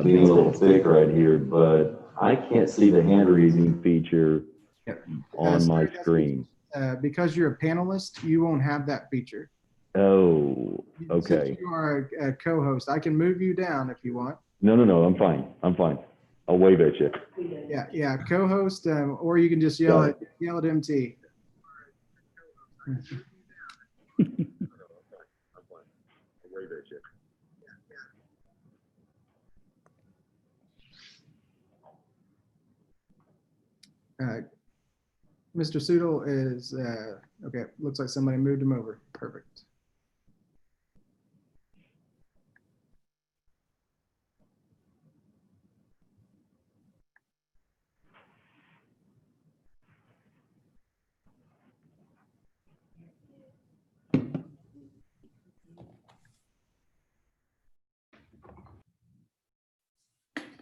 being a little thick right here, but I can't see the hand raising feature on my screen. Because you're a panelist, you won't have that feature. Oh, okay. Since you are a co-host, I can move you down if you want. No, I'm fine. I'll wave at you. Yeah, co-host, or you can just yell at MT. Mr. Soodle is, okay, looks like somebody moved him over. Perfect.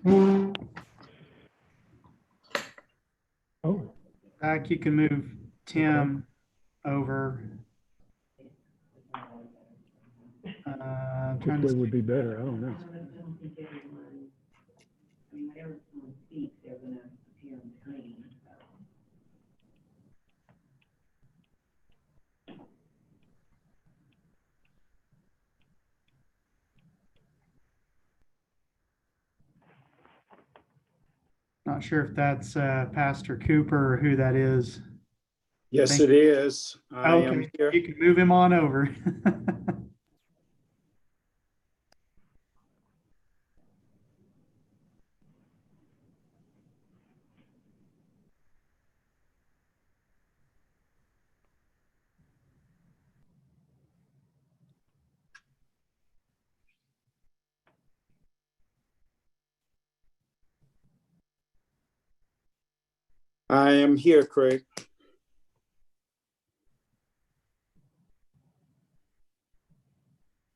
Oh. You can move Tim over. Which way would be better? I don't know. Not sure if that's Pastor Cooper or who that is. Yes, it is. I am here. You can move him on over. I am here, Craig.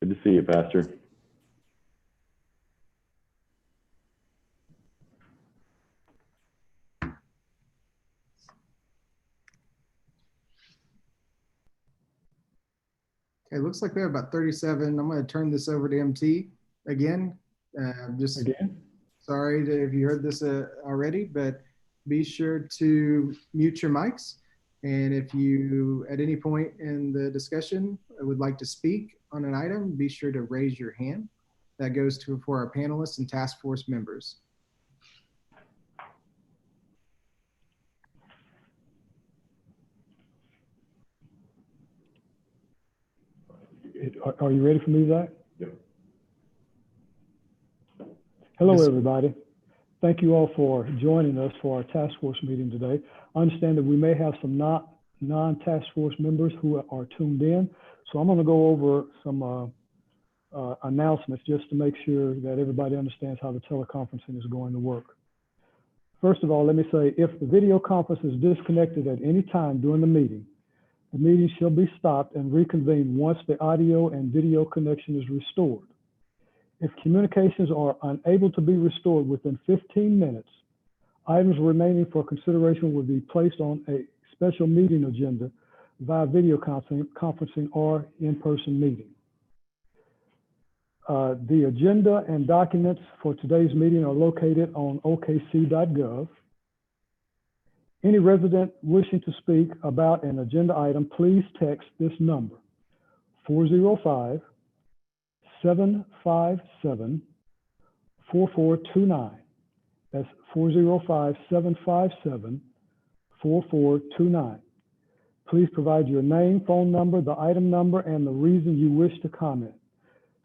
Good to see you, Pastor. Okay, looks like we have about 37. I'm going to turn this over to MT again. Sorry if you heard this already, but be sure to mute your mics. And if you, at any point in the discussion, would like to speak on an item, be sure to raise your hand. That goes for our panelists and task force members. Are you ready for me, Zach? Yep. Hello, everybody. Thank you all for joining us for our task force meeting today. I understand that we may have some non-task force members who are tuned in. So I'm going to go over some announcements just to make sure that everybody understands how the teleconferencing is going to work. First of all, let me say, if the video conference is disconnected at any time during the meeting shall be stopped and reconvened once the audio and video connection is restored. If communications are unable to be restored within 15 minutes, items remaining for consideration will be placed on a special meeting agenda via video conferencing or in-person meeting. The agenda and documents for today's meeting are located on okc.gov. Any resident wishing to speak about an agenda item, please text this number, 405-757-4429. That's 405-757-4429. Please provide your name, phone number, the item number, and the reason you wish to comment.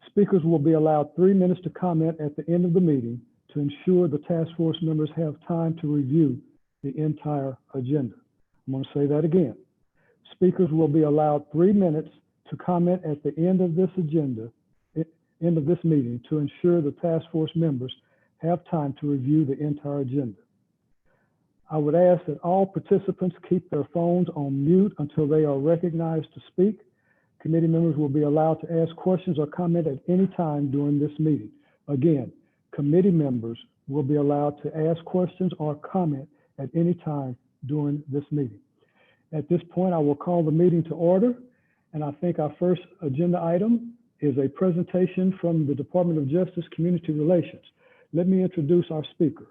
Speakers will be allowed 3 minutes to comment at the end of the meeting to ensure the task force members have time to review the entire agenda. I'm going to say that again. Speakers will be allowed 3 minutes to comment at the end of this meeting to ensure the task force members have time to review the entire agenda. I would ask that all participants keep their phones on mute until they are recognized to speak. Committee members will be allowed to ask questions or comment at any time during this meeting. Again, committee members will be allowed to ask questions or comment at any time during this meeting. At this point, I will call the meeting to order, and I think our first agenda item is a presentation from the Department of Justice Community Relations. Let me introduce our speaker.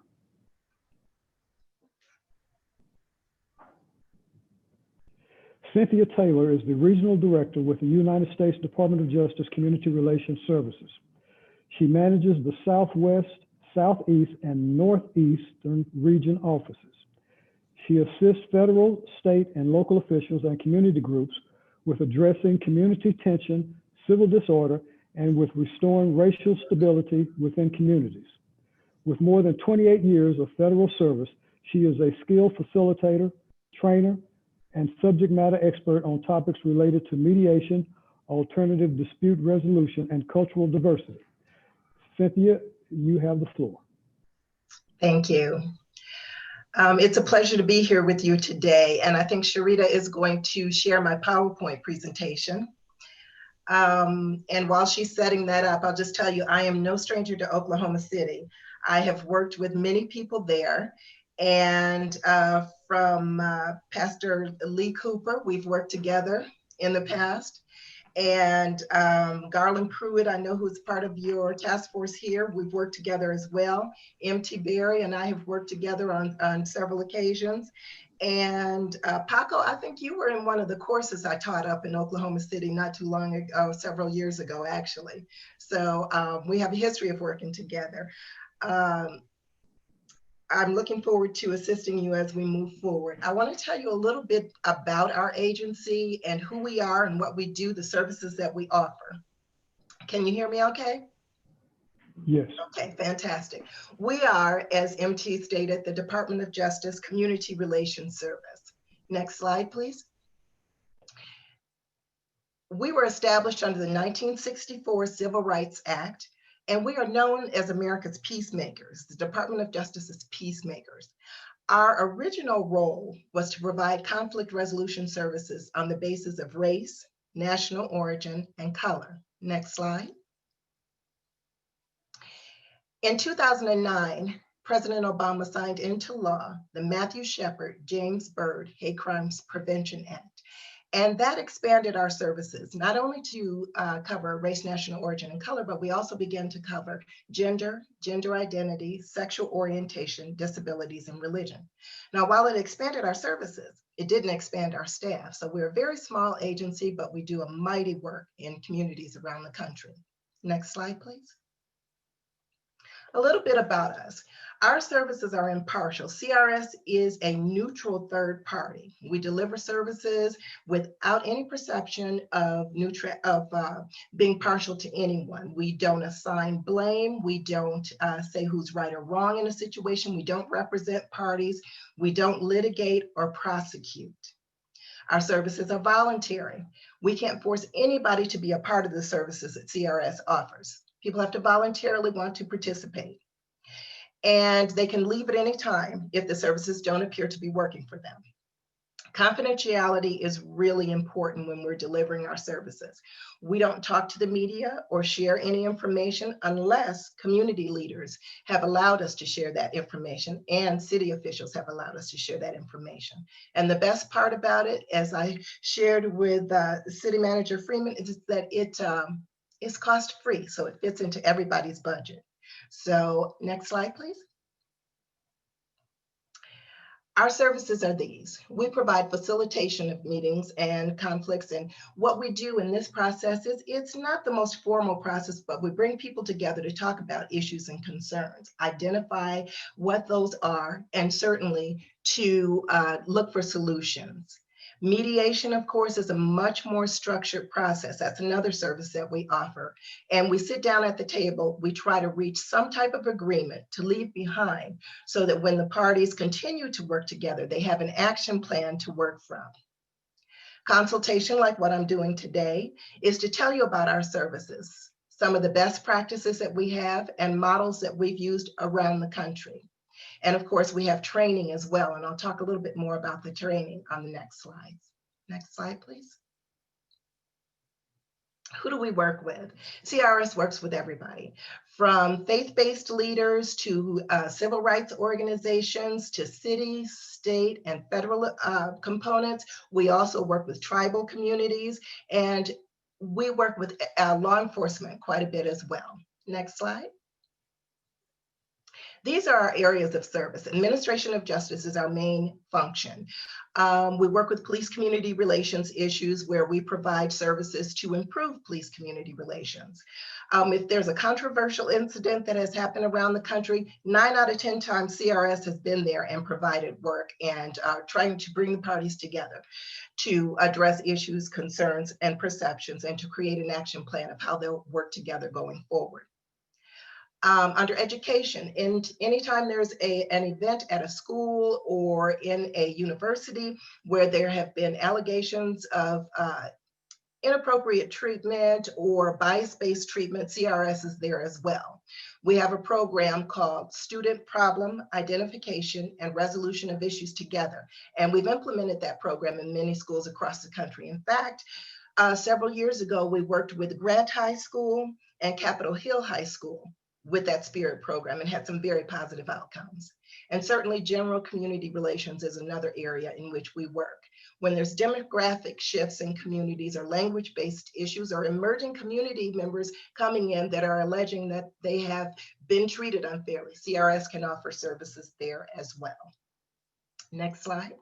Cynthia Taylor is the Regional Director with the United States Department of Justice Community Relations Services. She manages the Southwest, Southeast, and Northeastern region offices. She assists federal, state, and local officials and community groups with addressing community tension, civil disorder, and with restoring racial stability within communities. With more than 28 years of federal service, she is a skilled facilitator, trainer, and subject matter expert on topics related to mediation, alternative dispute resolution, and cultural diversity. Cynthia, you have the floor. Thank you. It's a pleasure to be here with you today, and I think Sharita is going to share my PowerPoint presentation. And while she's setting that up, I'll just tell you, I am no stranger to Oklahoma City. I have worked with many people there, and from Pastor Lee Cooper, we've worked together in the past. And Garland Pruitt, I know who's part of your task force here. We've worked together as well. M.T. Berry and I have worked together on several occasions. And Paco, I think you were in one of the courses I taught up in Oklahoma City not too long ago, several years ago, actually. So we have a history of working together. I'm looking forward to assisting you as we move forward. I want to tell you a little bit about our agency and who we are and what we do, the services that we offer. Can you hear me okay? Yes. Okay, fantastic. We are, as MT stated, the Department of Justice Community Relations Service. Next slide, please. We were established under the 1964 Civil Rights Act, and we are known as America's peacemakers, the Department of Justice's peacemakers. Our original role was to provide conflict resolution services on the basis of race, national origin, and color. Next slide. In 2009, President Obama signed into law the Matthew Shepard, James Byrd Hate Crimes Prevention Act. And that expanded our services, not only to cover race, national origin, and color, but we also began to cover gender, gender identity, sexual orientation, disabilities, and religion. Now, while it expanded our services, it didn't expand our staff. So we're a very small agency, but we do a mighty work in communities around the country. Next slide, please. A little bit about us. Our services are impartial. CRS is a neutral third party. We deliver services without any perception of being partial to anyone. We don't assign blame. We don't say who's right or wrong in a situation. We don't represent parties. We don't litigate or prosecute. Our services are voluntary. We can't force anybody to be a part of the services that CRS offers. People have to voluntarily want to participate. And they can leave at any time if the services don't appear to be working for them. Confidentiality is really important when we're delivering our services. We don't talk to the media or share any information unless community leaders have allowed us to share that information and city officials have allowed us to share that information. And the best part about it, as I shared with City Manager Freeman, is that it's cost-free, so it fits into everybody's budget. So next slide, please. Our services are these. We provide facilitation of meetings and conflicts, and what we do in this process is it's not the most formal process, but we bring people together to talk about issues and concerns, identify what those are, and certainly to look for solutions. Mediation, of course, is a much more structured process. That's another service that we offer. And we sit down at the table, we try to reach some type of agreement to leave behind so that when the parties continue to work together, they have an action plan to work from. Consultation, like what I'm doing today, is to tell you about our services, some of the best practices that we have and models that we've used around the country. And of course, we have training as well, and I'll talk a little bit more about the training on the next slide. Next slide, please. Who do we work with? CRS works with everybody, from faith-based leaders to civil rights organizations to city, state, and federal components. We also work with tribal communities, and we work with law enforcement quite a bit as well. Next slide. These are our areas of service. Administration of justice is our main function. We work with police community relations issues where we provide services to improve police community relations. If there's a controversial incident that has happened around the country, 9 out of 10 times CRS has been there and provided work and trying to bring the parties together to address issues, concerns, and perceptions, and to create an action plan of how they'll work together going forward. Under education, anytime there's an event at a school or in a university where there have been allegations of inappropriate treatment or bias-based treatment, CRS is there as well. We have a program called Student Problem Identification and Resolution of Issues Together, and we've implemented that program in many schools across the country. In fact, several years ago, we worked with Grant High School and Capitol Hill High School with that SPIRIT program and had some very positive outcomes. And certainly general community relations is another area in which we work. When there's demographic shifts in communities or language-based issues or emerging community members coming in that are alleging that they have been treated unfairly, CRS can offer services there as well. Next slide.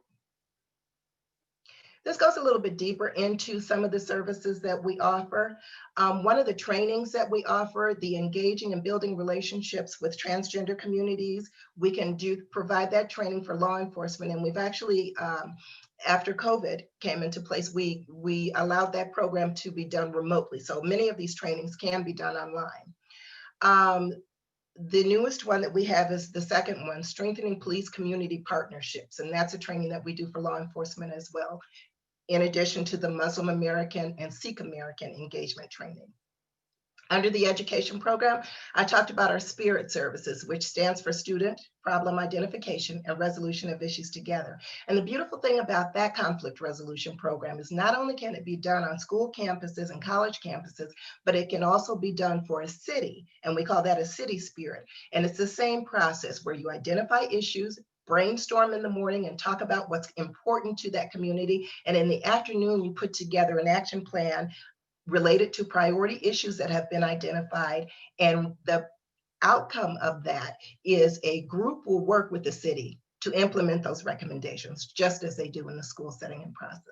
This goes a little bit deeper into some of the services that we offer. One of the trainings that we offer, the engaging and building relationships with transgender communities, we can provide that training for law enforcement. And we've actually, after COVID came into place, we allowed that program to be done remotely. So many of these trainings can be done online. The newest one that we have is the second one, Strengthening Police Community Partnerships. And that's a training that we do for law enforcement as well, in addition to the Muslim American and Sikh American engagement training. Under the education program, I talked about our SPIRIT services, which stands for Student Problem Identification and Resolution of Issues Together. And the beautiful thing about that conflict resolution program is not only can it be done on school campuses and college campuses, but it can also be done for a city. And we call that a city SPIRIT. And it's the same process where you identify issues, brainstorm in the morning and talk about what's important to that community. And in the afternoon, you put together an action plan related to priority issues that have been identified. And the outcome of that is a group will work with the city to implement those recommendations, just as they do in the school setting and process.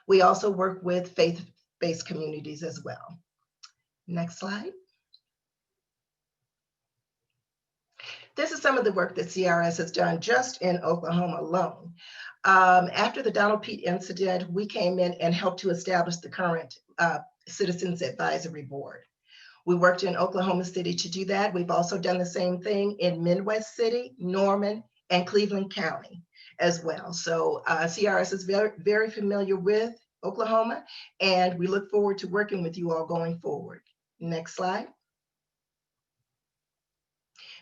We also work with faith-based communities as well. Next slide. This is some of the work that CRS has done just in Oklahoma alone. After the Donald Pete incident, we came in and helped to establish the current Citizens Advisory Board. We worked in Oklahoma City to do that. We've also done the same thing in Midwest City, Norman, and Cleveland County as well. So CRS is very, very familiar with Oklahoma, and we look forward to working with you all going forward. Next slide.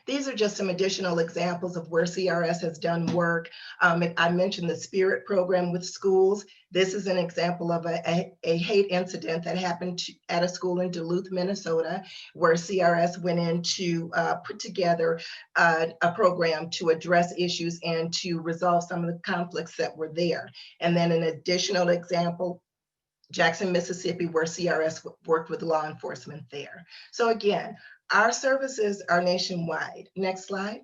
These are just some additional examples of where CRS has done work. I mentioned the SPIRIT program with schools. This is an example of a hate incident that happened at a school in Duluth, Minnesota, where CRS went in to put together a program to address issues and to resolve some of the conflicts that were there. And then an additional example, Jackson, Mississippi, where CRS worked with law enforcement there. So again, our services are nationwide. Next slide.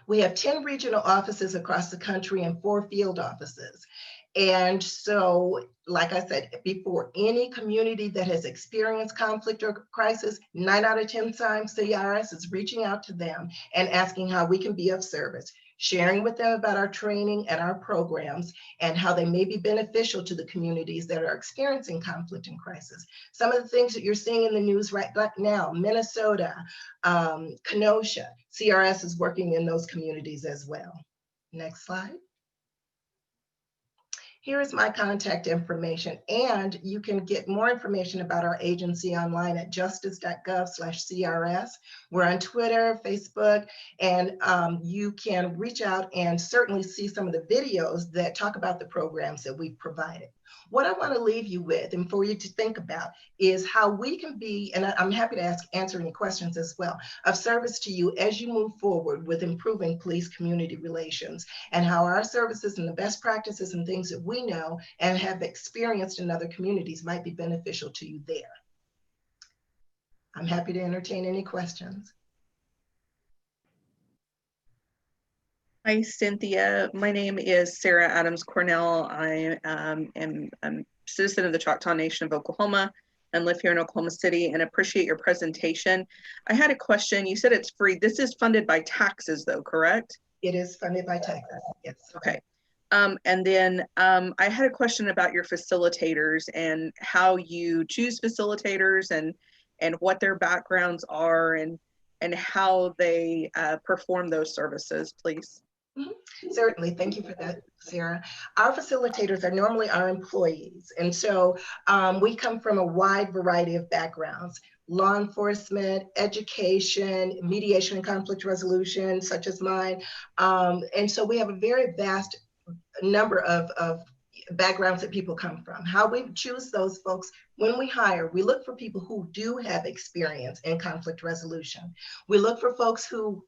We have 10 regional offices across the country and 4 field offices. And so, like I said before, any community that has experienced conflict or crisis, 9 out of 10 times CRS is reaching out to them and asking how we can be of service, sharing with them about our training and our programs and how they may be beneficial to the communities that are experiencing conflict and crisis. Some of the things that you're seeing in the news right now, Minnesota, Kenosha, CRS is working in those communities as well. Next slide. Here is my contact information, and you can get more information about our agency online at justice.gov/CRS. We're on Twitter, Facebook, and you can reach out and certainly see some of the videos that talk about the programs that we've provided. What I want to leave you with and for you to think about is how we can be, and I'm happy to answer any questions as well, of service to you as you move forward with improving police community relations, and how our services and the best practices and things that we know and have experienced in other communities might be beneficial to you there. I'm happy to entertain any questions. Hi, Cynthia. My name is Sarah Adams Cornell. I am a citizen of the Choctaw Nation of Oklahoma and live here in Oklahoma City and appreciate your presentation. I had a question. You said it's free. This is funded by taxes though, correct? It is funded by taxes, yes. Okay. And then I had a question about your facilitators and how you choose facilitators and what their backgrounds are and how they perform those services, please. Certainly, thank you for that, Sarah. Our facilitators are normally our employees. And so we come from a wide variety of backgrounds: law enforcement, education, mediation and conflict resolution, such as mine. And so we have a very vast number of backgrounds that people come from. How we choose those folks: when we hire, we look for people who do have experience in conflict resolution. We look for folks who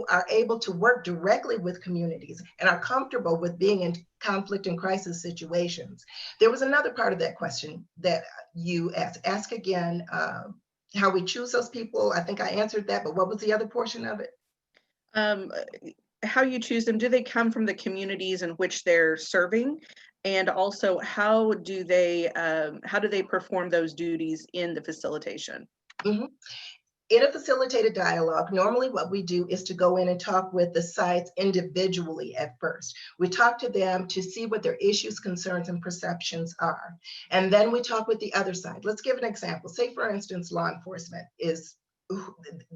are able to work directly with communities and are comfortable with being in conflict and crisis situations. There was another part of that question that you asked. Ask again, how we choose those people. I think I answered that, but what was the other portion of it? How you choose them. Do they come from the communities in which they're serving? And also, how do they perform those duties in the facilitation? Mm-hmm. In a facilitated dialogue, normally what we do is to go in and talk with the sites individually at first. We talk to them to see what their issues, concerns, and perceptions are. And then we talk with the other side. Let's give an example. Say, for instance, law enforcement is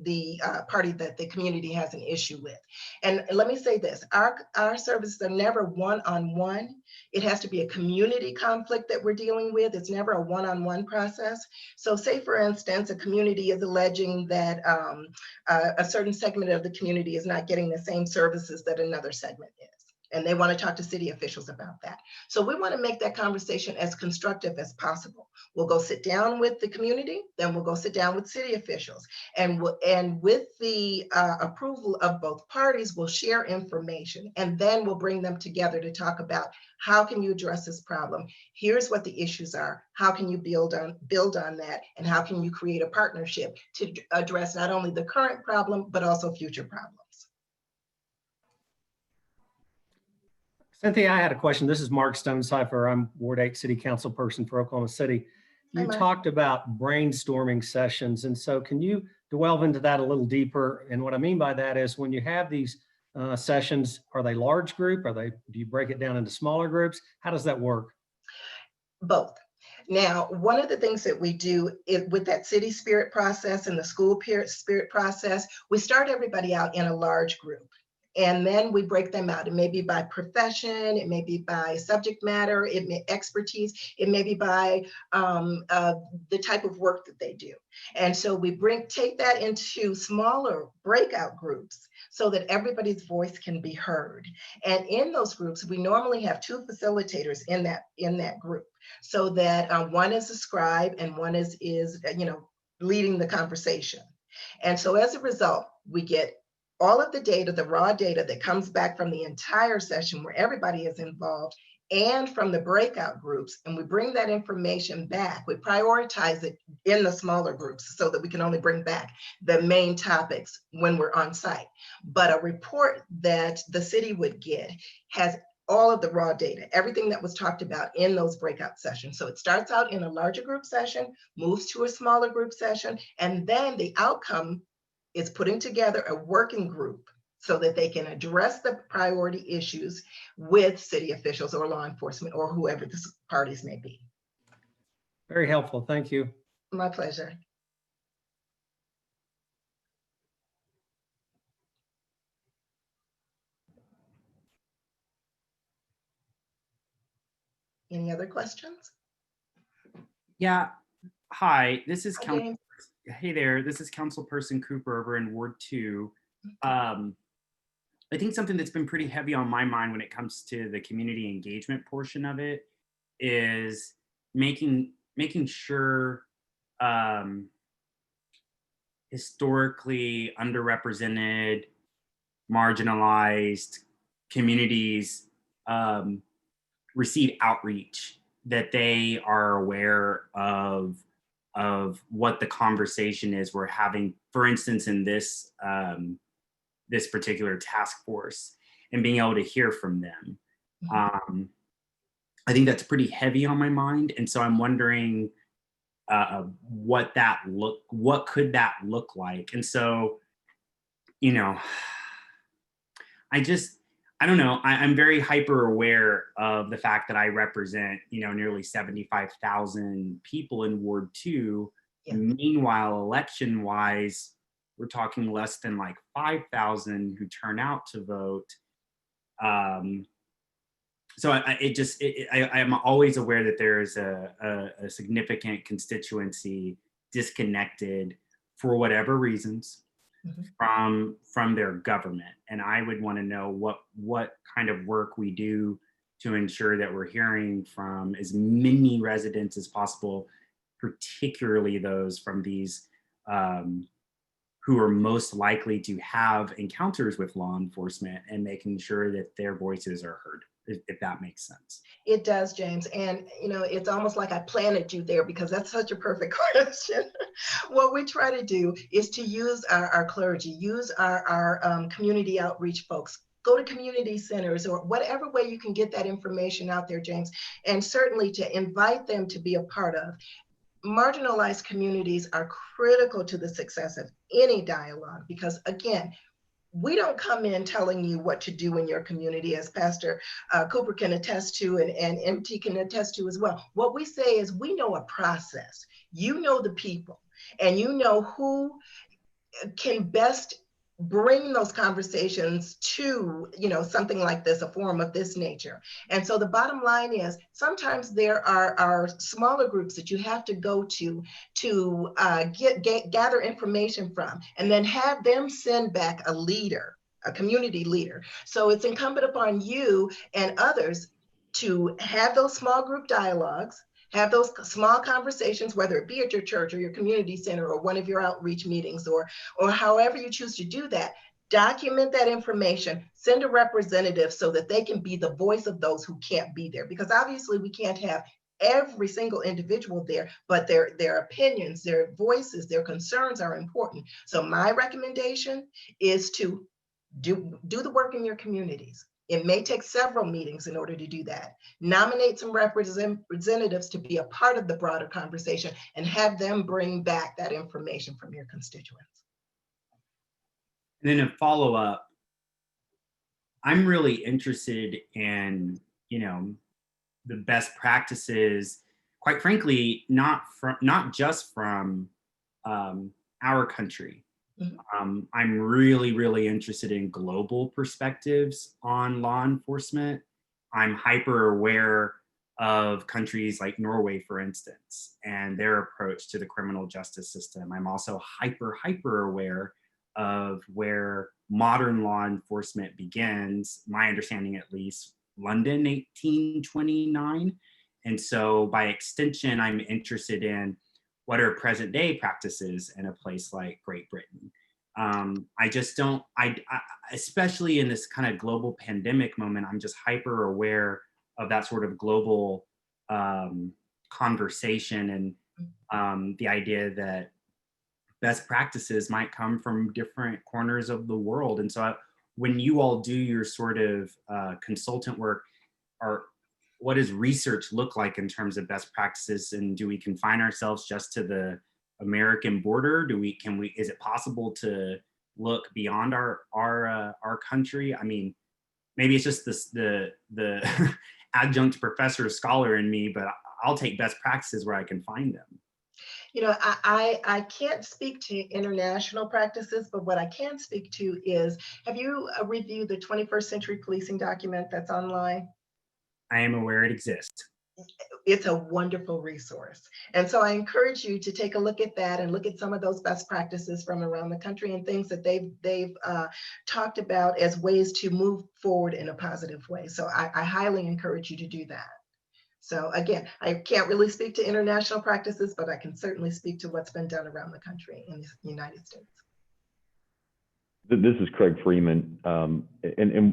the party that the community has an issue with. And let me say this, our services are never one-on-one. It has to be a community conflict that we're dealing with. It's never a one-on-one process. So say, for instance, a community is alleging that a certain segment of the community is not getting the same services that another segment is. And they want to talk to city officials about that. So we want to make that conversation as constructive as possible. We'll go sit down with the community, then we'll go sit down with city officials. And with the approval of both parties, we'll share information, and then we'll bring them together to talk about: how can you address this problem? Here's what the issues are. How can you build on that? And how can you create a partnership to address not only the current problem, but also future problems? Cynthia, I had a question. This is Mark Stonecipher. I'm Ward 8 City Council person for Oklahoma City. You talked about brainstorming sessions. And so can you delve into that a little deeper? And what I mean by that is, when you have these sessions, are they large group? Do you break it down into smaller groups? How does that work? Both. Now, one of the things that we do with that city spirit process and the school spirit process, we start everybody out in a large group. And then we break them out. It may be by profession, it may be by subject matter, it may expertise, it may be by the type of work that they do. And so we take that into smaller breakout groups so that everybody's voice can be heard. And in those groups, we normally have two facilitators in that group, so that one is a scribe and one is leading the conversation. And so as a result, we get all of the data, the raw data that comes back from the entire session where everybody is involved, and from the breakout groups, and we bring that information back. We prioritize it in the smaller groups so that we can only bring back the main topics when we're on site. But a report that the city would get has all of the raw data, everything that was talked about in those breakout sessions. So it starts out in a larger group session, moves to a smaller group session, and then the outcome is putting together a working group so that they can address the priority issues with city officials or law enforcement or whoever the parties may be. Very helpful. Thank you. My pleasure. Any other questions? Yeah. Hi, this is Hi, Hey there, this is Councilperson Cooper over in Ward 2. I think something that's been pretty heavy on my mind when it comes to the community engagement portion of it is making sure historically underrepresented, marginalized communities receive outreach, that they are aware of what the conversation is we're having, for instance, in this this particular task force. and being able to hear from them. I think that's pretty heavy on my mind. And so I'm wondering what could that look like? And so, you know, I don't know. I'm very hyper aware of the fact that I represent, you know, nearly 75,000 people in Ward 2. Yeah. Meanwhile, election wise, we're talking less than like 5,000 who turn out to vote. So I'm always aware that there's a significant constituency disconnected for whatever reasons from their government. And I would want to know what kind of work we do to ensure that we're hearing from as many residents as possible, particularly those from these who are most likely to have encounters with law enforcement, and making sure that their voices are heard, if that makes sense. It does, James. And, you know, it's almost like I planted you there because that's such a perfect question. What we try to do is to use our clergy, use our community outreach folks, go to community centers or whatever way you can get that information out there, James, and certainly to invite them to be a part of. Marginalized communities are critical to the success of any dialogue because, again, we don't come in telling you what to do in your community, as Pastor Cooper can attest to and MT can attest to as well. What we say is we know a process. You know the people, and you know who can best bring those conversations to, you know, something like this, a forum of this nature. And so the bottom line is sometimes there are smaller groups that you have to go to gather information from, and then have them send back a leader, a community leader. So it's incumbent upon you and others to have those small group dialogues, have those small conversations, whether it be at your church or your community center or one of your outreach meetings or however you choose to do that. Document that information, send a representative so that they can be the voice of those who can't be there. Because obviously we can't have every single individual there, but their opinions, their voices, their concerns are important. So my recommendation is to do the work in your communities. It may take several meetings in order to do that. Nominate some representatives to be a part of the broader conversation and have them bring back that information from your constituents. And then a follow-up, I'm really interested in, you know, the best practices, quite frankly, not just from our country. I'm really, really interested in global perspectives on law enforcement. I'm hyper aware of countries like Norway, for instance, and their approach to the criminal justice system. I'm also hyper aware of where modern law enforcement begins, my understanding at least, London, 1829. And so by extension, I'm interested in what are present day practices in a place like Great Britain. I just don't, especially in this kind of global pandemic moment, I'm just hyper aware of that sort of global conversation and the idea that best practices might come from different corners of the world. And so when you all do your sort of consultant work, what does research look like in terms of best practices? And do we confine ourselves just to the American border? Is it possible to look beyond our country? I mean, maybe it's just the adjunct professor scholar in me, but I'll take best practices where I can find them. You know, I can't speak to international practices, but what I can speak to is, have you reviewed the 21st Century Policing document that's online? I am aware it exists. It's a wonderful resource. And so I encourage you to take a look at that and look at some of those best practices from around the country and things that they've talked about as ways to move forward in a positive way. So I highly encourage you to do that. So again, I can't really speak to international practices, but I can certainly speak to what's been done around the country in the United States. This is Craig Freeman. And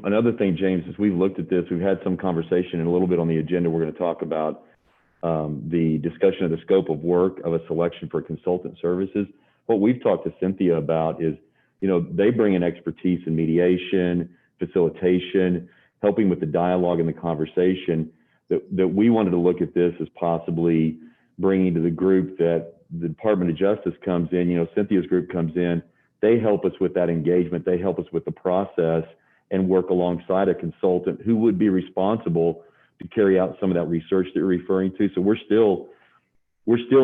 another thing, James, is we've looked at this, we've had some conversation and a little bit on the agenda, we're going to talk about the discussion of the scope of work of a selection for consultant services. What we've talked to Cynthia about is, you know, they bring in expertise in mediation, facilitation, helping with the dialogue and the conversation, that we wanted to look at this as possibly bringing to the group that the Department of Justice comes in, you know, Cynthia's group comes in, they help us with that engagement, they help us with the process and work alongside a consultant who would be responsible to carry out some of that research that you're referring to. So we're still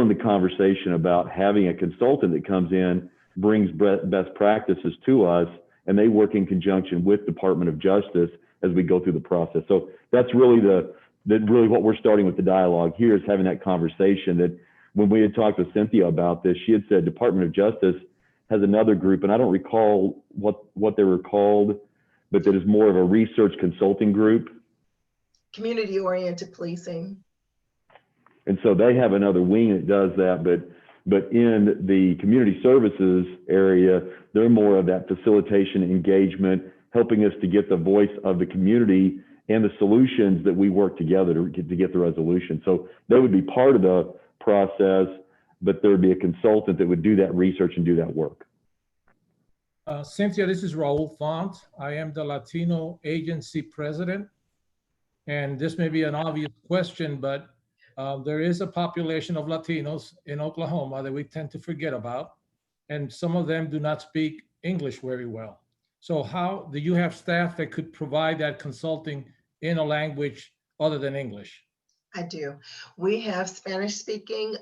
in the conversation about having a consultant that comes in, brings best practices to us, and they work in conjunction with Department of Justice as we go through the process. So that's really really what we're starting with the dialogue here, is having that conversation. That when we had talked with Cynthia about this, she had said Department of Justice has another group, and I don't recall what they were called, but that is more of a research consulting group. Community-oriented policing. And so they have another wing that does that, but in the community services area, they're more of that facilitation engagement, helping us to get the voice of the community and the solutions that we work together to get the resolution. So they would be part of the process, but there would be a consultant that would do that research and do that work. Cynthia, this is Raul Font. I am the Latino Agency President. And this may be an obvious question, but there is a population of Latinos in Oklahoma that we tend to forget about. And some of them do not speak English very well. So how do you have staff that could provide that consulting in a language other than English? I do. We have Spanish speaking.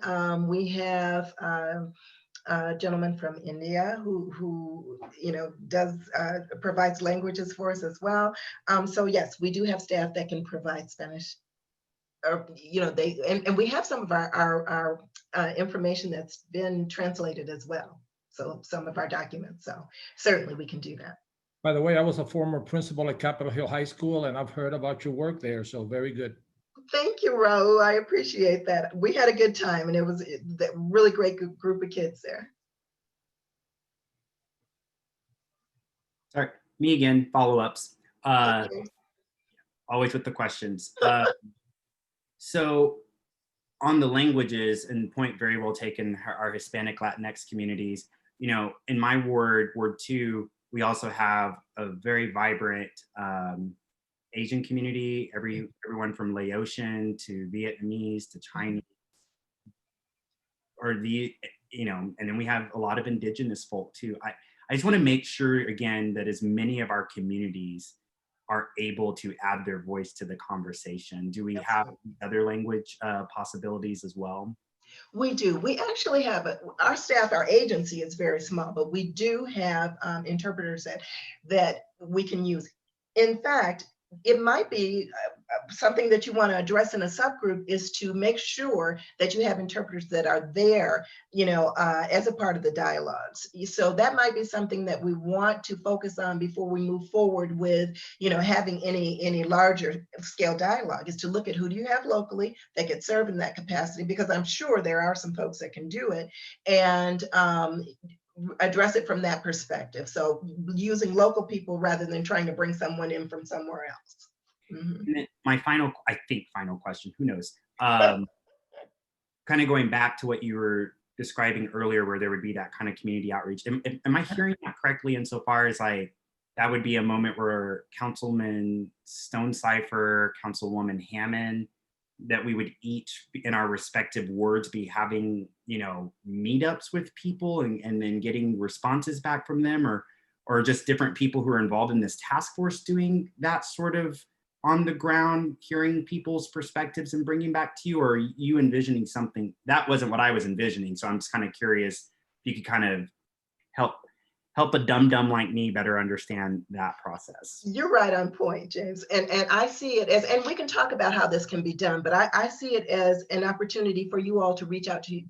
We have a gentleman from India who you know provides languages for us as well. So yes, we do have staff that can provide Spanish. You know, and we have some of our information that's been translated as well. So some of our documents. So certainly we can do that. By the way, I was a former principal at Capitol Hill High School, and I've heard about your work there. So very good. Thank you, Raul. I appreciate that. We had a good time, and it was a really great group of kids there. Sorry, me again, follow-ups. Okay. Always with the questions. So on the languages, and point very well taken, our Hispanic Latinx communities, you know, in my ward 2, we also have a very vibrant Asian community, everyone from Laotian to Vietnamese to Chinese, you know, and then we have a lot of indigenous folk too. I just want to make sure again that as many of our communities are able to add their voice to the conversation. Do we have other language possibilities as well? We do. We actually have our staff, our agency is very small, but we do have interpreters that we can use. In fact, it might be something that you want to address in a subgroup is to make sure that you have interpreters that are there, you know, as a part of the dialogues. So that might be something that we want to focus on before we move forward with, you know, having any larger scale dialogue, is to look at who do you have locally that could serve in that capacity, because I'm sure there are some folks that can do it, and address it from that perspective. So using local people rather than trying to bring someone in from somewhere else. Mm-hmm. And then my final question, who knows? Kind of going back to what you were describing earlier, where there would be that kind of community outreach. Am I hearing that correctly insofar as like, that would be a moment where Councilman Stonecipher, Councilwoman Hammond, that we would each in our respective wards be having, you know, meetups with people and then getting responses back from them, or just different people who are involved in this task force doing that sort of on the ground, hearing people's perspectives and bringing back to you? Or are you envisioning something? That wasn't what I was envisioning. So I'm just kind of curious if you could kind of help a dum-dum like me better understand that process. You're right on point, James. And I see it as, and we can talk about how this can be done, but I see it as an opportunity for you all to reach out to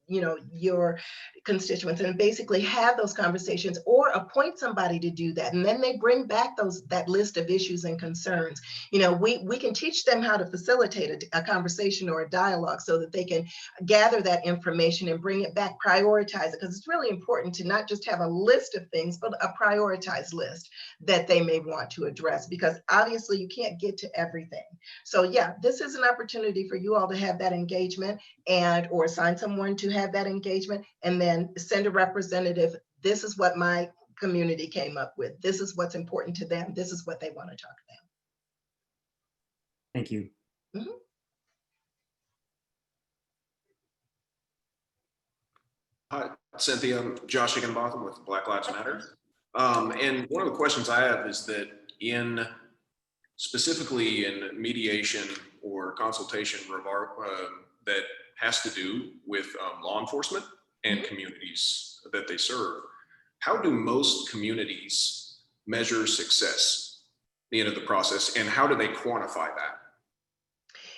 you know, your constituents and basically have those conversations, or appoint somebody to do that. And then they bring back that list of issues and concerns. You know, we can teach them how to facilitate a conversation or a dialogue so that they can gather that information and bring it back, prioritize it, because it's really important to not just have a list of things, but a prioritized list that they may want to address, because obviously you can't get to everything. So yeah, this is an opportunity for you all to have that engagement, and or assign someone to have that engagement, and then send a representative. This is what my community came up with. This is what's important to them. This is what they want to talk about. Thank you. Mhm. Hi, Cynthia. I'm Josh Higginbotham with Black Lives Matter. And one of the questions I have is that specifically in mediation or consultation that has to do with law enforcement and communities that they serve, how do most communities measure success at the end of the process, and how do they quantify that?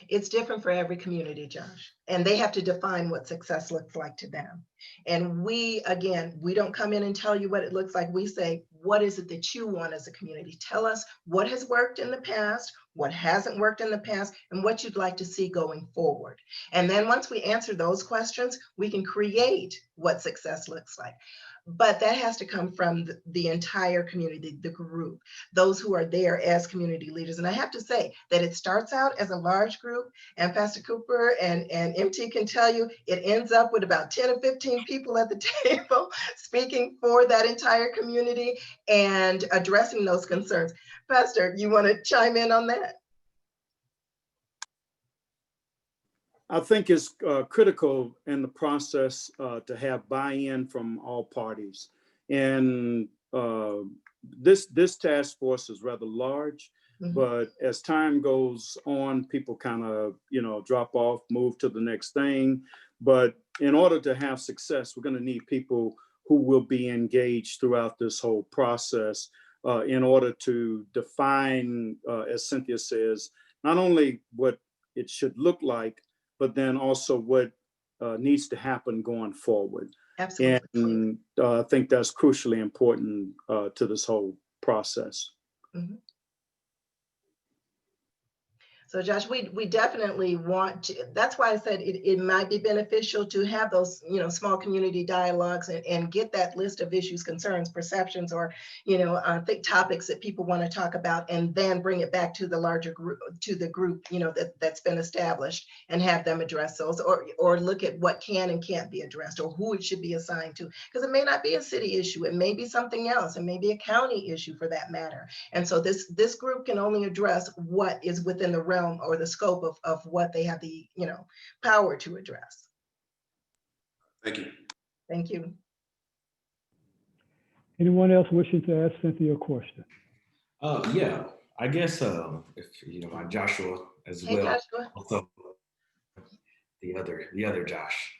It's different for every community, Josh, and they have to define what success looks like to them. And we don't come in and tell you what it looks like. We say, what is it that you want as a community? Tell us what has worked in the past, what hasn't worked in the past, and what you'd like to see going forward. And then once we answer those questions, we can create what success looks like. But that has to come from the entire community, the group, those who are there as community leaders. And I have to say that it starts out as a large group, and Pastor Cooper and MT can tell you, it ends up with about 10 or 15 people at the table speaking for that entire community and addressing those concerns. Pastor, you want to chime in on that? I think it's critical in the process to have buy-in from all parties. And this task force is rather large, but as time goes on, people kind of, drop off, move to the next thing. But in order to have success, we're going to need people who will be engaged throughout this whole process in order to define, as Cynthia says, not only what it should look like, but then also what needs to happen going forward. Absolutely. And I think that's crucially important to this whole process. Mm-hmm. So Josh, we definitely want to, that's why I said it might be beneficial to have those, small community dialogues and get that list of issues, concerns, perceptions, or, think topics that people want to talk about, and then bring it back to the larger group, that's been established, and have them address those, or look at what can and can't be addressed, or who it should be assigned to, because it may not be a city issue. It may be something else. It may be a county issue for that matter. And so this group can only address what is within the realm or the scope of what they have the power to address. Thank you. Thank you. Anyone else wishing to ask Cynthia a question? Yeah, I guess if you don't mind, Joshua as Hey, well. Joshua. Also, the other Josh.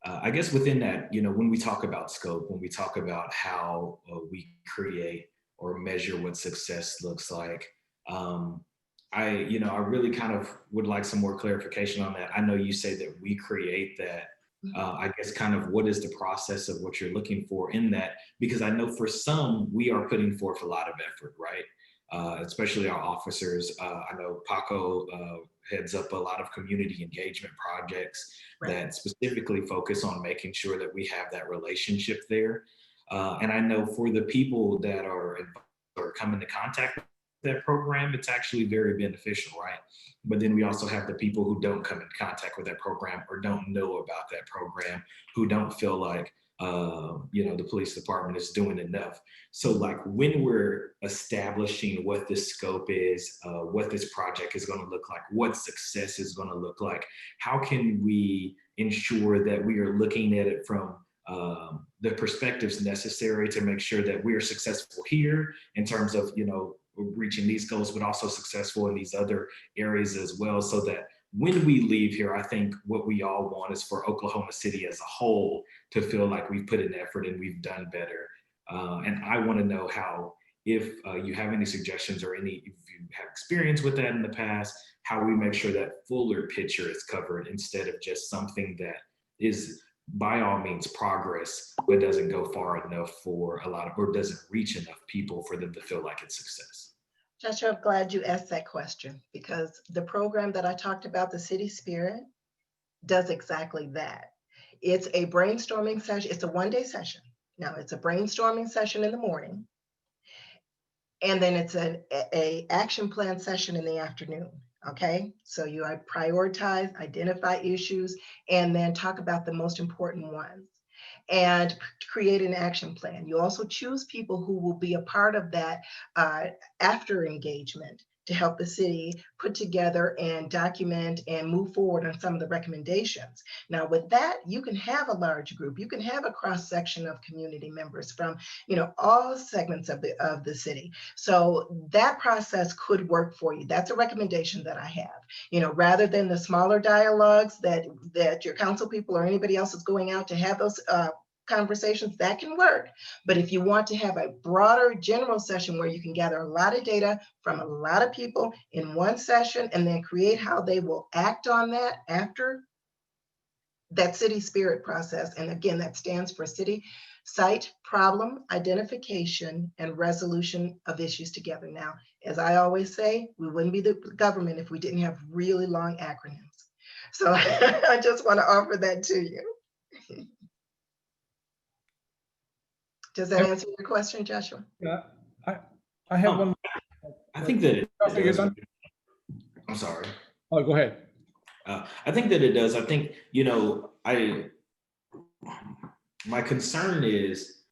I guess within that, when we talk about scope, when we talk about how we create or measure what success looks like, I really kind of would like some more clarification on that. I know you say that we create that. I guess kind of what is the process of what you're looking for in that? Because I know for some, we are putting forth a lot of effort, right? Especially our officers. I know Paco heads up a lot of community engagement projects that specifically focus on making sure that we have that relationship there. And I know for the people that are come into contact with that program, it's actually very beneficial, right? But then we also have the people who don't come in contact with that program or don't know about that program, who don't feel like the police department is doing enough. So like when we're establishing what this scope is, what this project is going to look like, what success is going to look like, how can we ensure that we are looking at it from the perspectives necessary to make sure that we are successful here in terms of, reaching these goals, but also successful in these other areas as well, so that when we leave here, I think what we all want is for Oklahoma City as a whole to feel like we've put in effort and we've done better. And I want to know how, if you have any suggestions or if you have experience with that in the past, how we make sure that fuller picture is covered instead of just something that is by all means progress, but doesn't go far enough for or doesn't reach enough people for them to feel like it's success. Joshua, I'm glad you asked that question, because the program that I talked about, the City Spirit, does exactly that. It's a brainstorming session. It's a one-day session. Now, it's a brainstorming session in the morning, and then it's a action plan session in the afternoon. Okay, so you prioritize, identify issues, and then talk about the most important ones. and create an action plan. You also choose people who will be a part of that after engagement to help the city put together and document and move forward on some of the recommendations. Now with that, you can have a large group. You can have a cross section of community members from, all segments of the city. So that process could work for you. That's a recommendation that I have. Rather than the smaller dialogues that your council people or anybody else is going out to have those conversations, that can work. But if you want to have a broader general session where you can gather a lot of data from a lot of people in one session and then create how they will act on that after, that city spirit process. And again, that stands for city site problem identification and resolution of issues together. Now, as I always say, we wouldn't be the government if we didn't have really long acronyms. So I just want to offer that to you. Does that answer your question, Joshua? Yeah, I have one. I think that it does. I'm sorry. Oh, go ahead. I think that it does. I think, my concern is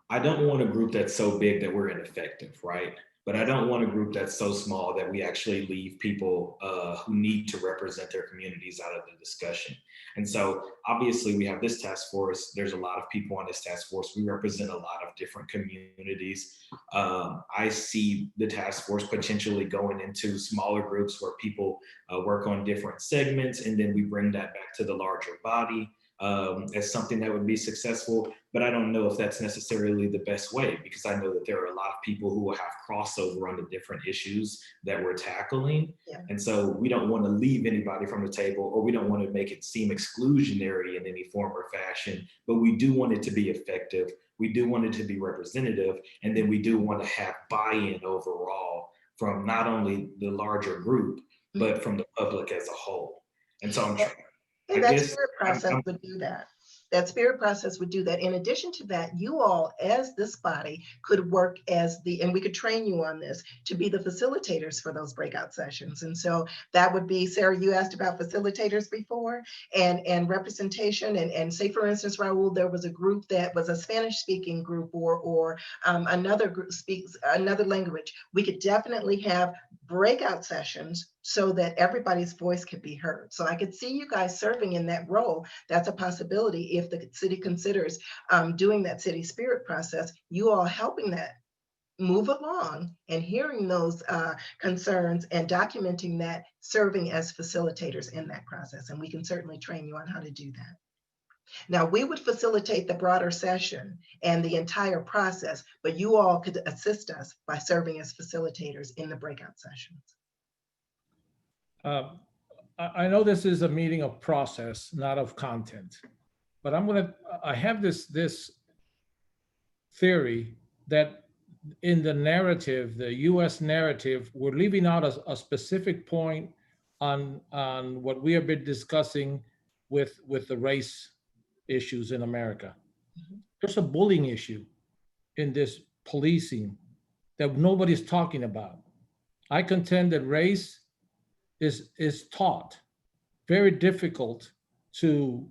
I don't want a group that's so big that we're ineffective, right? But I don't want a group that's so small that we actually leave people who need to represent their communities out of the discussion. And so obviously we have this task force. There's a lot of people on this task force. We represent a lot of different communities. I see the task force potentially going into smaller groups where people work on different segments, and then we bring that back to the larger body as something that would be successful. But I don't know if that's necessarily the best way, because I know that there are a lot of people who will have crossover on the different issues that we're tackling. Yeah. And so we don't want to leave anybody from the table, or we don't want to make it seem exclusionary in any form or fashion, but we do want it to be effective. We do want it to be representative. And then we do want to have buy-in overall from not only the larger group, but from the public as a whole. And so I'm trying. And that spirit process would do that. That spirit process would do that. In addition to that, you all as this body could work as and we could train you on this, to be the facilitators for those breakout sessions. And so that would be, Sarah, you asked about facilitators before and representation. And say, for instance, Raul, there was a group that was a Spanish speaking group or another group speaks another language. We could definitely have breakout sessions so that everybody's voice could be heard. So I could see you guys serving in that role. That's a possibility if the city considers doing that city spirit process, you all helping that move along and hearing those concerns and documenting that, serving as facilitators in that process. And we can certainly train you on how to do that. Now, we would facilitate the broader session and the entire process, but you all could assist us by serving as facilitators in the breakout sessions. I know this is a meeting of process, not of content, but I have this theory that in the narrative, the US narrative, we're leaving out a specific point on what we have been discussing with the race issues in America. There's a bullying issue in this policing that nobody's talking about. I contend that race is taught, very difficult to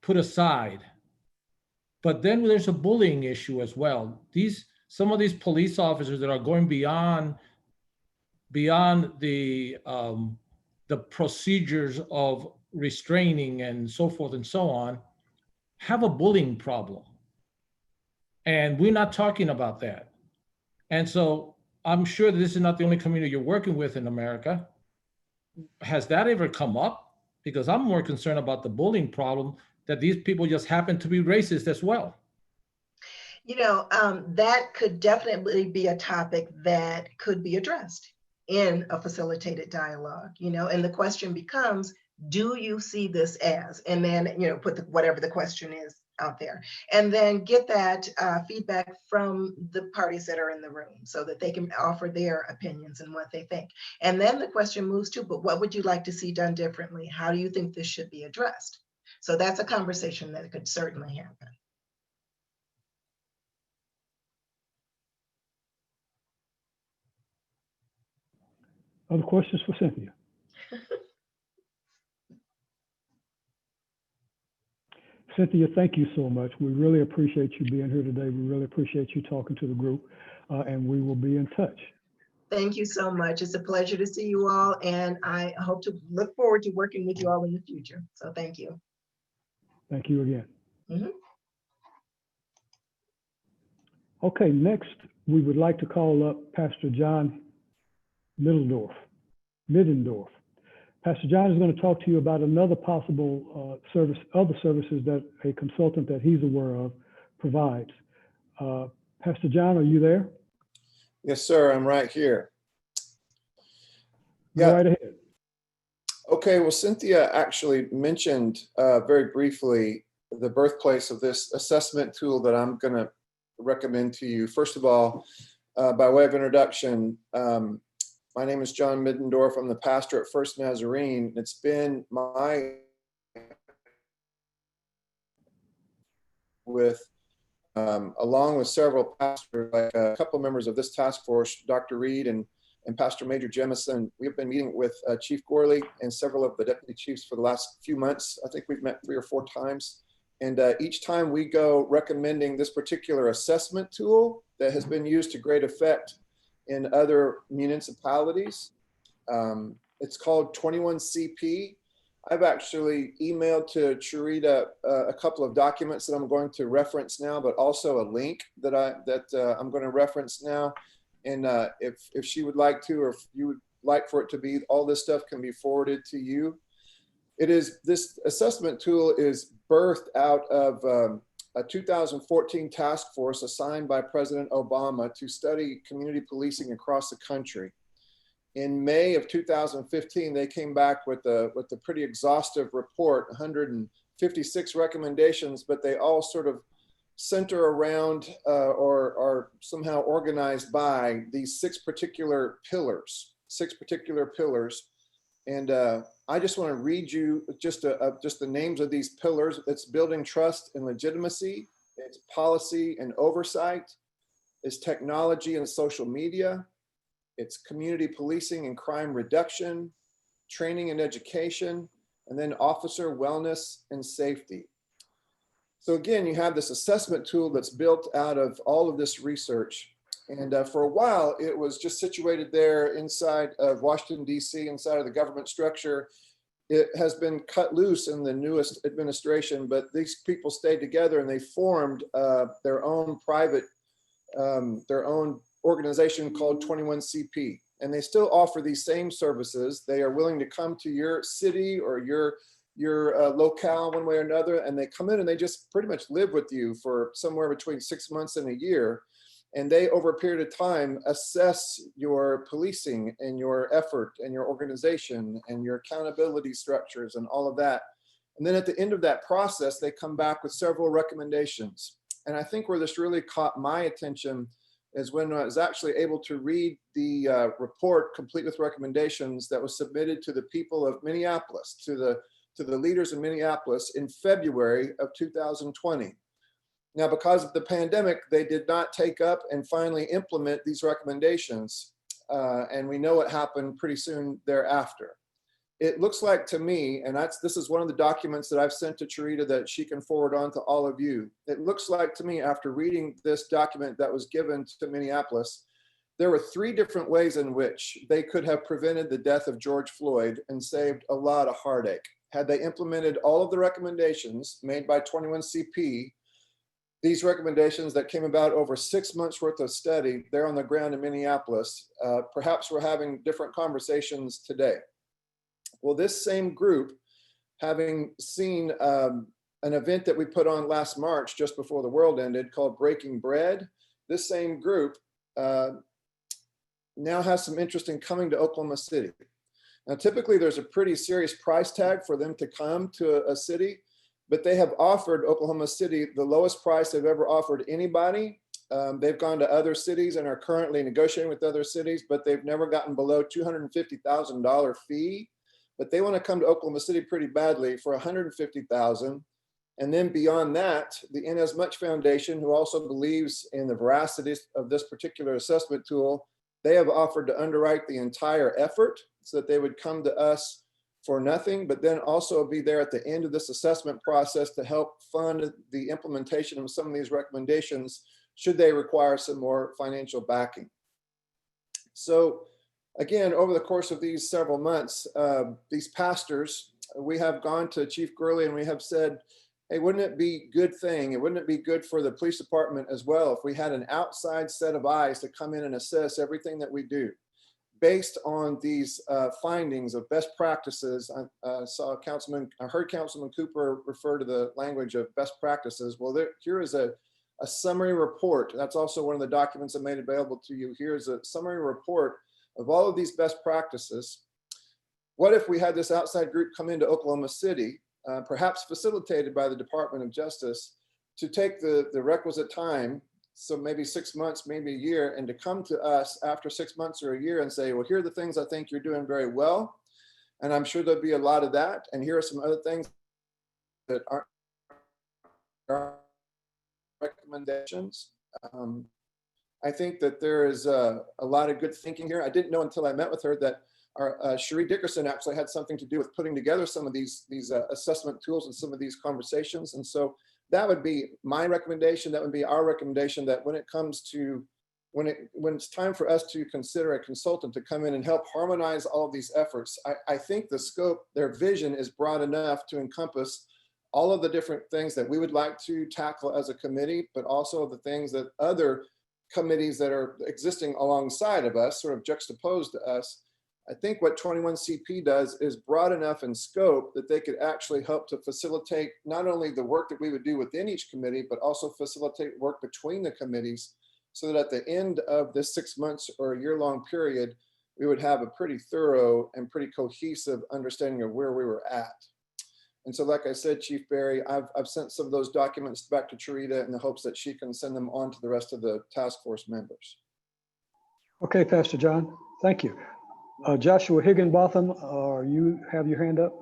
put aside. But then there's a bullying issue as well. Some of these police officers that are going beyond the procedures of restraining and so forth and so on, have a bullying problem. And we're not talking about that. And so I'm sure that this is not the only community you're working with in America. Has that ever come up? Because I'm more concerned about the bullying problem, that these people just happen to be racist as well. That could definitely be a topic that could be addressed in a facilitated dialogue, and the question becomes, do you see this as, and then, put whatever the question is out there, and then get that feedback from the parties that are in the room so that they can offer their opinions and what they think. And then the question moves to, but what would you like to see done differently? How do you think this should be addressed? So that's a conversation that could certainly happen. Other questions for Cynthia? Cynthia, thank you so much. We really appreciate you being here today. We really appreciate you talking to the group, and we will be in touch. Thank you so much. It's a pleasure to see you all, and I hope to look forward to working with you all in the future. So thank you. Thank you again. Mm-hmm. Okay, next, we would like to call up Pastor John Middendorf. Pastor John is going to talk to you about another possible other services that a consultant that he's aware of provides. Pastor John, are you there? Yes, sir. I'm right here. Go right ahead. Okay. Well, Cynthia actually mentioned very briefly the birthplace of this assessment tool that I'm going to recommend to you. First of all, by way of introduction, my name is John Middendorf. I'm the pastor at First Nazarene. It's been my along with several pastors, like a couple of members of this task force, Dr. Reed and Pastor Major Jemison, we have been meeting with Chief Gorley and several of the deputy chiefs for the last few months. I think we've met 3 or 4 times. And each time we go recommending this particular assessment tool that has been used to great effect in other municipalities. It's called 21CP. I've actually emailed to Charita a couple of documents that I'm going to reference now, but also a link that I'm going to reference now. And if she would like to, or if you would like for it to be, all this stuff can be forwarded to you. This assessment tool is birthed out of a 2014 task force assigned by President Obama to study community policing across the country. In May of 2015, they came back with a pretty exhaustive report, 156 recommendations, but they all sort of center around or are somehow organized by these 6 particular pillars. And I just want to read you just the names of these pillars. It's building trust and legitimacy. It's policy and oversight. It's technology and social media. It's community policing and crime reduction, training and education, and then officer wellness and safety. So again, you have this assessment tool that's built out of all of this research. And for a while, it was just situated there inside of Washington, D.C., inside of the government structure. It has been cut loose in the newest administration, but these people stayed together and they formed their own organization called 21CP. And they still offer these same services. They are willing to come to your city or your locale one way or another, and they come in and they just pretty much live with you for somewhere between 6 months and a year. And they, over a period of time, assess your policing and your effort and your organization and your accountability structures and all of that. And then at the end of that process, they come back with several recommendations. And I think where this really caught my attention is when I was actually able to read the report complete with recommendations that was submitted to the people of Minneapolis, to the leaders in Minneapolis in February of 2020. Now, because of the pandemic, they did not take up and finally implement these recommendations. And we know what happened pretty soon thereafter. It looks like to me, and this is one of the documents that I've sent to Charita that she can forward on to all of you. It looks like to me, after reading this document that was given to Minneapolis, there were 3 different ways in which they could have prevented the death of George Floyd and saved a lot of heartache. Had they implemented all of the recommendations made by 21CP, these recommendations that came about over 6 months worth of study there on the ground in Minneapolis, perhaps we're having different conversations today. Well, this same group, having seen an event that we put on last March, just before the world ended, called Breaking Bread, this same group now has some interest in coming to Oklahoma City. Now, typically there's a pretty serious price tag for them to come to a city, but they have offered Oklahoma City the lowest price they've ever offered anybody. They've gone to other cities and are currently negotiating with other cities, but they've never gotten below $250,000 fee. But they want to come to Oklahoma City pretty badly for $150,000. And then beyond that, the In As Much Foundation, who also believes in the veracity of this particular assessment tool, they have offered to underwrite the entire effort so that they would come to us for nothing, but then also be there at the end of this assessment process to help fund the implementation of some of these recommendations should they require some more financial backing. So again, over the course of these several months, these pastors, we have gone to Chief Gurley and we have said, hey, wouldn't it be a good thing? And wouldn't it be good for the police department as well if we had an outside set of eyes to come in and assess everything that we do based on these findings of best practices? I heard Councilman Cooper refer to the language of best practices. Well, here is a summary report. That's also one of the documents I made available to you. Here's a summary report of all of these best practices. What if we had this outside group come into Oklahoma City, perhaps facilitated by the Department of Justice, to take the requisite time, so maybe 6 months, maybe a year, and to come to us after 6 months or a year and say, well, here are the things I think you're doing very well. And I'm sure there'll be a lot of that. And here are some other things that aren't recommendations. I think that there is a lot of good thinking here. I didn't know until I met with her that our Cherie Dickerson actually had something to do with putting together some of these assessment tools and some of these conversations. And so that would be my recommendation. That would be our recommendation, that when it comes to, when it's time for us to consider a consultant to come in and help harmonize all of these efforts, I think the scope, their vision is broad enough to encompass all of the different things that we would like to tackle as a committee, but also the things that other committees that are existing alongside of us, sort of juxtaposed to us. I think what 21CP does is broad enough in scope that they could actually help to facilitate not only the work that we would do within each committee, but also facilitate work between the committees, so that at the end of this 6 months or a year-long period, we would have a pretty thorough and pretty cohesive understanding of where we were at. And so, like I said, Chief Barry, I've sent some of those documents back to Charita in the hopes that she can send them on to the rest of the task force members. Okay, Pastor John, thank you. Joshua Higginbotham, you have your hand up?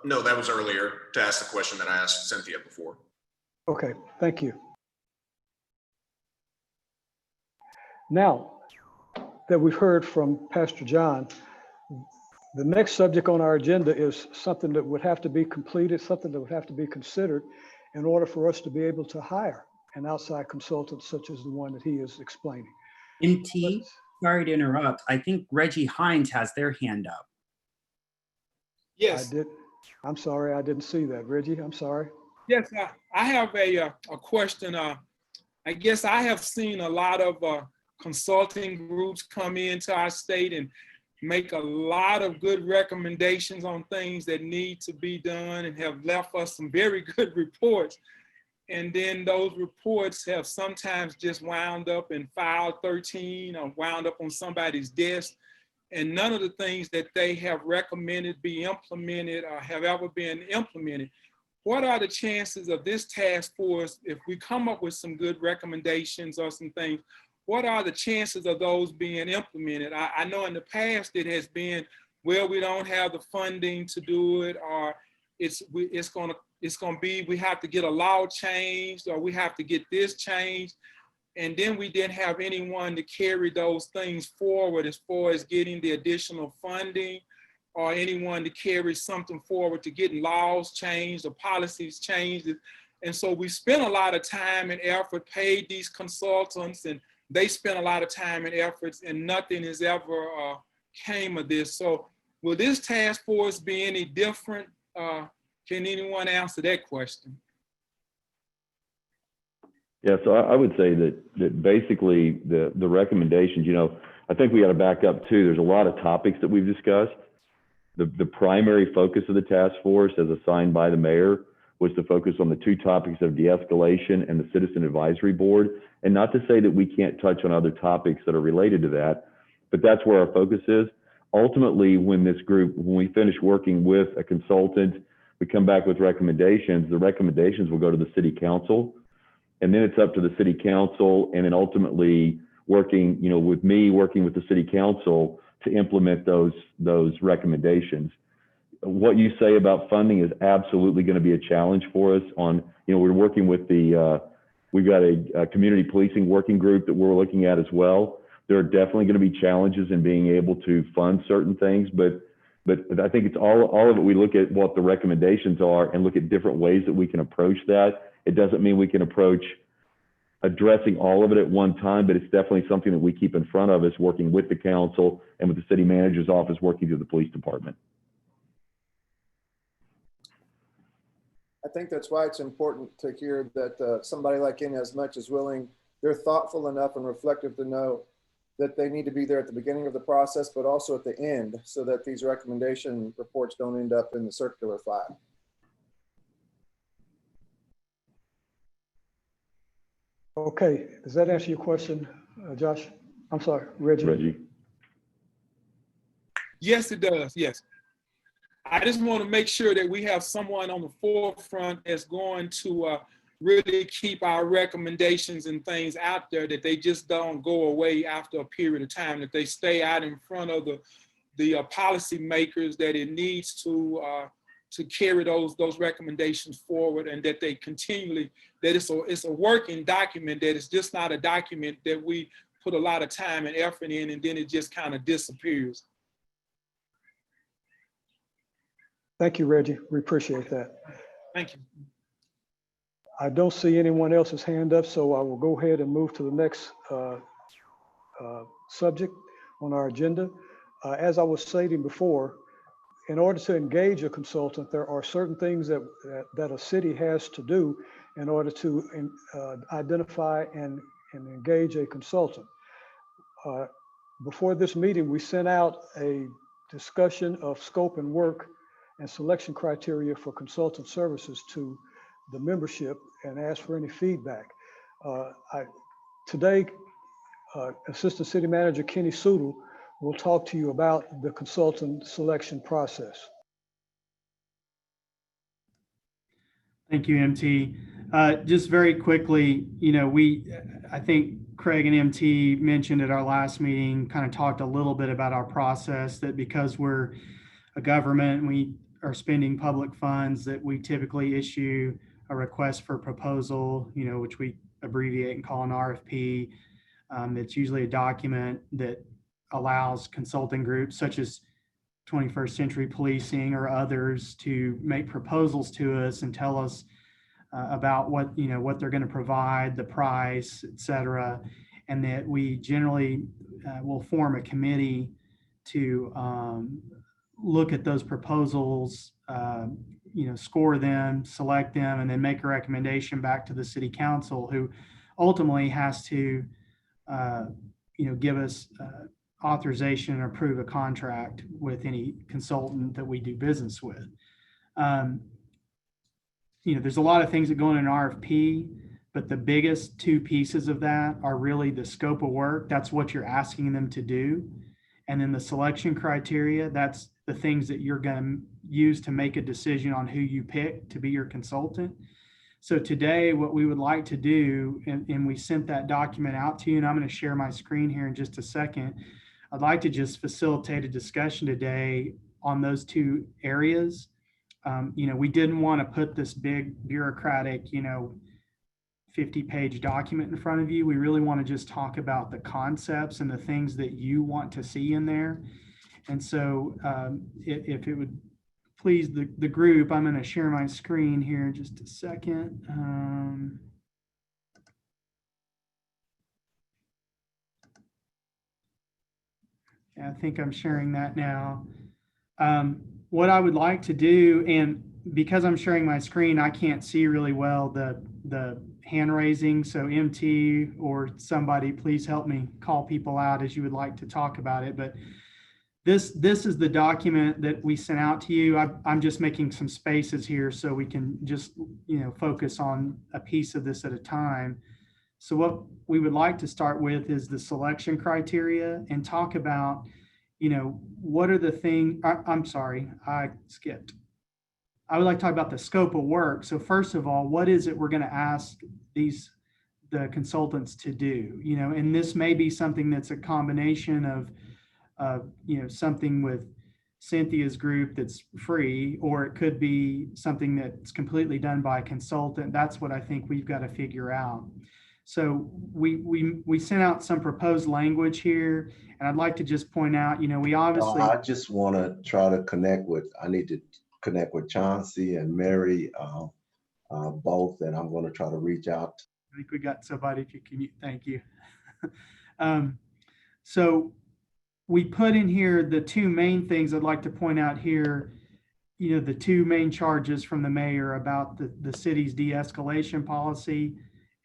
No, that was earlier to ask the question that I asked Cynthia before. Okay, thank you. Now that we've heard from Pastor John, the next subject on our agenda is something that would have to be completed, something that would have to be considered in order for us to be able to hire an outside consultant such as the one that he is explaining. MT, sorry to interrupt. I think Reggie Hines has their hand up. Yes. I'm sorry, I didn't see that. Reggie, I'm sorry. Yes, I have a question. I guess I have seen a lot of consulting groups come into our state and make a lot of good recommendations on things that need to be done, and have left us some very good reports. And then those reports have sometimes just wound up in file 13 or wound up on somebody's desk. And none of the things that they have recommended be implemented or have ever been implemented. What are the chances of this task force, if we come up with some good recommendations or some things, what are the chances of those being implemented? I know in the past it has been, well, we don't have the funding to do it, or it's going to be, we have to get a law changed, or we have to get this changed. And then we didn't have anyone to carry those things forward as far as getting the additional funding, or anyone to carry something forward to getting laws changed or policies changed. And so we spent a lot of time and effort, paid these consultants, and they spent a lot of time and efforts, and nothing has ever came of this. So will this task force be any different? Can anyone answer that question? Yeah, so I would say that basically the recommendations, I think we got to back up too. There's a lot of topics that we've discussed. The primary focus of the task force, as assigned by the mayor, was to focus on the two topics of de-escalation and the Citizen Advisory Board. And not to say that we can't touch on other topics that are related to that, but that's where our focus is. Ultimately, when we finish working with a consultant, we come back with recommendations. The recommendations will go to the city council, and then it's up to the city council, and then ultimately working with the city council to implement those recommendations. What you say about funding is absolutely going to be a challenge for us. We're working with we've got a community policing working group that we're looking at as well. There are definitely going to be challenges in being able to fund certain things, but But I think it's all of it. We look at what the recommendations are and look at different ways that we can approach that. It doesn't mean we can approach addressing all of it at one time, but it's definitely something that we keep in front of us, working with the council and with the city manager's office, working through the police department. I think that's why it's important to hear that somebody like Inez Much is willing, they're thoughtful enough and reflective to know that they need to be there at the beginning of the process, but also at the end, so that these recommendation reports don't end up in the circular file. Okay, does that answer your question, Josh? I'm sorry, Reggie. Yes, it does. Yes. I just want to make sure that we have someone on the forefront that's going to really keep our recommendations and things out there, that they just don't go away after a period of time, that they stay out in front of the policy makers, that it needs to carry those recommendations forward, and that they continually, that it's a working document, that it's just not a document that we put a lot of time and effort in and then it just kind of disappears. Thank you, Reggie. We appreciate that. Thank you. I don't see anyone else's hand up, so I will go ahead and move to the next subject on our agenda. As I was stating before, in order to engage a consultant, there are certain things that a city has to do in order to identify and engage a consultant. Before this meeting, we sent out a discussion of scope and work and selection criteria for consultant services to the membership and asked for any feedback. Today, Assistant City Manager Kenny Sudel will talk to you about the consultant selection process. Thank you, MT. Just very quickly, you know, I think Craig and MT mentioned at our last meeting, kind of talked a little bit about our process, that because we're a government and we are spending public funds, that we typically issue a request for proposal, you know, which we abbreviate and call an RFP. It's usually a document that allows consulting groups such as 21st Century Policing or others to make proposals to us and tell us about what they're going to provide, the price, et cetera, and that we generally will form a committee to look at those proposals, score them, select them, and then make a recommendation back to the city council, who ultimately has to, give us authorization and approve a contract with any consultant that we do business with. There's a lot of things that go in an RFP, but the biggest two pieces of that are really the scope of work. That's what you're asking them to do. And then the selection criteria, that's the things that you're going to use to make a decision on who you pick to be your consultant. So today, what we would like to do, and we sent that document out to you, and I'm going to share my screen here in just a second. I'd like to just facilitate a discussion today on those two areas. We didn't want to put this big bureaucratic, 50-page document in front of you. We really want to just talk about the concepts and the things that you want to see in there. And so if it would please the group, I'm going to share my screen here in just a second. I think I'm sharing that now. What I would like to do, and because I'm sharing my screen, I can't see really well the hand raising. So MT or somebody, please help me call people out as you would like to talk about it. But this is the document that we sent out to you. I'm just making some spaces here so we can just focus on a piece of this at a time. So what we would like to start with is the selection criteria and talk about, what are the things, I'm sorry, I skipped. I would like to talk about the scope of work. So first of all, what is it we're going to ask the consultants to do? And this may be something that's a combination of something with Cynthia's group that's free, or it could be something that's completely done by a consultant. That's what I think we've got to figure out. So we sent out some proposed language here, and I'd like to just point out, we obviously. I just want to try to I need to connect with Chauncey and Mary, both, and I'm going to try to reach out. I think we got somebody to commute. Thank you. So we put in here the two main things I'd like to point out here, the two main charges from the mayor about the city's de-escalation policy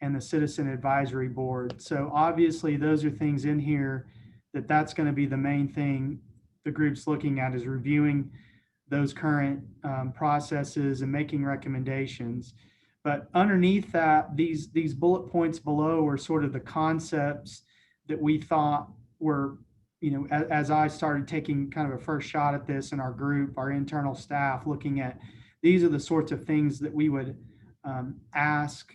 and the Citizen Advisory Board. So obviously those are things in here that's going to be the main thing the group's looking at, is reviewing those current processes and making recommendations. But underneath that, these bullet points below are sort of the concepts that we thought were, as I started taking kind of a first shot at this in our group, our internal staff, looking at, these are the sorts of things that we would ask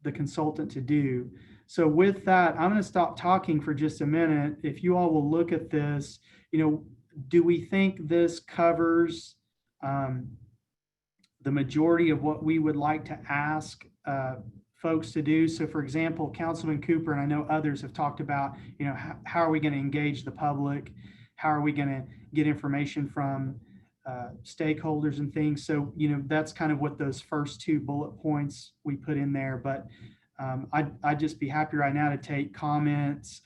the consultant to do. So with that, I'm going to stop talking for just a minute. If you all will look at this, do we think this covers the majority of what we would like to ask folks to do? So for example, Councilman Cooper, and I know others have talked about, how are we going to engage the public? How are we going to get information from stakeholders and things? So, that's kind of what those first two bullet points we put in there. But I'd just be happy right now to take comments,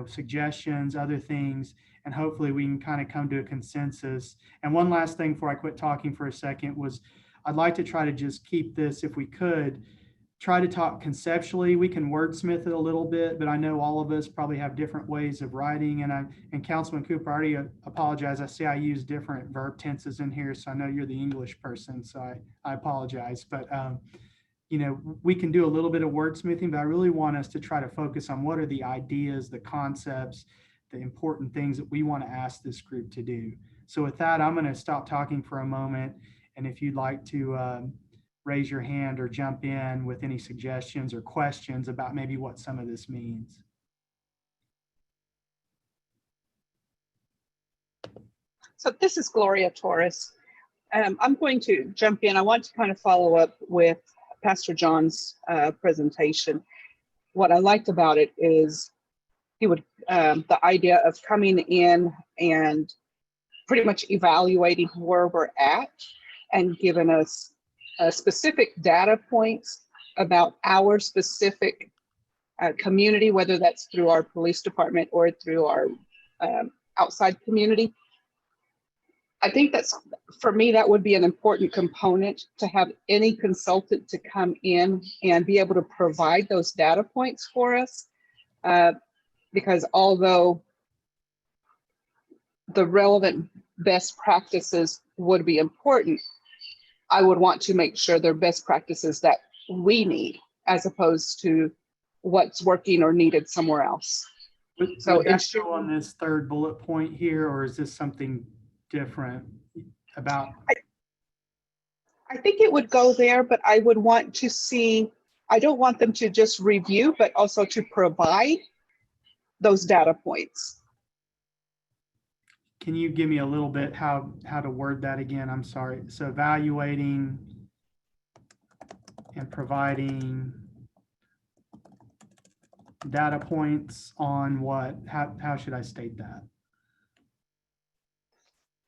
suggestions, other things, and hopefully we can kind of come to a consensus. And one last thing before I quit talking for a second was, I'd like to try to just keep this, if we could, try to talk conceptually. We can wordsmith it a little bit, but I know all of us probably have different ways of writing. And Councilman Cooper, I already apologize. I say I use different verb tenses in here, so I know you're the English person, so I apologize. But we can do a little bit of wordsmithing, but I really want us to try to focus on what are the ideas, the concepts, the important things that we want to ask this group to do. So with that, I'm going to stop talking for a moment. And if you'd like to raise your hand or jump in with any suggestions or questions about maybe what some of this means. So this is Gloria Torres. I'm going to jump in. I want to kind of follow up with Pastor John's presentation. What I liked about it is he would, the idea of coming in and pretty much evaluating where we're at and giving us specific data points about our specific community, whether that's through our police department or through our outside community. I think that's, for me, that would be an important component, to have any consultant to come in and be able to provide those data points for us. Because although the relevant best practices would be important, I would want to make sure they're best practices that we need, as opposed to what's working or needed somewhere else. So it's still on this third bullet point here, or is this something different about? I think it would go there, but I would want to see, I don't want them to just review, but also to provide those data points. Can you give me a little bit how to word that again? I'm sorry. So evaluating and providing data points on what? How should I state that?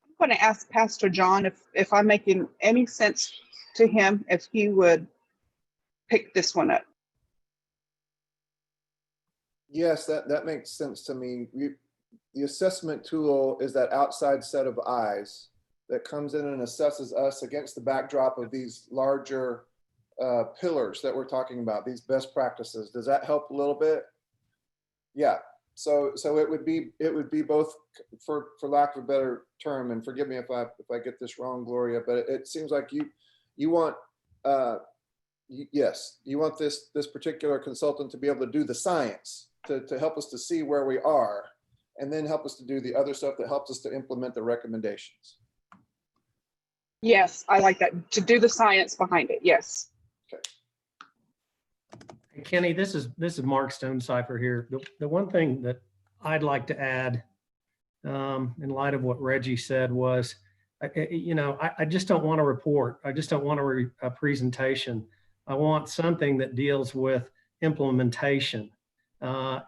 I'm going to ask Pastor John if I'm making any sense to him, if he would pick this one up. Yes, that makes sense to me. The assessment tool is that outside set of eyes that comes in and assesses us against the backdrop of these larger pillars that we're talking about, these best practices. Does that help a little bit? Yeah. So it would be both, for lack of a better term, and forgive me if I get this wrong, Gloria, but it seems like you want yes, you want this particular consultant to be able to do the science to help us to see where we are, and then help us to do the other stuff that helps us to implement the recommendations. Yes, I like that, to do the science behind it. Yes. Okay. Hey, Kenny, this is Mark Stonecipher here. The one thing that I'd like to add, in light of what Reggie said, was, I just don't want a report. I just don't want a presentation. I want something that deals with implementation. I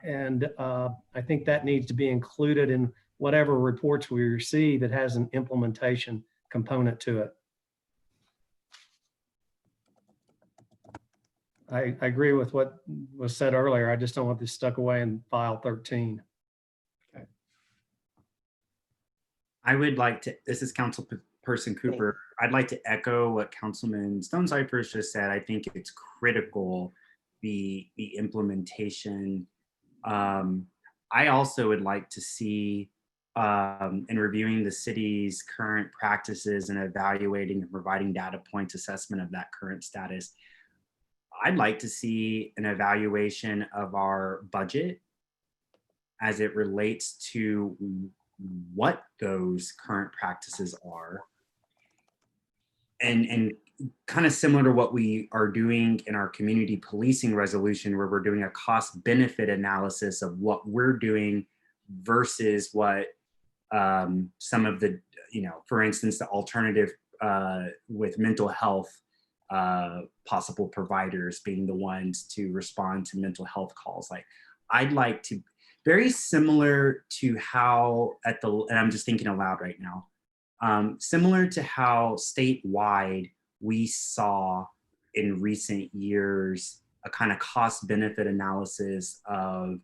think that needs to be included in whatever reports we receive that has an implementation component to it. I agree with what was said earlier. I just don't want this stuck away in file 13. Okay. I would like to, this is Councilperson Cooper. I'd like to echo what Councilman Stonecipher just said. I think it's critical, the implementation. I also would like to see, in reviewing the city's current practices and evaluating and providing data points assessment of that current status, I'd like to see an evaluation of our budget as it relates to what those current practices are. And kind of similar to what we are doing in our community policing resolution, where we're doing a cost benefit analysis of what we're doing versus what some of the, for instance, the alternative with mental health, possible providers being the ones to respond to mental health calls. Like, I'd like to, very similar to how and I'm just thinking aloud right now, similar to how statewide we saw in recent years a kind of cost benefit analysis of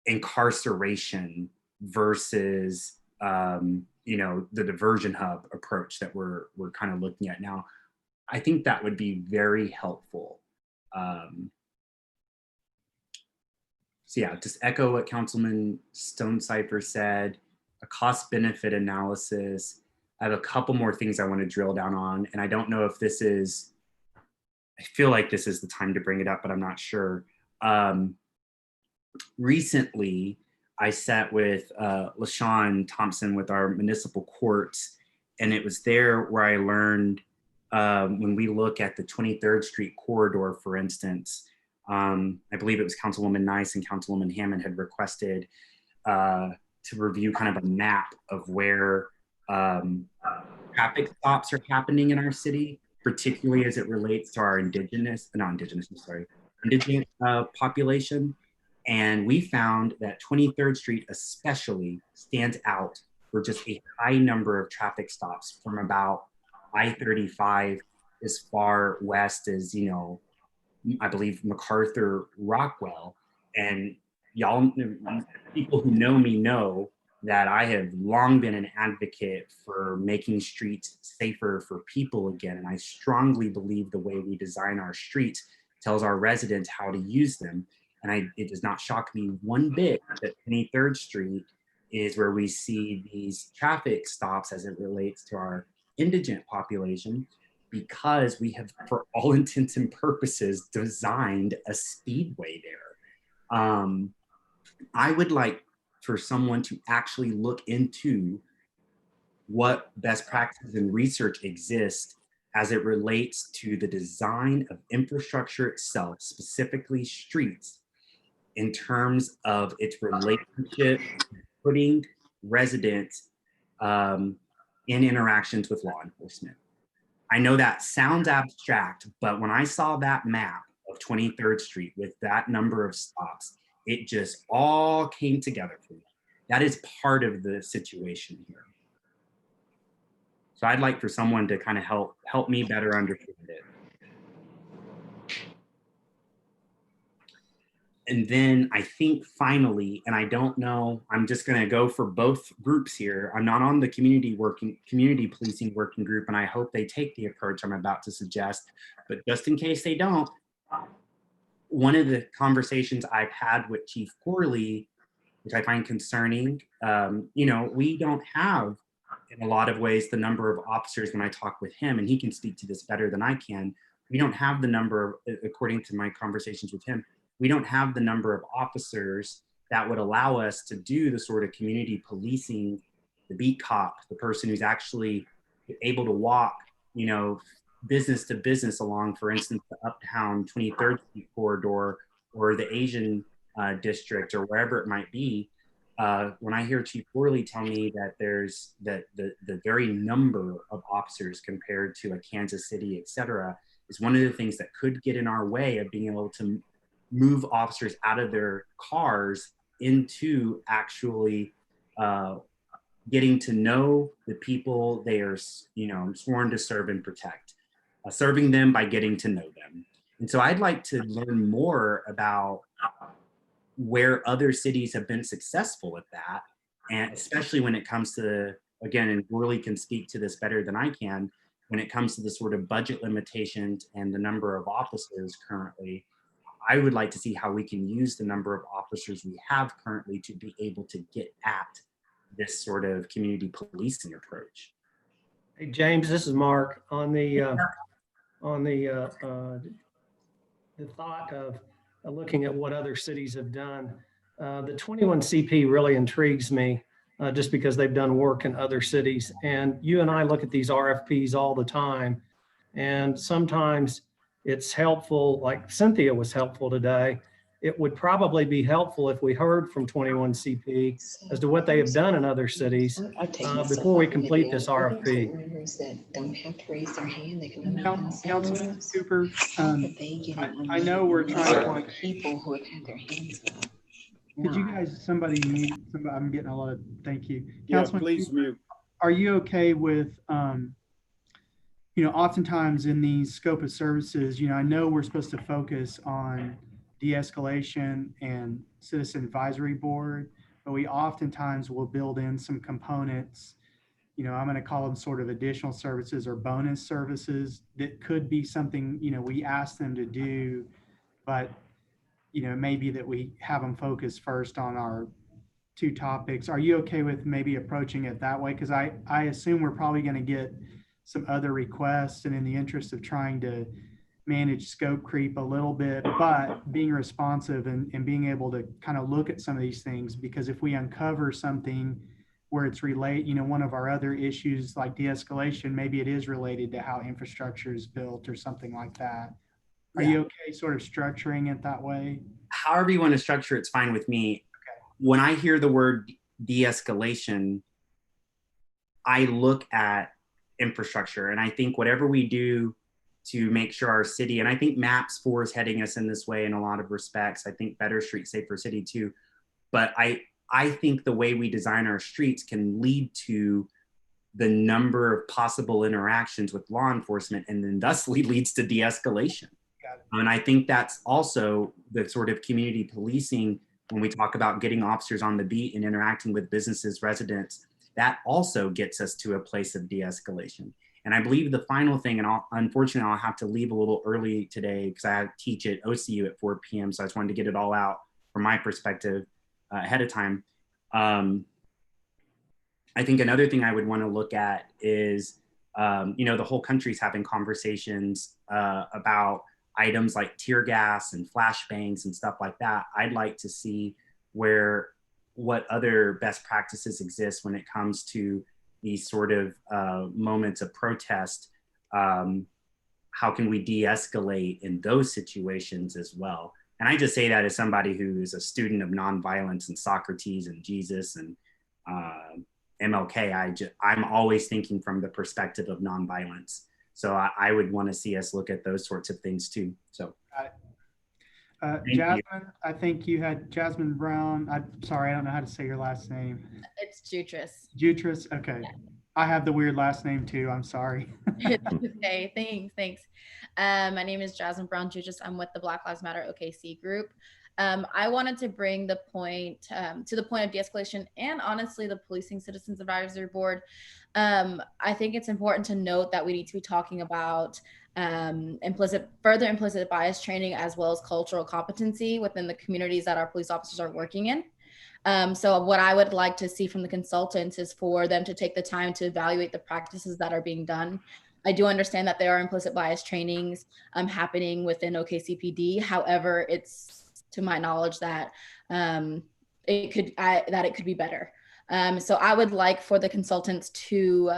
incarceration versus the diversion hub approach that we're kind of looking at now. I think that would be very helpful. So yeah, just echo what Councilman Stonecipher said, a cost benefit analysis. I have a couple more things I want to drill down on, and I don't know if this is, I feel like this is the time to bring it up, but I'm not sure. Recently, I sat with LaShawn Thompson with our municipal courts, and it was there where I learned when we look at the 23rd Street corridor, for instance, I believe it was Councilwoman Nice and Councilwoman Hammond had requested to review kind of a map of where traffic stops are happening in our city, particularly as it relates to our indigent population. And we found that 23rd Street especially stands out for just a high number of traffic stops from about I-35 as far west as, I believe MacArthur, Rockwell. And y'all, people who know me know that I have long been an advocate for making streets safer for people again. And I strongly believe the way we design our streets tells our residents how to use them. And it does not shock me one bit that 23rd Street is where we see these traffic stops as it relates to our indigent population, because we have, for all intents and purposes, designed a speedway there. I would like for someone to actually look into what best practices and research exist as it relates to the design of infrastructure itself, specifically streets, in terms of its relationship putting residents in interactions with law enforcement. I know that sounds abstract, but when I saw that map of 23rd Street with that number of stops, it just all came together for me. That is part of the situation here. So I'd like for someone to kind of help me better understand it. And then I think finally, and I don't know, I'm just going to go for both groups here. I'm not on the community policing working group, and I hope they take the approach I'm about to suggest. But just in case they don't, one of the conversations I've had with Chief Corley, which I find concerning, we don't have, in a lot of ways, the number of officers. When I talk with him, and he can speak to this better than I can, we don't have the number, according to my conversations with him, we don't have the number of officers that would allow us to do the sort of community policing, the beat cop, the person who's actually able to walk, business to business along, for instance, the Uptown 23rd Street corridor or the Asian district or wherever it might be. When I hear Chief Worley tell me that there's the very number of officers compared to a Kansas City, et cetera, is one of the things that could get in our way of being able to move officers out of their cars into actually getting to know the people they are, sworn to serve and protect, serving them by getting to know them. And so I'd like to learn more about where other cities have been successful at that. And especially when it comes to, again, and Worley can speak to this better than I can, when it comes to the sort of budget limitations and the number of officers currently, I would like to see how we can use the number of officers we have currently to be able to get at this sort of community policing approach. Hey, James, this is Mark. On the thought of looking at what other cities have done, the 21 CP really intrigues me just because they've done work in other cities. And you and I look at these RFPs all the time, and sometimes it's helpful, like Cynthia was helpful today. It would probably be helpful if we heard from 21 CP as to what they have done in other cities before we complete this RFP. Councilman Cooper, I know we're trying to people who have had their hands up. Could you guys, somebody mute? I'm getting a lot of, thank you. Yeah, Councilman please Cooper, mute. are you okay with, oftentimes in the scope of services, I know we're supposed to focus on de-escalation and citizen advisory board, but we oftentimes will build in some components, I'm going to call them sort of additional services or bonus services that could be something, we ask them to do, but, maybe that we have them focus first on our two topics. Are you okay with maybe approaching it that way? Because I assume we're probably going to get some other requests, and in the interest of trying to manage scope creep a little bit, but being responsive and being able to kind of look at some of these things, because if we uncover something where it's related, one of our other issues like de-escalation, maybe it is related to how infrastructure is built or something like that. Are you okay sort of structuring it that way? However you want to structure it's fine with me. Okay. When I hear the word de-escalation, I look at infrastructure, and I think whatever we do to make sure our city, and I think MAPS 4 is heading us in this way in a lot of respects. I think Better Street, Safer City too. But I think the way we design our streets can lead to the number of possible interactions with law enforcement, and then thusly leads to de-escalation. And I think that's also the sort of community policing when we talk about getting officers on the beat and interacting with businesses, residents, that also gets us to a place of de-escalation. And I believe the final thing, and unfortunately I'll have to leave a little early today because I teach at OCU at 4 p.m. So I just wanted to get it all out from my perspective ahead of time. I think another thing I would want to look at is, the whole country's having conversations about items like tear gas and flashbangs and stuff like that. I'd like to see what other best practices exist when it comes to these sort of moments of protest. How can we de-escalate in those situations as well? And I just say that as somebody who is a student of nonviolence and Socrates and Jesus and MLK. I'm always thinking from the perspective of nonviolence. So I would want to see us look at those sorts of things too. So, Jasmine, I think you had Jasmine Brown. I'm sorry, I don't know how to say your last name. It's Jutras. Jutras, okay. Yeah. I have the weird last name too. I'm sorry. Okay, thanks. My name is Jasmine Brown Jutras. I'm with the Black Lives Matter OKC group. I wanted to bring the point to the point of de-escalation and honestly the Policing Citizens Advisory Board. I think it's important to note that we need to be talking about further implicit bias training as well as cultural competency within the communities that our police officers are working in. So what I would like to see from the consultants is for them to take the time to evaluate the practices that are being done. I do understand that there are implicit bias trainings happening within OKCPD. However, it's to my knowledge that it could be better. So I would like for the consultants to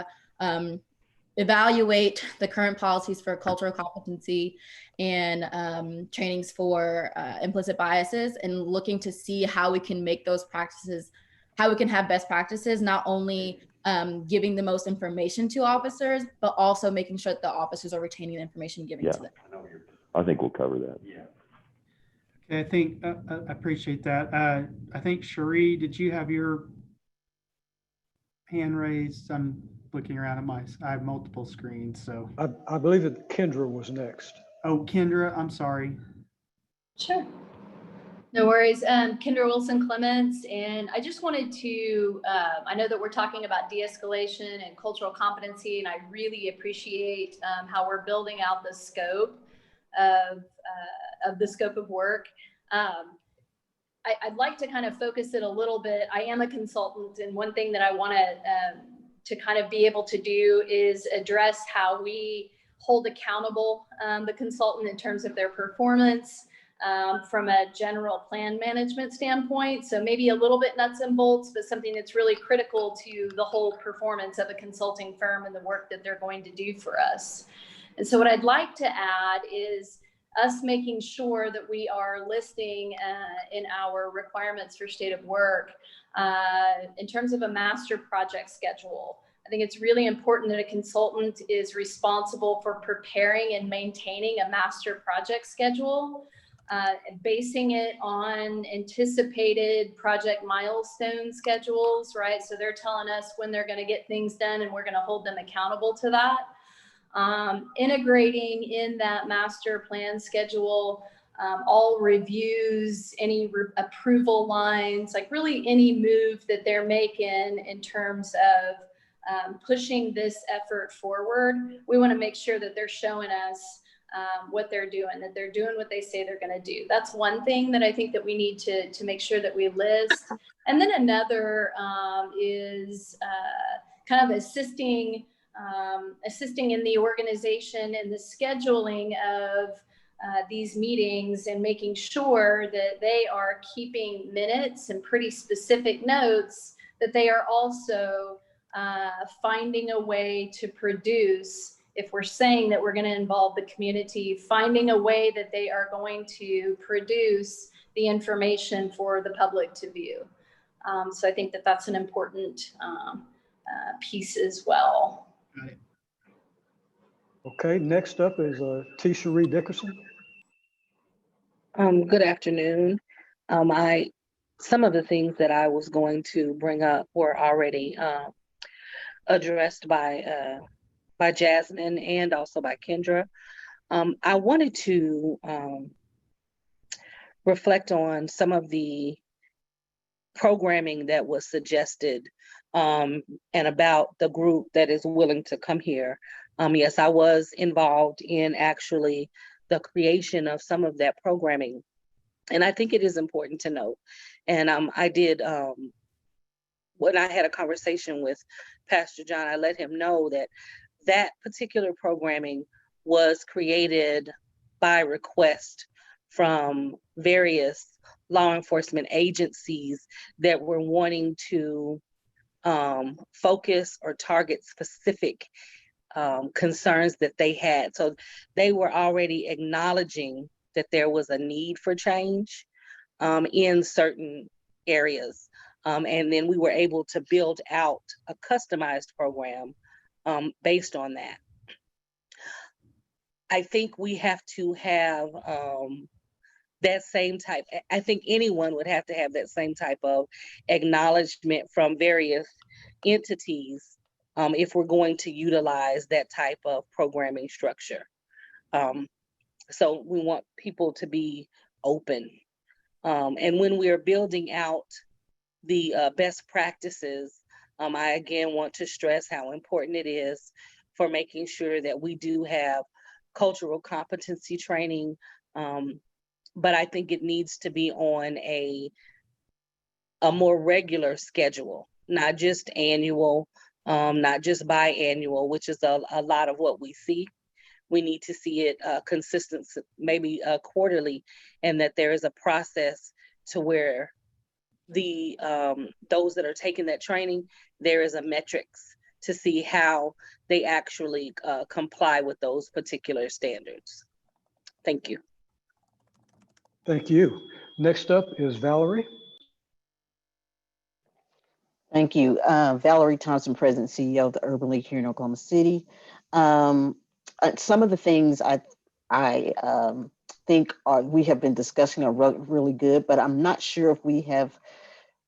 evaluate the current policies for cultural competency and trainings for implicit biases, and looking to see how we can make those practices, how we can have best practices, not only giving the most information to officers, but also making sure that the officers are retaining the information given to them. I think we'll cover that. Yeah. I think I appreciate that. I think Cherie, did you have your hand raised? I'm looking around at I have multiple screens, so. I believe that Kendra was next. Oh, Kendra, I'm sorry. Sure. No worries. Kendra Wilson Clements, and I just wanted to, I know that we're talking about de-escalation and cultural competency, and I really appreciate how we're building out the scope of the scope of work. I'd like to kind of focus it a little bit. I am a consultant, and one thing that I want to kind of be able to do is address how we hold accountable the consultant in terms of their performance from a general plan management standpoint. So maybe a little bit nuts and bolts, but something that's really critical to the whole performance of a consulting firm and the work that they're going to do for us. And so what I'd like to add is us making sure that we are listing in our requirements for state of work in terms of a master project schedule. I think it's really important that a consultant is responsible for preparing and maintaining a master project schedule, basing it on anticipated project milestone schedules, right? So they're telling us when they're going to get things done, and we're going to hold them accountable to that. Integrating in that master plan schedule all reviews, any approval lines, like really any move that they're making in terms of pushing this effort forward. We want to make sure that they're showing us what they're doing, that they're doing what they say they're going to do. That's one thing that I think that we need to make sure that we list. And then another is kind of assisting in the organization and the scheduling of these meetings, and making sure that they are keeping minutes and pretty specific notes, that they are also finding a way to produce, if we're saying that we're going to involve the community, finding a way that they are going to produce the information for the public to view. So I think that that's an important piece as well. Okay, next up is T. Cherie Dickerson. Good afternoon. Some of the things that I was going to bring up were already addressed by Jasmine and also by Kendra. I wanted to reflect on some of the programming that was suggested and about the group that is willing to come here. Yes, I was involved in actually the creation of some of that programming. And I think it is important to note. And I did, when I had a conversation with Pastor John, I let him know that that particular programming was created by request from various law enforcement agencies that were wanting to focus or target specific concerns that they had. So they were already acknowledging that there was a need for change in certain areas. And then we were able to build out a customized program based on that. I think we have to have that same type, I think anyone would have to have that same type of acknowledgement from various entities if we're going to utilize that type of programming structure. So we want people to be open. And when we're building out the best practices, I again want to stress how important it is for making sure that we do have cultural competency training. But I think it needs to be on a more regular schedule, not just annual, not just biannual, which is a lot of what we see. We need to see it consistent, maybe quarterly, and that there is a process to where the those that are taking that training, there is a metrics to see how they actually comply with those particular standards. Thank you. Thank you. Next up is Valerie. Thank you. Valerie Thompson, President CEO of the Urban League here in Oklahoma City. Some of the things I think we have been discussing are really good, but I'm not sure if we have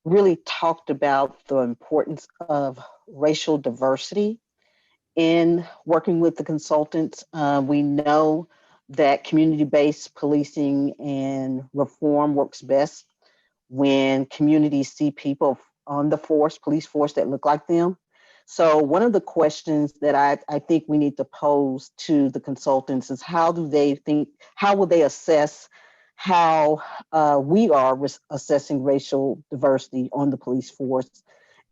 really talked about the importance of racial diversity in working with the consultants. We know that community-based policing and reform works best when communities see people on the force, police force, that look like them. So one of the questions that I think we need to pose to the consultants is how will they assess how we are assessing racial diversity on the police force,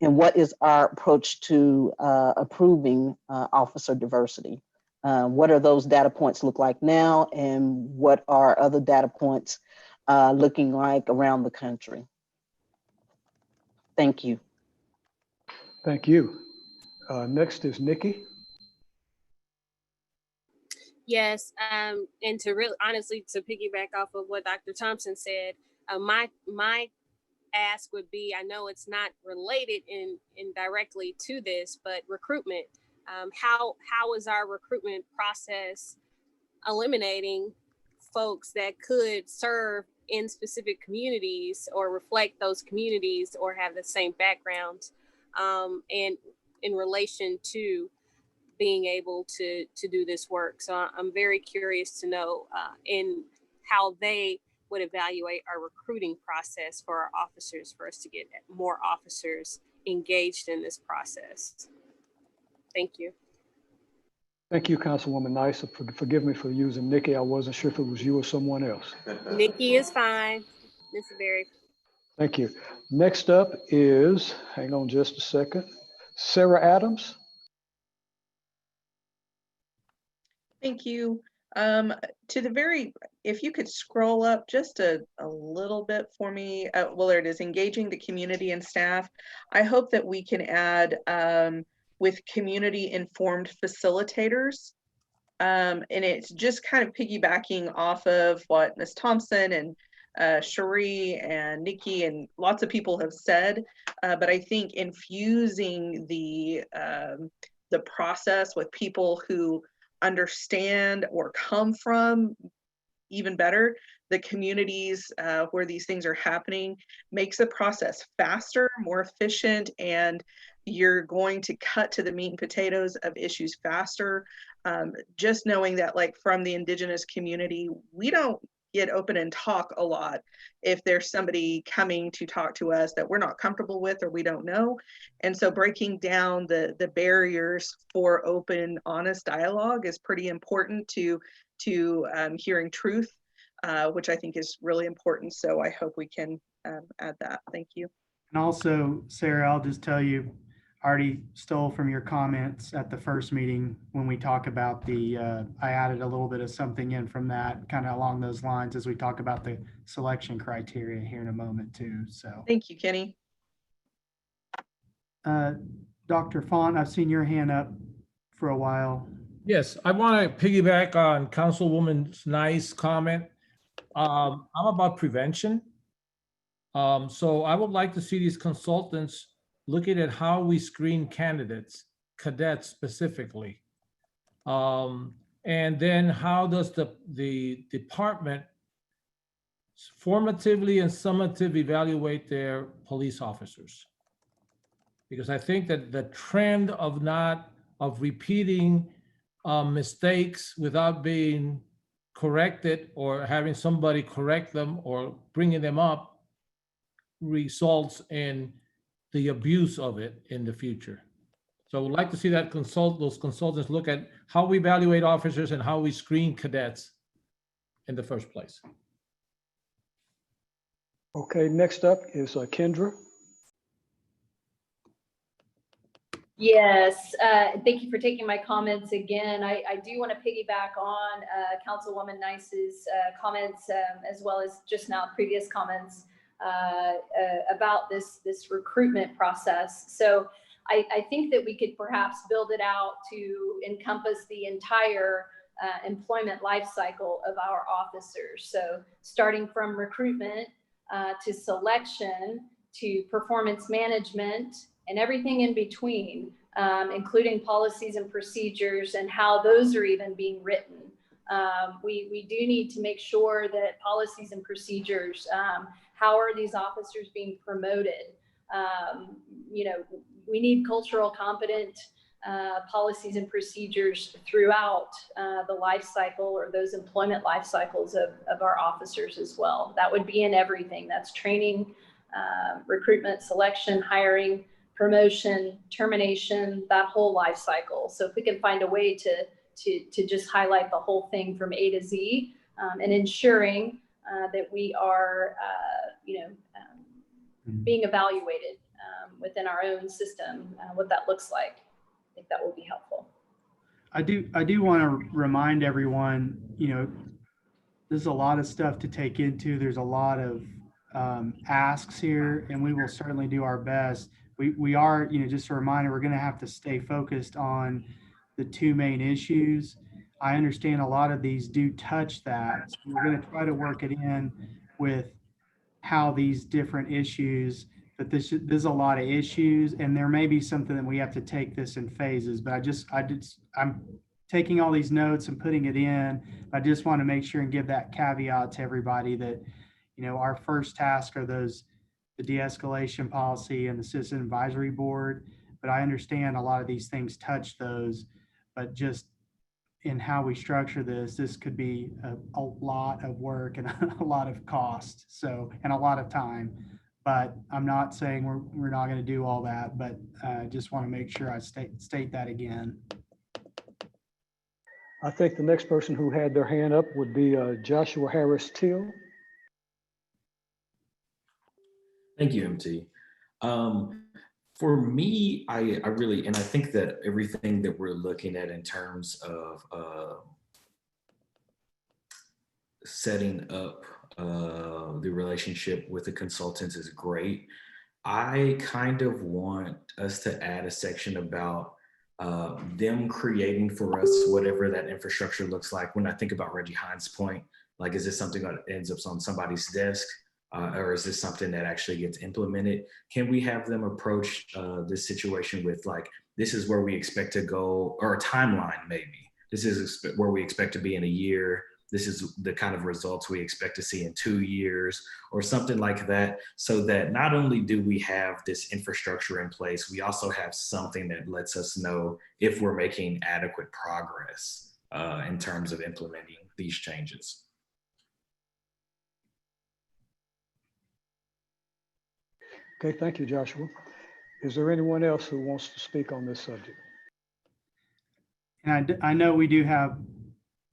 and what is our approach to approving officer diversity? What are those data points look like now, and what are other data points looking like around the country? Thank you. Thank you. Next is Nikki. Yes, and to really honestly, to piggyback off of what Dr. Thompson said, my ask would be, I know it's not related in directly to this, but recruitment. How is our recruitment process eliminating folks that could serve in specific communities or reflect those communities or have the same background, and in relation to being able to do this work. So I'm very curious to know in how they would evaluate our recruiting process for our officers, for us to get more officers engaged in this process. Thank you. Thank you, Councilwoman Nice. Forgive me for using Nikki. I wasn't sure if it was you or someone else. Nikki is fine. Ms. Berry. Thank you. Next up is, hang on just a second, Sarah Adams. Thank you. To the very, if you could scroll up just a little bit for me. Well, there it is, engaging the community and staff. I hope that we can add with community informed facilitators. And it's just kind of piggybacking off of what Ms. Thompson and Cherie and Nikki and lots of people have said, but I think infusing the process with people who understand or come from, even better, the communities where these things are happening, makes the process faster, more efficient, and you're going to cut to the meat and potatoes of issues faster. Just knowing that, like, from the Indigenous community, we don't get open and talk a lot if there's somebody coming to talk to us that we're not comfortable with or we don't know. And so breaking down the barriers for open, honest dialogue is pretty important to hearing truth, which I think is really important. So I hope we can add that. Thank you. And also, Sarah, I'll just tell you, I already stole from your comments at the first meeting when we talk about the, I added a little bit of something in from that, kind of along those lines as we talk about the selection criteria here in a moment too. So thank you, Kenny. Dr. Font, I've seen your hand up for a while. Yes, I want to piggyback on Councilwoman Nice's comment. I'm about prevention. So I would like to see these consultants looking at how we screen candidates, cadets specifically. And then how does the department formatively and summatively evaluate their police officers? Because I think that the trend of repeating mistakes without being corrected or having somebody correct them or bringing them up results in the abuse of it in the future. So I would like to see that those consultants look at how we evaluate officers and how we screen cadets in the first place. Okay, next up is Kendra. Yes, thank you for taking my comments again. I do want to piggyback on Councilwoman Nice's comments, as well as just now previous comments about this recruitment process. So I think that we could perhaps build it out to encompass the entire employment life cycle of our officers. So starting from recruitment to selection to performance management and everything in between, including policies and procedures and how those are even being written. We do need to make sure that policies and procedures, how are these officers being promoted? You know, we need cultural competent policies and procedures throughout the life cycle or those employment life cycles of our officers as well. That would be in everything. That's training, recruitment, selection, hiring, promotion, termination, that whole life cycle. So if we can find a way to just highlight the whole thing from A to Z, and ensuring that we are, you know, being evaluated within our own system, what that looks like. I think that will be helpful. I do want to remind everyone, you know, there's a lot of stuff to take into. There's a lot of asks here, and we will certainly do our best. We are, you know, just a reminder, we're going to have to stay focused on the two main issues. I understand a lot of these do touch that. So we're going to try to work it in with how these different issues, but there's a lot of issues, and there may be something that we have to take this in phases, but I'm taking all these notes and putting it in. I just want to make sure and give that caveat to everybody that, you know, our first task are the de-escalation policy and the citizen advisory board, but I understand a lot of these things touch those, but just in how we structure this could be a lot of work and a lot of cost, so, and a lot of time. But I'm not saying we're not going to do all that, but just want to make sure I state that again. I think the next person who had their hand up would be Joshua Harris Till. Thank you, MT. For me, I really, and I think that everything that we're looking at in terms of setting up the relationship with the consultants is great. I kind of want us to add a section about them creating for us whatever that infrastructure looks like. When I think about Reggie Hines' point, like, is this something that ends up on somebody's desk? Or is this something that actually gets implemented? Can we have them approach this situation with, like, this is where we expect to go, or a timeline maybe. This is where we expect to be in a year. This is the kind of results we expect to see in 2 years, or something like that, so that not only do we have this infrastructure in place, we also have something that lets us know if we're making adequate progress in terms of implementing these changes. Okay, thank you, Joshua. Is there anyone else who wants to speak on this subject? And I know we do have,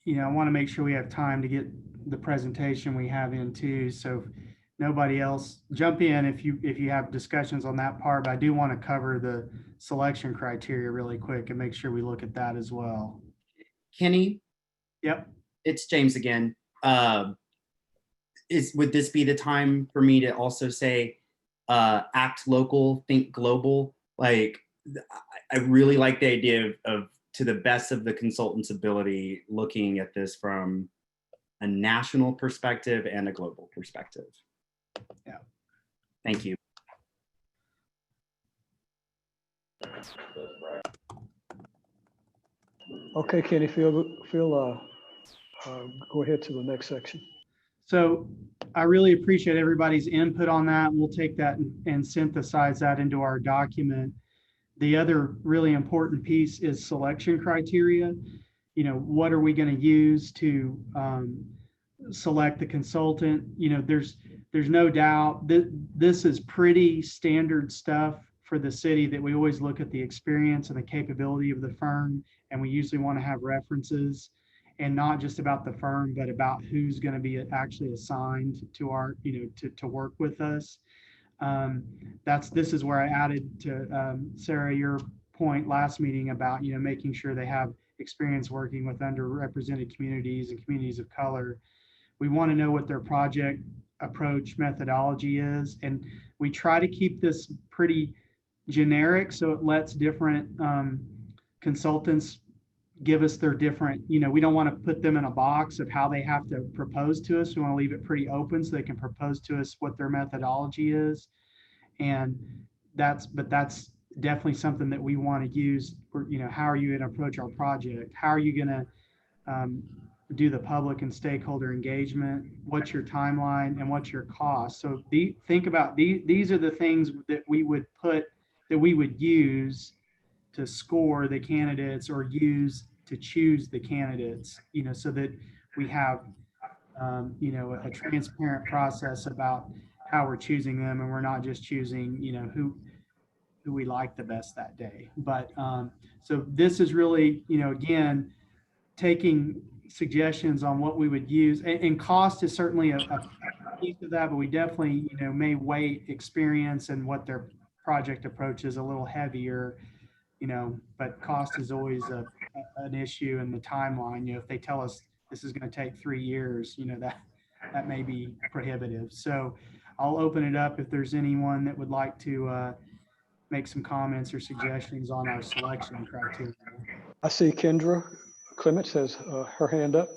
you know, I want to make sure we have time to get the presentation we have in too. So if nobody else, jump in if you have discussions on that part, but I do want to cover the selection criteria really quick and make sure we look at that as well. Kenny? Yep. It's James again. Would this be the time for me to also say, act local, think global? Like, I really like the idea of, to the best of the consultant's ability, looking at this from a national perspective and a global perspective. Yeah. Thank you. Okay, Kenny, go ahead to the next section. So I really appreciate everybody's input on that. We'll take that and synthesize that into our document. The other really important piece is selection criteria. You know, what are we going to use to select the consultant? You know, there's no doubt that this is pretty standard stuff for the city, that we always look at the experience and the capability of the firm, and we usually want to have references, and not just about the firm, but about who's going to be actually assigned to our, you know, to work with us. This is where I added to Sarah, your point last meeting about, you know, making sure they have experience working with underrepresented communities and communities of color. We want to know what their project approach methodology is, and we try to keep this pretty generic, so it lets different consultants give us their different, you know, we don't want to put them in a box of how they have to propose to us. We want to leave it pretty open so they can propose to us what their methodology is. And that's definitely something that we want to use for, you know, how are you going to approach our project? How are you going to do the public and stakeholder engagement? What's your timeline and what's your cost? So think about these are the things that we would use to score the candidates or use to choose the candidates, so that we have, a transparent process about how we're choosing them, and we're not just choosing, who we like the best that day. But so this is really, again, taking suggestions on what we would use, and cost is certainly a piece of that, but we definitely, may weight experience and what their project approach is a little heavier, but cost is always an issue, and the timeline, if they tell us this is going to take 3 years, that may be prohibitive. So I'll open it up if there's anyone that would like to make some comments or suggestions on our selection criteria. I see Kendra Clements has her hand up.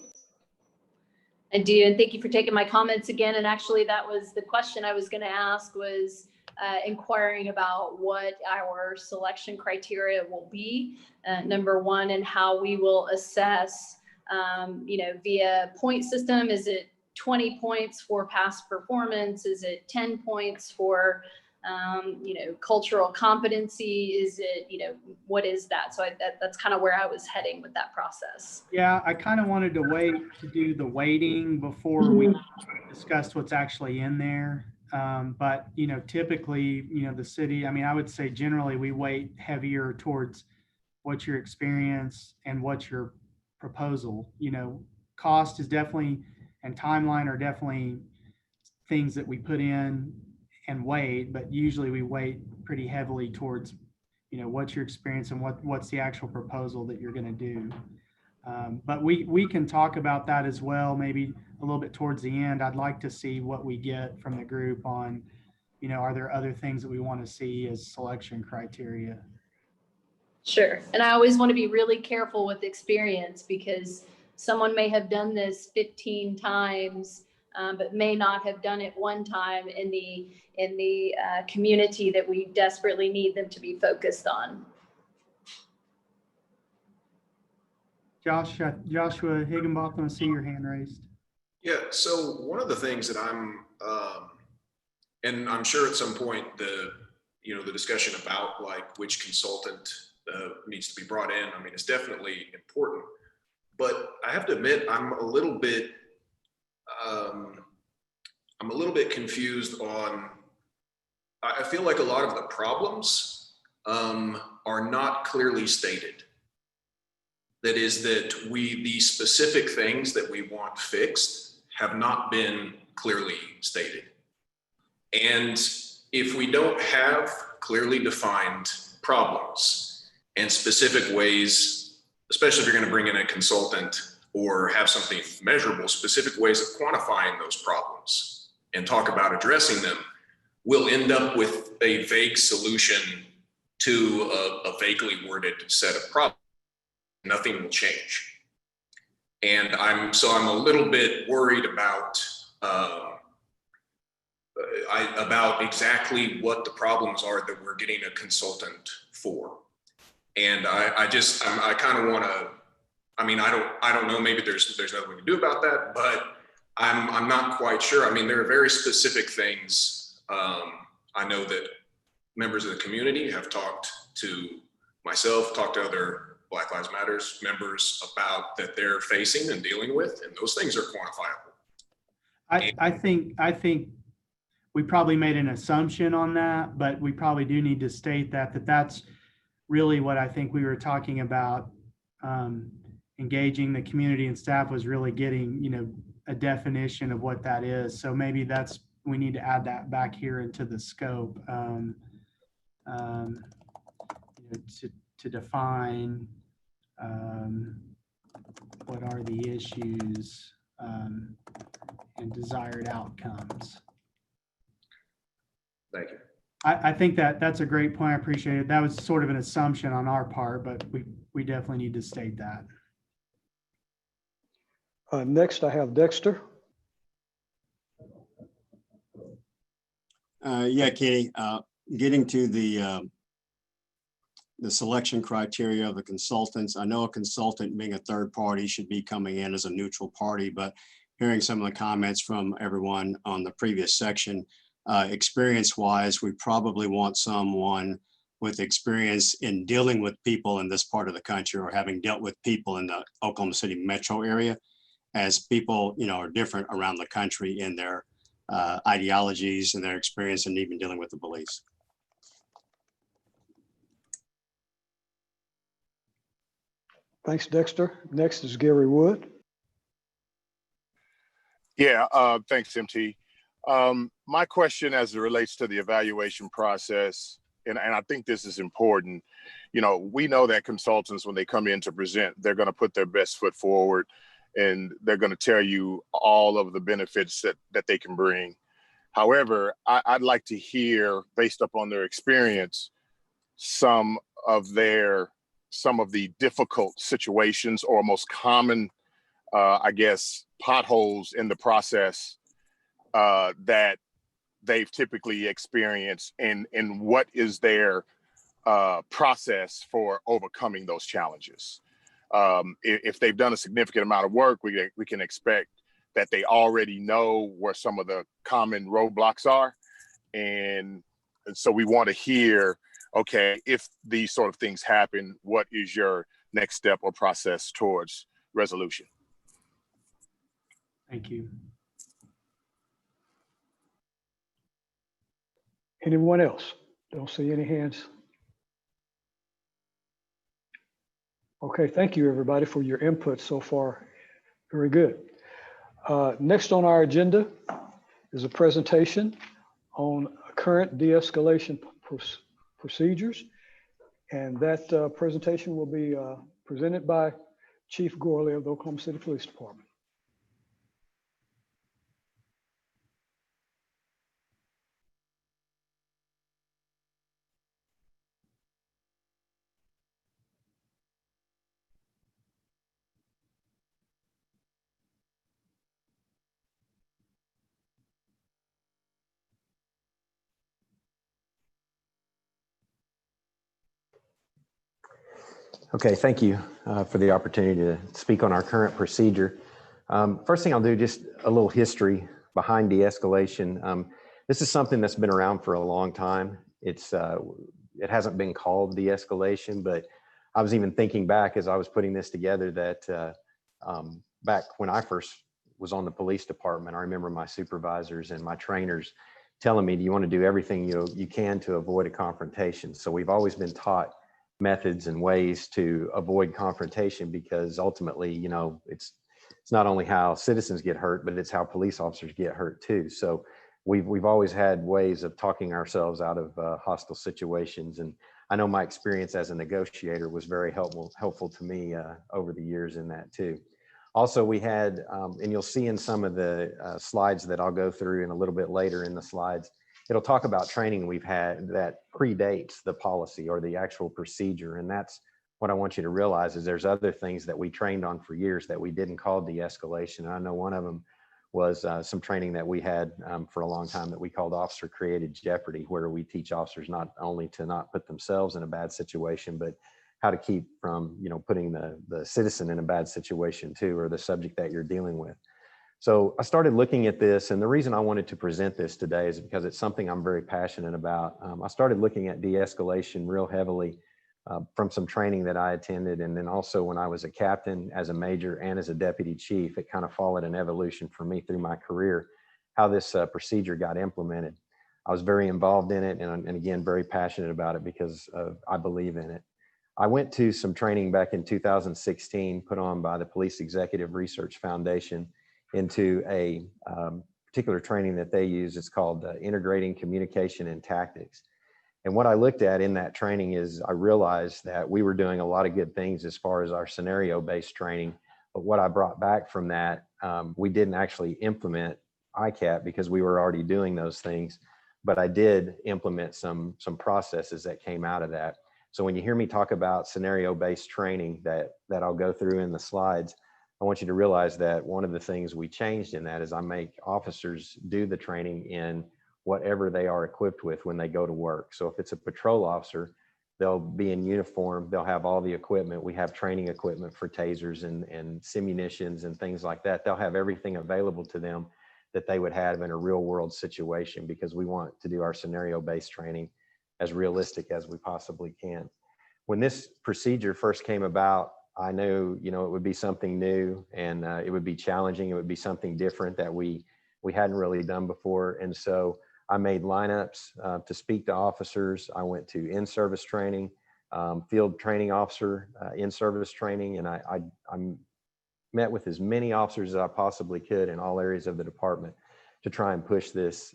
I do, and thank you for taking my comments again. And actually, that was the question I was going to ask, was inquiring about what our selection criteria will be, number one, and how we will assess, via point system. Is it 20 points for past performance? Is it 10 points for cultural competency? Is it, what is that? So that's kind of where I was heading with that process. Yeah, I kind of wanted to wait to do the weighting before we discussed what's actually in there. But, typically, the city, I would say generally we weight heavier towards what's your experience and what's your proposal. Cost is definitely, and timeline are definitely things that we put in and weight, but usually we weight pretty heavily towards, what's your experience and what's the actual proposal that you're going to do. But we can talk about that as well, maybe a little bit towards the end. I'd like to see what we get from the group on, are there other things that we want to see as selection criteria? Sure. And I always want to be really careful with experience, because someone may have done this 15 times, but may not have done it one time in the community that we desperately need them to be focused on. Joshua Higginbotham, I see your hand raised. Yeah, so one of the things that and I'm sure at some point the discussion about like which consultant needs to be brought in, it's definitely important. But I have to admit, I'm a little bit confused on, I feel like a lot of the problems are not clearly stated. That is that the specific things that we want fixed have not been clearly stated. And if we don't have clearly defined problems and specific ways, especially if you're going to bring in a consultant or have something measurable, specific ways of quantifying those problems and talk about addressing them, we'll end up with a vague solution to a vaguely worded set of problems. Nothing will change. And I'm a little bit worried about exactly what the problems are that we're getting a consultant for. And I kind of want to, I don't know, maybe there's nothing we can do about that, but I'm not quite sure. There are very specific things. I know that members of the community have talked to myself, talked to other Black Lives Matters members about that they're facing and dealing with, and those things are quantifiable. I think we probably made an assumption on that, but we probably do need to state that's really what I think we were talking about. Engaging the community and staff was really getting, a definition of what that is. So maybe we need to add that back here into the scope to define what are the issues and desired outcomes. Thank you. I think that's a great point. I appreciate it. That was sort of an assumption on our part, but we definitely need to state that. Next, I have Dexter. Yeah, Katie, getting to the the selection criteria of the consultants. I know a consultant being a third party should be coming in as a neutral party, but hearing some of the comments from everyone on the previous section, experience-wise, we probably want someone with experience in dealing with people in this part of the country or having dealt with people in the Oklahoma City metro area, as people, are different around the country in their ideologies and their experience and even dealing with the police. Thanks, Dexter. Next is Gary Wood. Yeah, thanks, MT. My question as it relates to the evaluation process, and I think this is important, we know that consultants, when they come in to present, they're going to put their best foot forward and they're going to tell you all of the benefits that they can bring. However, I'd like to hear, based upon their experience, some of the difficult situations or most common, potholes in the process that they've typically experienced, and what is their process for overcoming those challenges. If they've done a significant amount of work, we can expect that they already know where some of the common roadblocks are. And so we want to hear, okay, if these sort of things happen, what is your next step or process towards resolution? Thank you. Anyone else? Don't see any hands. Okay, thank you everybody for your input so far. Very good. Next on our agenda is a presentation on current de-escalation procedures. And that presentation will be presented by Chief Gorley of the Oklahoma City Police Department. Okay, thank you for the opportunity to speak on our current procedure. First thing I'll do, just a little history behind de-escalation. This is something that's been around for a long time. It hasn't been called de-escalation, but I was even thinking back as I was putting this together that back when I first was on the police department, I remember my supervisors and my trainers telling me, do you want to do everything you can to avoid a confrontation? So we've always been taught methods and ways to avoid confrontation, because ultimately, it's not only how citizens get hurt, but it's how police officers get hurt too. So we've always had ways of talking ourselves out of hostile situations. And I know my experience as a negotiator was very helpful to me over the years in that too. Also, we had, and you'll see in some of the slides that I'll go through in a little bit later in the slides, it'll talk about training we've had that predates the policy or the actual procedure. And that's what I want you to realize, is there's other things that we trained on for years that we didn't call de-escalation. And I know one of them was some training that we had for a long time that we called officer created jeopardy, where we teach officers not only to not put themselves in a bad situation, but how to keep from, putting the citizen in a bad situation too, or the subject that you're dealing with. So I started looking at this, and the reason I wanted to present this today is because it's something I'm very passionate about. I started looking at de-escalation real heavily from some training that I attended, and then also when I was a captain, as a major, and as a deputy chief. It kind of followed an evolution for me through my career, how this procedure got implemented. I was very involved in it, and again, very passionate about it because I believe in it. I went to some training back in 2016 put on by the Police Executive Research Foundation into a particular training that they use. It's called Integrating Communication and Tactics. And what I looked at in that training is I realized that we were doing a lot of good things as far as our scenario-based training. But what I brought back from that, we didn't actually implement ICAP because we were already doing those things. But I did implement some processes that came out of that. So when you hear me talk about scenario-based training that I'll go through in the slides, I want you to realize that one of the things we changed in that is I make officers do the training in whatever they are equipped with when they go to work. So if it's a patrol officer, They'll be in uniform. They'll have all the equipment. We have training equipment for tasers and simunitions and things like that. They'll have everything available to them that they would have in a real world situation, because we want to do our scenario-based training as realistic as we possibly can. When this procedure first came about, I knew, it would be something new, and it would be challenging. It would be something different that we hadn't really done before. And so I made lineups to speak to officers. I went to in-service training, field training officer, in-service training, and I met with as many officers as I possibly could in all areas of the department to try and push this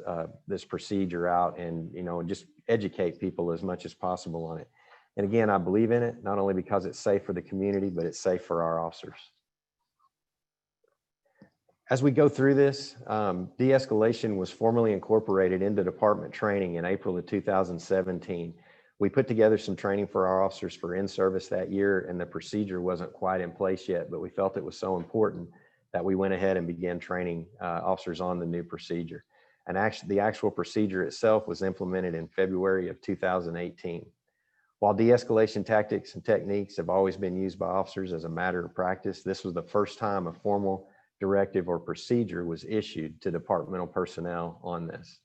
procedure out, and just educate people as much as possible on it. And again, I believe in it, not only because it's safe for the community, but it's safe for our officers. As we go through this, de-escalation was formally incorporated into department training in April of 2017. We put together some training for our officers for in-service that year, and the procedure wasn't quite in place yet, but we felt it was so important that we went ahead and began training officers on the new procedure. And actually, the actual procedure itself was implemented in February of 2018. While de-escalation tactics and techniques have always been used by officers as a matter of practice, this was the first time a formal directive or procedure was issued to departmental personnel on this.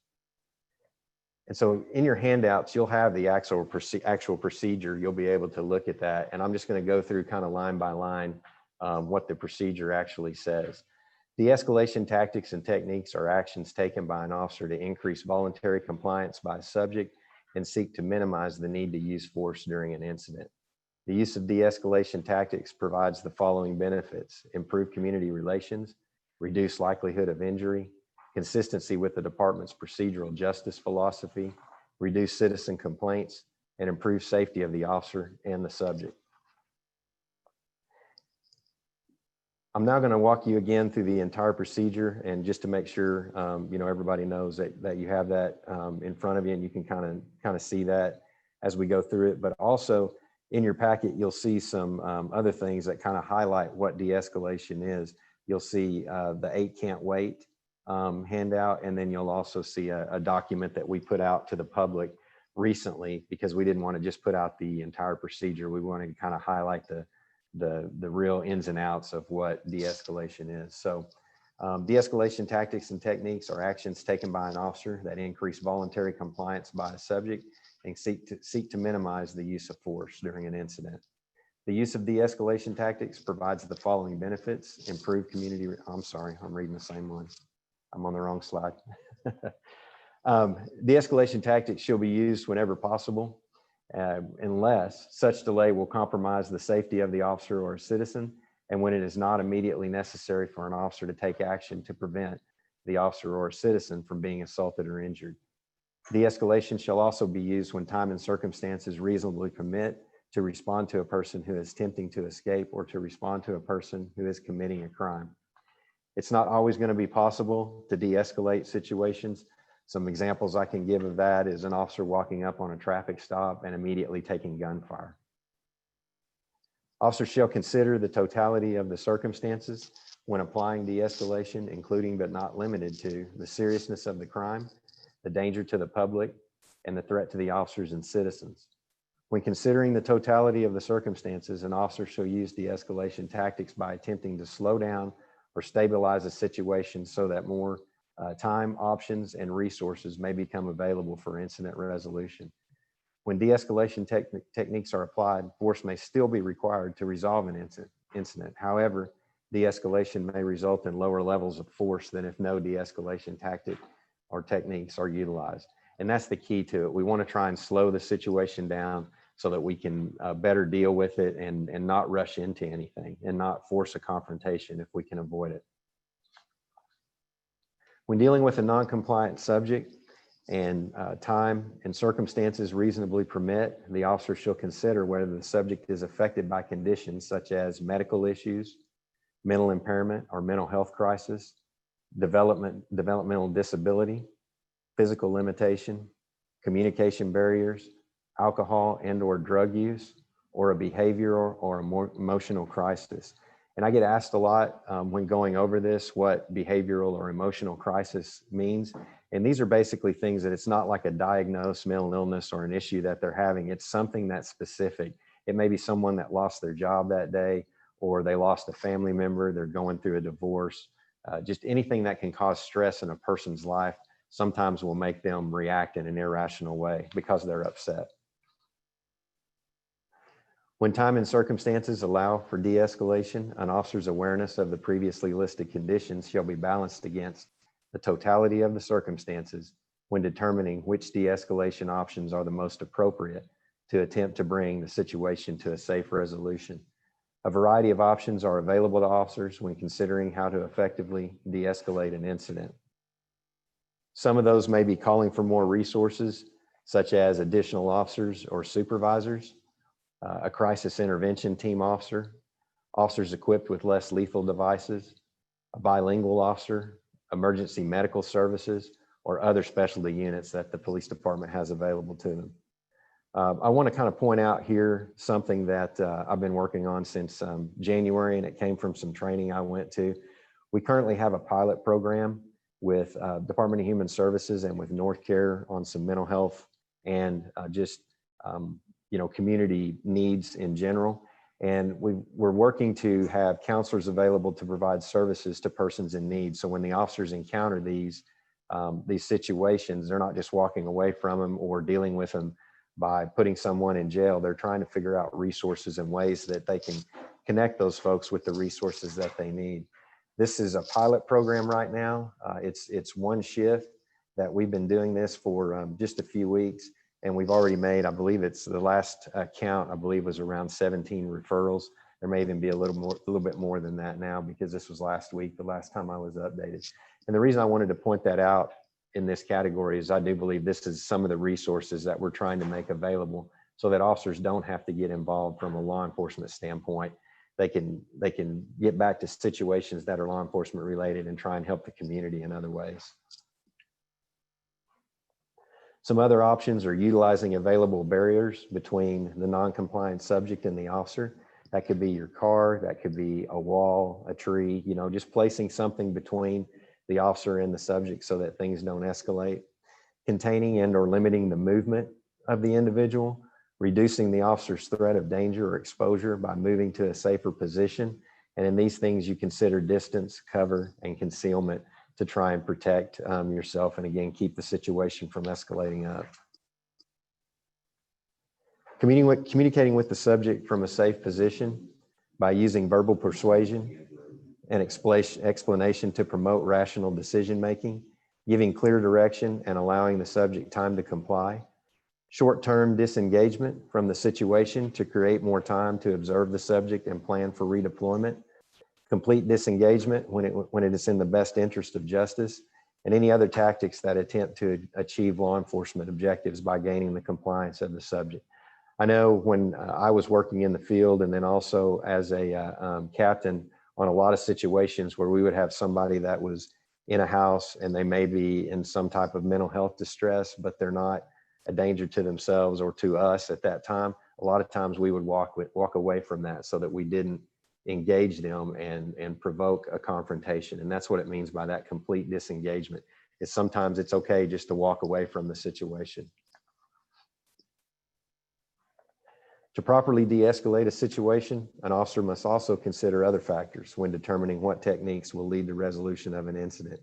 And so in your handouts, you'll have the actual procedure. You'll be able to look at that. And I'm just going to go through kind of line by line what the procedure actually says. De-escalation tactics and techniques are actions taken by an officer to increase voluntary compliance by a subject and seek to minimize the need to use force during an incident. The use of de-escalation tactics provides the following benefits: improve community relations, reduce likelihood of injury, consistency with the department's procedural justice philosophy, reduce citizen complaints, and improve safety of the officer and the subject. I'm now going to walk you again through the entire procedure, and just to make sure everybody knows that you have that in front of you, and you can kind of see that as we go through it. But also in your packet, you'll see some other things that kind of highlight what de-escalation is. You'll see the 8 can't wait handout, and then you'll also see a document that we put out to the public recently, because we didn't want to just put out the entire procedure. We wanted to kind of highlight the real ins and outs of what de-escalation is. So de-escalation tactics and techniques are actions taken by an officer that increase voluntary compliance by a subject and seek to minimize the use of force during an incident. The use of de-escalation tactics provides the following benefits: improve community. I'm sorry, I'm reading the same one. I'm on the wrong slide. De-escalation tactics shall be used whenever possible, unless such delay will compromise the safety of the officer or a citizen, and when it is not immediately necessary for an officer to take action to prevent the officer or a citizen from being assaulted or injured. De-escalation shall also be used when time and circumstances reasonably permit to respond to a person who is attempting to escape or to respond to a person who is committing a crime. It's not always going to be possible to de-escalate situations. Some examples I can give of that is an officer walking up on a traffic stop and immediately taking gunfire. Officers shall consider the totality of the circumstances when applying de-escalation, including but not limited to the seriousness of the crime, the danger to the public, and the threat to the officers and citizens. When considering the totality of the circumstances, an officer shall use de-escalation tactics by attempting to slow down or stabilize a situation so that more time, options, and resources may become available for incident resolution. When de-escalation techniques are applied, force may still be required to resolve an incident. However, de-escalation may result in lower levels of force than if no de-escalation tactic or techniques are utilized. And that's the key to it. We want to try and slow the situation down so that we can better deal with it and not rush into anything and not force a confrontation if we can avoid it. When dealing with a non-compliant subject and time and circumstances reasonably permit, the officer shall consider whether the subject is affected by conditions such as medical issues, mental impairment or mental health crisis, developmental disability, physical limitation, communication barriers, alcohol and or drug use, or a behavioral or emotional crisis. And I get asked a lot when going over this what behavioral or emotional crisis means. And these are basically things that it's not like a diagnosed mental illness or an issue that they're having. It's something that's specific. It may be someone that lost their job that day, or they lost a family member, they're going through a divorce. Just anything that can cause stress in a person's life sometimes will make them react in an irrational way because they're upset. When time and circumstances allow for de-escalation, an officer's awareness of the previously listed conditions shall be balanced against the totality of the circumstances when determining which de-escalation options are the most appropriate to attempt to bring the situation to a safe resolution. A variety of options are available to officers when considering how to effectively de-escalate an incident. Some of those may be calling for more resources, such as additional officers or supervisors, a crisis intervention team officer, officers equipped with less lethal devices, a bilingual officer, emergency medical services, or other specialty units that the police department has available to them. I want to kind of point out here something that I've been working on since January, and it came from some training I went to. We currently have a pilot program with Department of Human Services and with North Care on some mental health and community needs in general. And we're working to have counselors available to provide services to persons in need. So when the officers encounter these situations, they're not just walking away from them or dealing with them by putting someone in jail. They're trying to figure out resources and ways that they can connect those folks with the resources that they need. This is a pilot program right now. It's one shift that we've been doing this for just a few weeks. And we've already made, I believe it's the last count, I believe was around 17 referrals. There may even be a little bit more than that now, because this was last week, the last time I was updated. And the reason I wanted to point that out in this category is I do believe this is some of the resources that we're trying to make available so that officers don't have to get involved from a law enforcement standpoint. They can get back to situations that are law enforcement related and try and help the community in other ways. Some other options are utilizing available barriers between the non-compliant subject and the officer. That could be your car, that could be a wall, a tree, just placing something between the officer and the subject so that things don't escalate. Containing and or limiting the movement of the individual, reducing the officer's threat of danger or exposure by moving to a safer position. And in these things, you consider distance, cover, and concealment to try and protect yourself and again, keep the situation from escalating up. Communicating with the subject from a safe position by using verbal persuasion and explanation to promote rational decision-making, giving clear direction and allowing the subject time to comply. Short-term disengagement from the situation to create more time to observe the subject and plan for redeployment. Complete disengagement when it is in the best interest of justice, and any other tactics that attempt to achieve law enforcement objectives by gaining the compliance of the subject. I know when I was working in the field and then also as a captain on a lot of situations where we would have somebody that was in a house and they may be in some type of mental health distress, but they're not a danger to themselves or to us at that time. A lot of times we would walk away from that so that we didn't engage them and provoke a confrontation. And that's what it means by that complete disengagement. Is sometimes it's okay just to walk away from the situation. To properly de-escalate a situation, an officer must also consider other factors when determining what techniques will lead to resolution of an incident.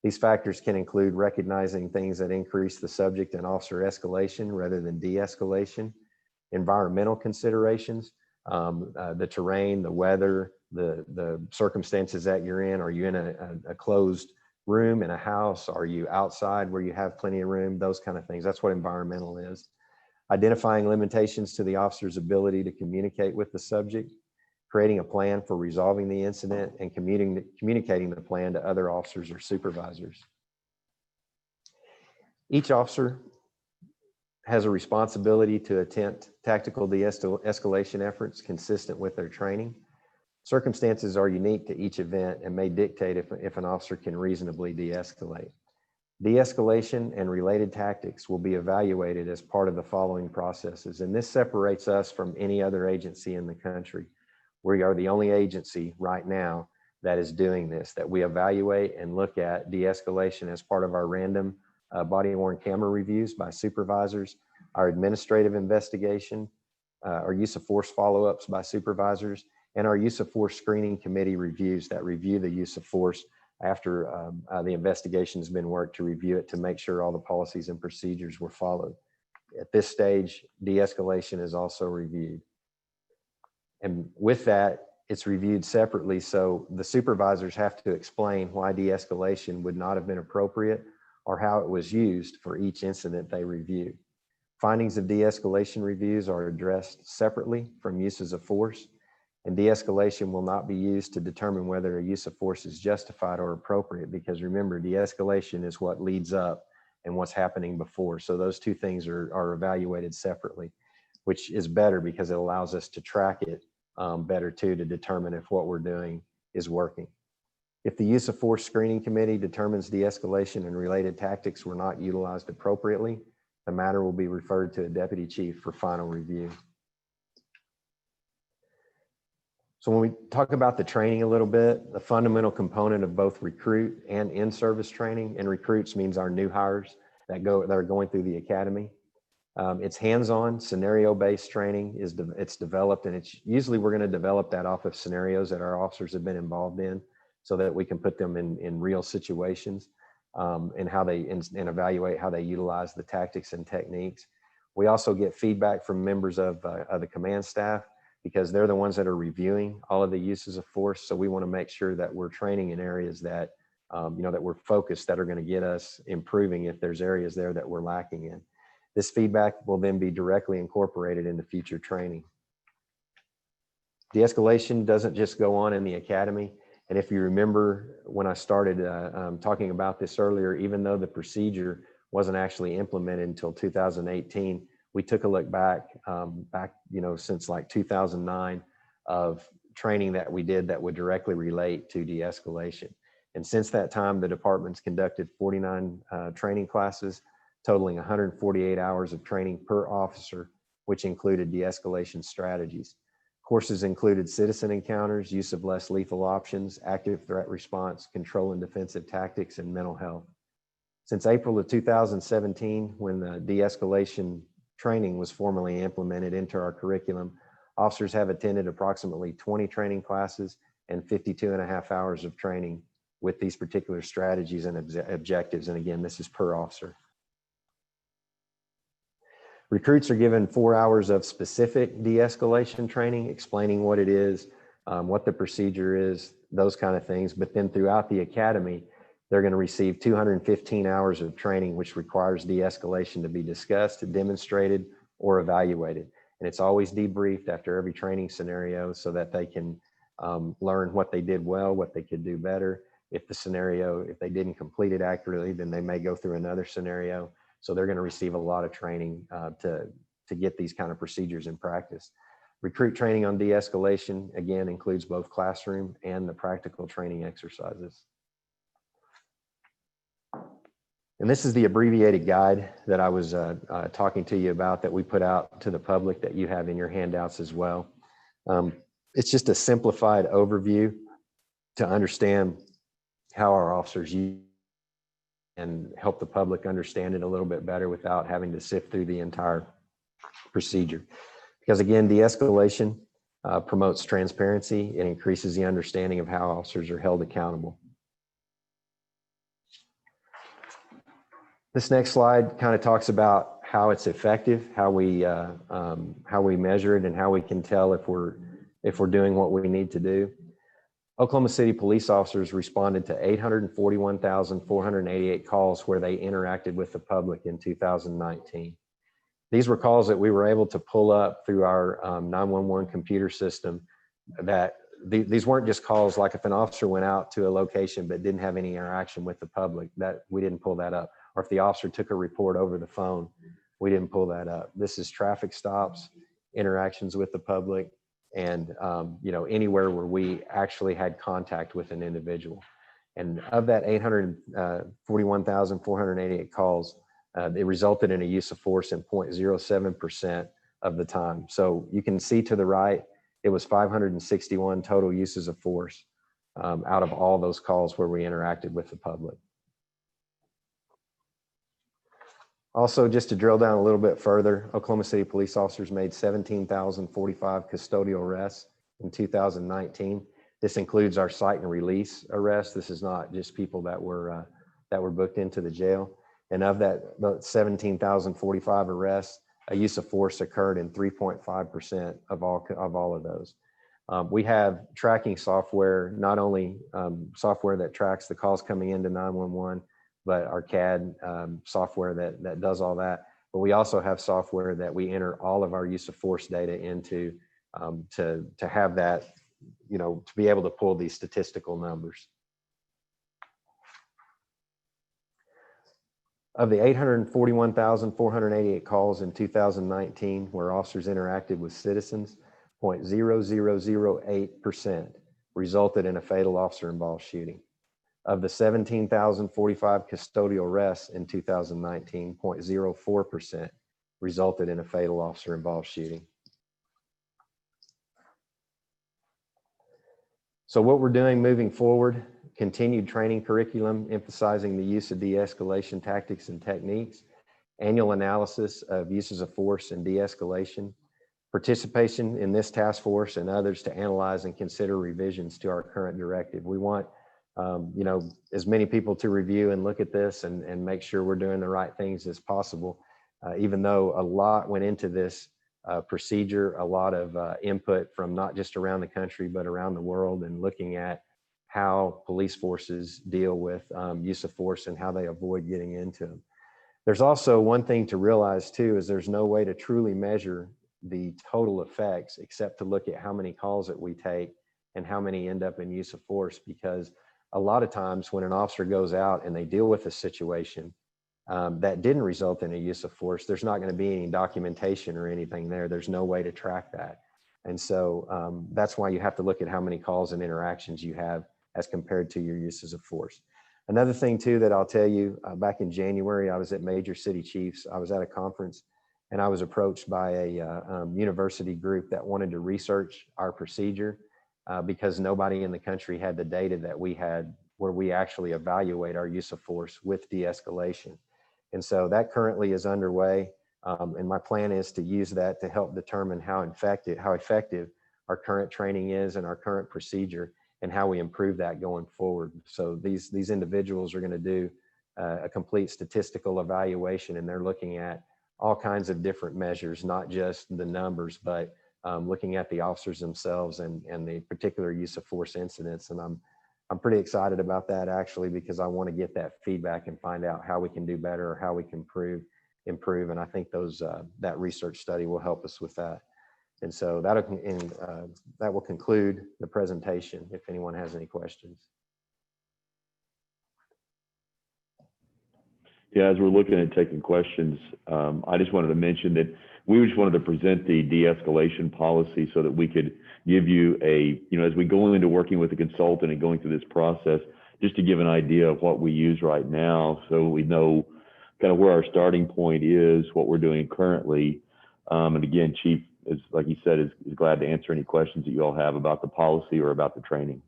These factors can include recognizing things that increase the subject and officer escalation rather than de-escalation, environmental considerations, the terrain, the weather, the circumstances that you're in. Are you in a closed room in a house? Are you outside where you have plenty of room? Those kind of things. That's what environmental is. Identifying limitations to the officer's ability to communicate with the subject, creating a plan for resolving the incident, and communicating the plan to other officers or supervisors. Each officer has a responsibility to attempt tactical de-escalation efforts consistent with their training. Circumstances are unique to each event and may dictate if an officer can reasonably de-escalate. De-escalation and related tactics will be evaluated as part of the following processes, and this separates us from any other agency in the country. We are the only agency right now that is doing this, that we evaluate and look at de-escalation as part of our random body worn camera reviews by supervisors, our administrative investigation, our use of force follow-ups by supervisors, and our use of force screening committee reviews that review the use of force after the investigation has been worked, to review it to make sure all the policies and procedures were followed. At this stage, de-escalation is also reviewed. And with that, it's reviewed separately, so the supervisors have to explain why de-escalation would not have been appropriate or how it was used for each incident they review. Findings of de-escalation reviews are addressed separately from uses of force, and de-escalation will not be used to determine whether a use of force is justified or appropriate, because remember, de-escalation is what leads up and what's happening before. So those two things are evaluated separately, which is better because it allows us to track it better too, to determine if what we're doing is working. If the use of force screening committee determines de-escalation and related tactics were not utilized appropriately, the matter will be referred to a deputy chief for final review. So when we talk about the training a little bit, the fundamental component of both recruit and in-service training, and recruits means our new hires that are going through the academy. It's hands-on, scenario-based training. It's developed, and it's usually we're going to develop that off of scenarios that our officers have been involved in, so that we can put them in real situations and evaluate how they utilize the tactics and techniques. We also get feedback from members of the command staff, because they're the ones that are reviewing all of the uses of force. So we want to make sure that we're training in areas that, that we're focused, that are going to get us improving if there's areas there that we're lacking in. This feedback will then be directly incorporated into future training. De-escalation doesn't just go on in the academy. And if you remember when I started talking about this earlier, even though the procedure wasn't actually implemented until 2018, we took a look back, since like 2009 of training that we did that would directly relate to de-escalation. And since that time, the department's conducted 49 training classes, totaling 148 hours of training per officer, which included de-escalation strategies. Courses included citizen encounters, use of less lethal options, active threat response, control and defensive tactics, and mental health. Since April of 2017, when the de-escalation training was formally implemented into our curriculum, officers have attended approximately 20 training classes and 52.5 hours of training with these particular strategies and objectives. And again, this is per officer. Recruits are given 4 hours of specific de-escalation training, explaining what it is, what the procedure is, those kind of things. But then throughout the academy, they're going to receive 215 hours of training, which requires de-escalation to be discussed, demonstrated, or evaluated. And it's always debriefed after every training scenario so that they can learn what they did well, what they could do better. If they didn't complete it accurately, then they may go through another scenario. So they're going to receive a lot of training to get these kind of procedures in practice. Recruit training on de-escalation, again, includes both classroom and the practical training exercises. And this is the abbreviated guide that I was talking to you about, that we put out to the public, that you have in your handouts as well. It's just a simplified overview to understand how our officers use and help the public understand it a little bit better without having to sift through the entire procedure. Because again, de-escalation promotes transparency. It increases the understanding of how officers are held accountable. This next slide kind of talks about how it's effective, how we measure it, and how we can tell if we're doing what we need to do. Oklahoma City police officers responded to 841,488 calls where they interacted with the public in 2019. These were calls that we were able to pull up through our 911 computer system. That these weren't just calls like if an officer went out to a location but didn't have any interaction with the public, that we didn't pull that up. Or if the officer took a report over the phone, we didn't pull that up. This is traffic stops, interactions with the public, and anywhere where we actually had contact with an individual. And of that 841,488 calls, it resulted in a use of force in 0.07% of the time. So you can see to the right, it was 561 total uses of force out of all those calls where we interacted with the public. Also, just to drill down a little bit further, Oklahoma City police officers made 17,045 custodial arrests in 2019. This includes our cite and release arrests. This is not just people that were booked into the jail. And of that 17,045 arrests, a use of force occurred in 3.5% of all of those. We have tracking software, not only software that tracks the calls coming into 911, but our CAD software that does all that. But we also have software that we enter all of our use of force data into to have that, to be able to pull these statistical numbers. Of the 841,488 calls in 2019 where officers interacted with citizens, 0.0008% resulted in a fatal officer-involved shooting. Of the 17,045 custodial arrests in 2019, 0.04% resulted in a fatal officer-involved shooting. So what we're doing moving forward, continued training curriculum emphasizing the use of de-escalation tactics and techniques, annual analysis of uses of force and de-escalation, participation in this task force and others to analyze and consider revisions to our current directive. We want as many people to review and look at this and make sure we're doing the right things as possible. Even though a lot went into this procedure, a lot of input from not just around the country, but around the world, and looking at how police forces deal with use of force and how they avoid getting into them. There's also one thing to realize too, is there's no way to truly measure the total effects except to look at how many calls that we take and how many end up in use of force, because a lot of times when an officer goes out and they deal with a situation that didn't result in a use of force, there's not going to be any documentation or anything there. There's no way to track that. And so that's why you have to look at how many calls and interactions you have as compared to your uses of force. Another thing too that I'll tell you, back in January, I was at Major City Chiefs. I was at a conference and I was approached by a university group that wanted to research our procedure because nobody in the country had the data that we had where we actually evaluate our use of force with de-escalation. And so that currently is underway. And my plan is to use that to help determine how effective our current training is and our current procedure and how we improve that going forward. So these individuals are going to do a complete statistical evaluation, and they're looking at all kinds of different measures, not just the numbers, but looking at the officers themselves and the particular use of force incidents. And I'm pretty excited about that actually, because I want to get that feedback and find out how we can do better or how we can improve. And I think that research study will help us with that. And so that will conclude the presentation if anyone has any questions. Yeah, as we're looking at taking questions, I just wanted to mention that we just wanted to present the de-escalation policy so that we could give you as we go into working with a consultant and going through this process, just to give an idea of what we use right now so we know kind of where our starting point is, what we're doing currently. And again, Chief, like you said, is glad to answer any questions that you all have about the policy or about the training.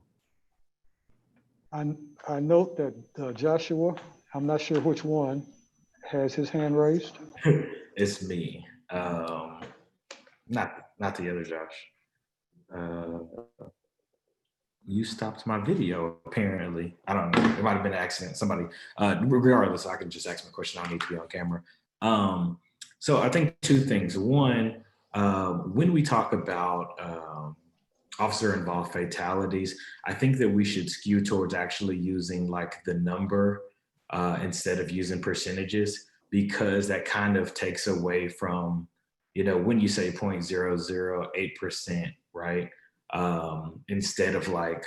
I note that Joshua, I'm not sure which one, has his hand raised. It's me. Not the other Josh. You stopped my video, apparently. I don't know. It might have been an accident. Somebody, regardless, I can just ask my question. I don't need to be on camera. So I think two things. One, when we talk about officer-involved fatalities, I think that we should skew towards actually using like the number instead of using percentages, because that kind of takes away from, when you say 0.008%, right? Instead of like,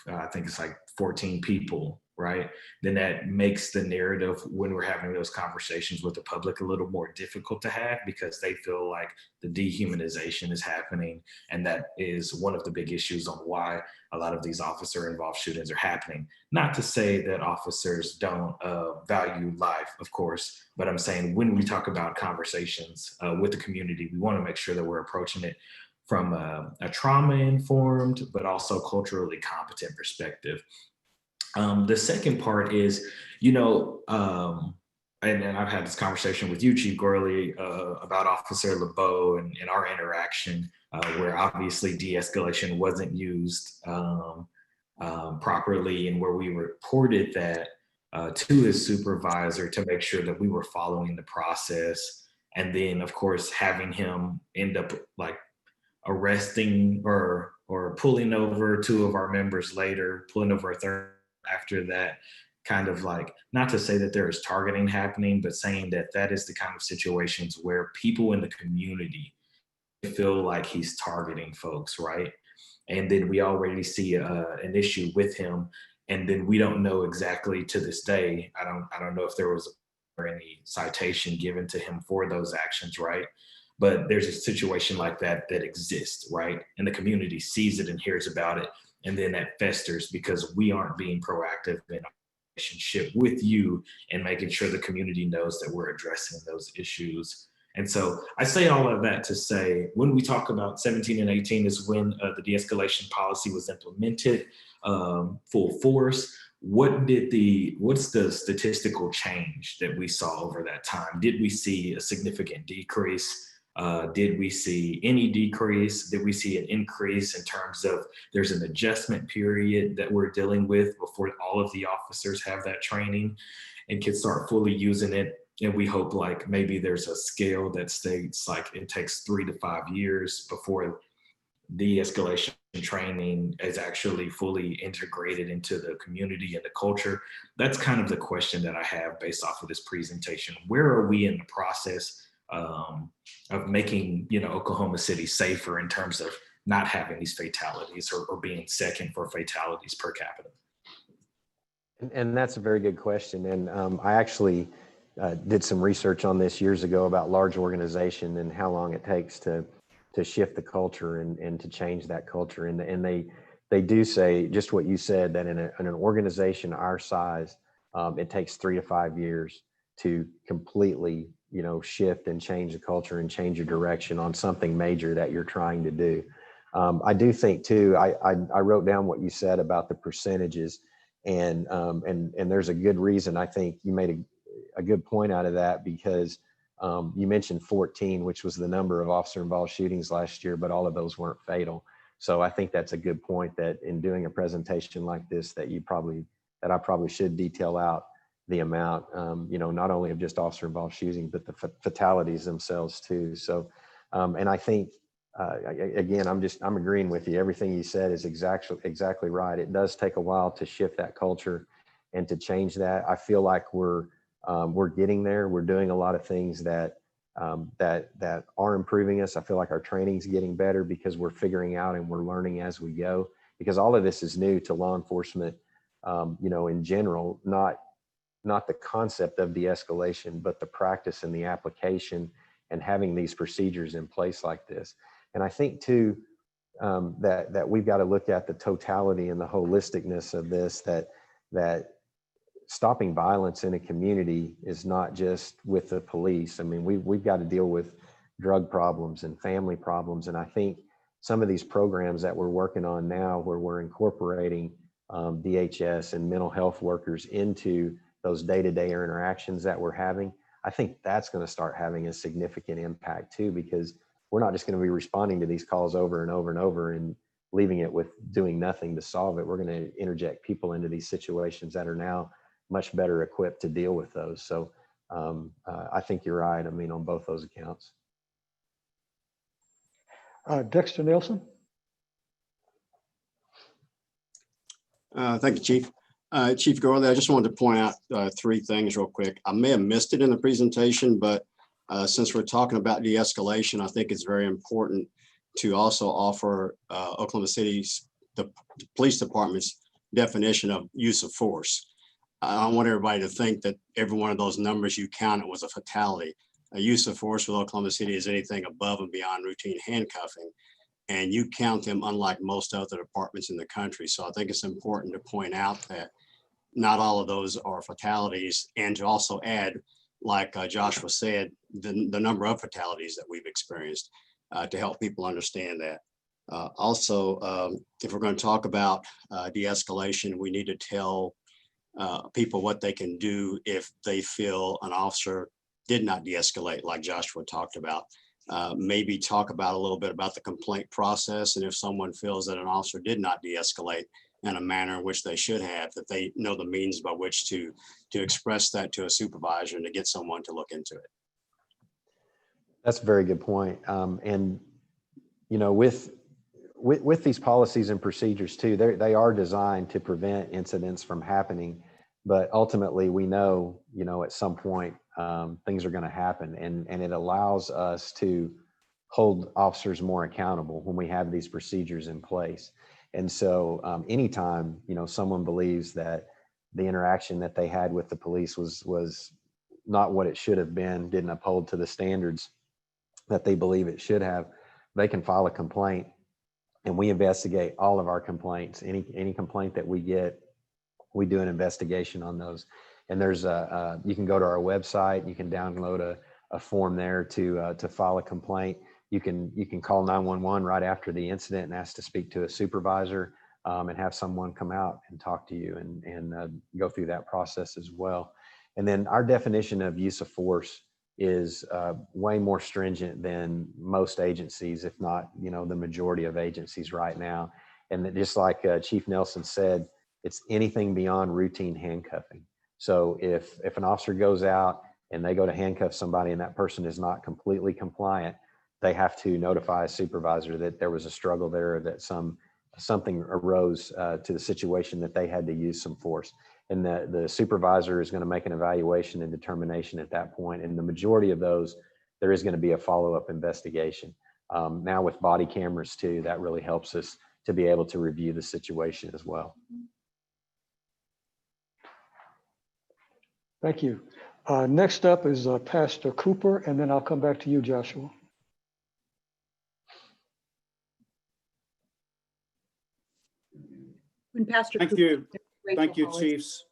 I think it's like 14 people, right? Then that makes the narrative when we're having those conversations with the public a little more difficult to have, because they feel like the dehumanization is happening. And that is one of the big issues on why a lot of these officer-involved shootings are happening. Not to say that officers don't value life, of course, but I'm saying when we talk about conversations with the community, we want to make sure that we're approaching it from a trauma-informed, but also culturally competent perspective. The second part is, and I've had this conversation with you, Chief Gorley, about Officer LeBeau and our interaction, where obviously de-escalation wasn't used properly, and where we reported that to his supervisor to make sure that we were following the process. And then, of course, having him end up like arresting or pulling over two of our members later, pulling over a third after that, kind of like, not to say that there is targeting happening, but saying that that is the kind of situations where people in the community feel like he's targeting folks, right? And then we already see an issue with him, and then we don't know exactly to this day. I don't know if there was any citation given to him for those actions, right? But there's a situation like that that exists, right? And the community sees it and hears about it, and then that festers because we aren't being proactive in our relationship with you and making sure the community knows that we're addressing those issues. And so I say all of that to say, when we talk about 17 and 18 is when the de-escalation policy was implemented full force. What's the statistical change that we saw over that time? Did we see a significant decrease? Did we see any decrease? Did we see an increase in terms of there's an adjustment period that we're dealing with before all of the officers have that training and can start fully using it? And we hope like maybe there's a scale that states like it takes 3 to 5 years before de-escalation training is actually fully integrated into the community and the culture. That's kind of the question that I have based off of this presentation. Where are we in the process of making, Oklahoma City safer in terms of not having these fatalities or being second for fatalities per capita? And that's a very good question. And I actually did some research on this years ago about large organization and how long it takes to shift the culture and to change that culture. And they do say just what you said, that in an organization our size, it takes 3 to 5 years to completely, shift and change the culture and change your direction on something major that you're trying to do. I do think too, I wrote down what you said about the percentages, and there's a good reason. I think you made a good point out of that, because you mentioned 14, which was the number of officer-involved shootings last year, but all of those weren't fatal. So I think that's a good point, that in doing a presentation like this, that I probably should detail out the amount, not only of just officer-involved shootings, but the fatalities themselves too. So, and I think, again, I'm agreeing with you. Everything you said is exactly right. It does take a while to shift that culture and to change that. I feel like we're getting there. We're doing a lot of things that are improving us. I feel like our training's getting better because we're figuring out and we're learning as we go, because all of this is new to law enforcement, in general, not the concept of de-escalation, but the practice and the application and having these procedures in place like this. And I think too, that we've got to look at the totality and the holisticness of this, that stopping violence in a community is not just with the police. I mean, we've got to deal with drug problems and family problems. And I think some of these programs that we're working on now, where we're incorporating DHS and mental health workers into those day-to-day interactions that we're having, I think that's going to start having a significant impact too, because we're not just going to be responding to these calls over and over and over and leaving it with doing nothing to solve it. We're going to interject people into these situations that are now much better equipped to deal with those. So I think you're right. I mean, on both those accounts. Dexter Nelson. Thank you, Chief. Chief Gorley, I just wanted to point out 3 things real quick. I may have missed it in the presentation, but since we're talking about de-escalation, I think it's very important to also offer Oklahoma City's, the police department's definition of use of force. I want everybody to think that every one of those numbers you counted was a fatality. A use of force with Oklahoma City is anything above and beyond routine handcuffing, and you count them unlike most other departments in the country. So I think it's important to point out that not all of those are fatalities, and to also add, like Joshua said, the number of fatalities that we've experienced to help people understand that. Also, if we're going to talk about de-escalation, we need to tell people what they can do if they feel an officer did not de-escalate, like Joshua talked about. Maybe talk about a little bit about the complaint process, and if someone feels that an officer did not de-escalate in a manner in which they should have, that they know the means by which to express that to a supervisor and to get someone to look into it. That's a very good point. And you know, with these policies and procedures too, they are designed to prevent incidents from happening, but ultimately we know, you know, at some point things are going to happen, and it allows us to hold officers more accountable when we have these procedures in place. And so anytime, you know, someone believes that the interaction that they had with the police was not what it should have been, didn't uphold to the standards that they believe it should have, they can file a complaint, and we investigate all of our complaints. Any complaint that we get, we do an investigation on those. And there's you can go to our website, you can download a form there to file a complaint. You can call 911 right after the incident and ask to speak to a supervisor, and have someone come out and talk to you and go through that process as well. And then our definition of use of force is way more stringent than most agencies, if not, you know, the majority of agencies right now. And that, just like Chief Nelson said, it's anything beyond routine handcuffing. So if an officer goes out and they go to handcuff somebody and that person is not completely compliant, they have to notify a supervisor that there was a struggle there, or that something arose to the situation that they had to use some force. And the supervisor is going to make an evaluation and determination at that point. And the majority of those, there is going to be a follow-up investigation. Now with body cameras too, that really helps us to be able to review the situation as well. Thank you. Next up is Pastor Cooper, and then I'll come back to you, Joshua. When Pastor Thank Cooper, you. Rachel Thank you, Hollis.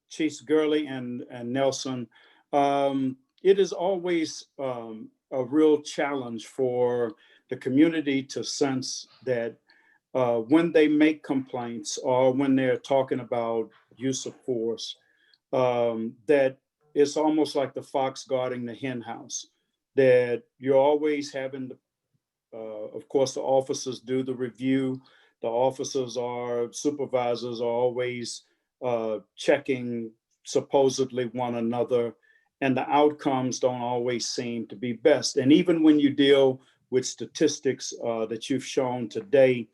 Chiefs Gurley and Nelson. It is always a real challenge for the community to sense that when they make complaints or when they're talking about use of force, that it's almost like the fox guarding the hen house, that you're always having the of course, the officers do the review. The officers or supervisors are always checking supposedly one another, and the outcomes don't always seem to be best. And even when you deal with statistics that you've shown today,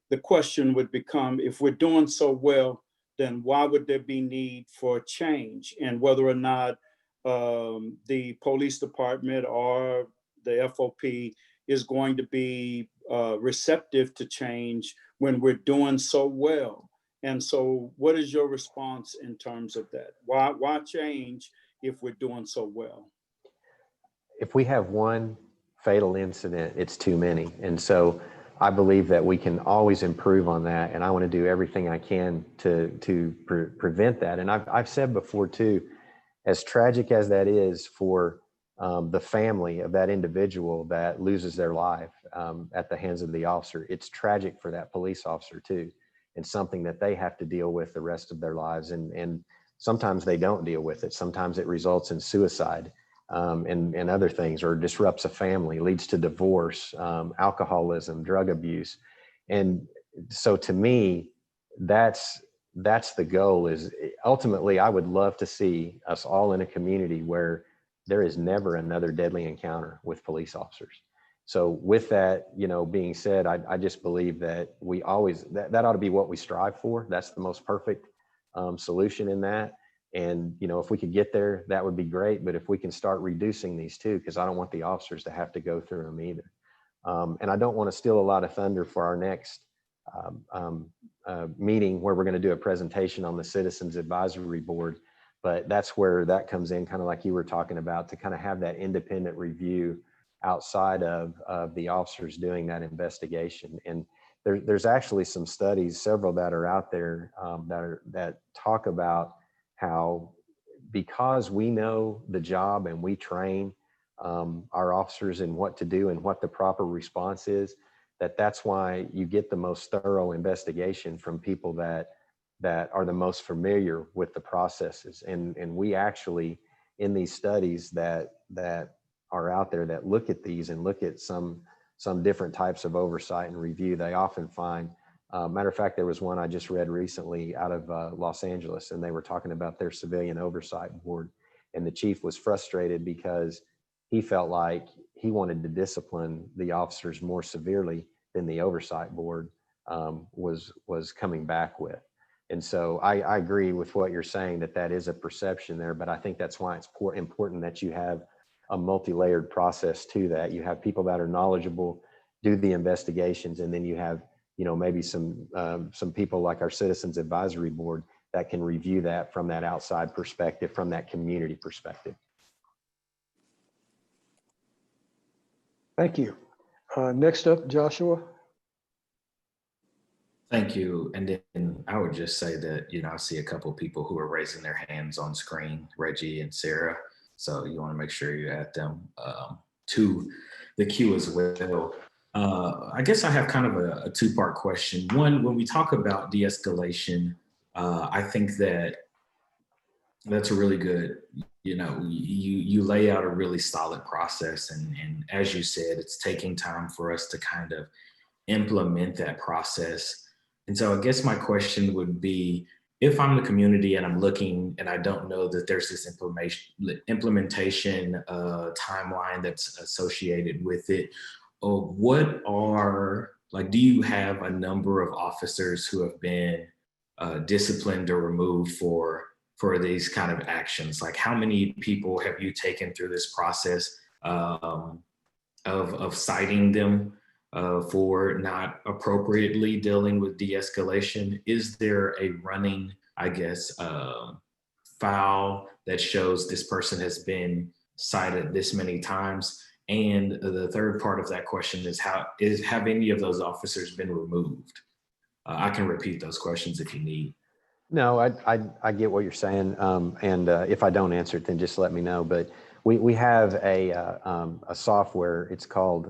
the question would become, if we're doing so well, then why would there be need for change? And whether or not the police department or the FOP is going to be receptive to change when we're doing so well. And so what is your response in terms of that? Why change if we're doing so well? If we have one fatal incident, it's too many. And so I believe that we can always improve on that. And I want to do everything I can to prevent that. And I've said before too, as tragic as that is for the family of that individual that loses their life at the hands of the officer, it's tragic for that police officer too, and something that they have to deal with the rest of their lives. And sometimes they don't deal with it. Sometimes it results in suicide and other things, or disrupts a family, leads to divorce, alcoholism, drug abuse. And so to me, that's the goal. Is ultimately, I would love to see us all in a community where there is never another deadly encounter with police officers. So with that, you know, being said, I just believe that we always, that ought to be what we strive for. That's the most perfect solution in that. And, you know, if we could get there, that would be great. But if we can start reducing these too, because I don't want the officers to have to go through them either. And I don't want to steal a lot of thunder for our next meeting, where we're going to do a presentation on the Citizens Advisory Board. But that's where that comes in, kind of like you were talking about, to kind of have that independent review outside of the officers doing that investigation. And there's actually some studies, several that are out there that talk about how, because we know the job and we train our officers in what to do and what the proper response is, that's why you get the most thorough investigation from people that that are the most familiar with the processes. And we actually, in these studies that are out there that look at these and look at some different types of oversight and review, they often find, matter of fact, there was one I just read recently out of Los Angeles, and they were talking about their civilian oversight board. And the chief was frustrated because he felt like he wanted to discipline the officers more severely than the oversight board was coming back with. And so I agree with what you're saying, that is a perception there, but I think that's why it's important that you have a multi-layered process to that. You have people that are knowledgeable, do the investigations, and then you have, maybe some people like our Citizens Advisory Board that can review that from that outside perspective, from that community perspective. Thank you. Next up, Joshua. Thank you. And then I would just say that, I see a couple of people who are raising their hands on screen, Reggie and Sarah. So you want to make sure you add them to the queue as well. I guess I have kind of a two-part question. One, when we talk about de-escalation, I think that's a really good, you lay out a really solid process. And as you said, it's taking time for us to kind of implement that process. And so I guess my question would be, if I'm the community and I'm looking and I don't know that there's this implementation timeline that's associated with it, do you have a number of officers who have been disciplined or removed for these kind of actions? Like, how many people have you taken through this process of citing them for not appropriately dealing with de-escalation? Is there a running, file that shows this person has been cited this many times? And the third part of that question is, have any of those officers been removed? I can repeat those questions if you need. No, I get what you're saying. And if I don't answer it, then just let me know. But we have a software, it's called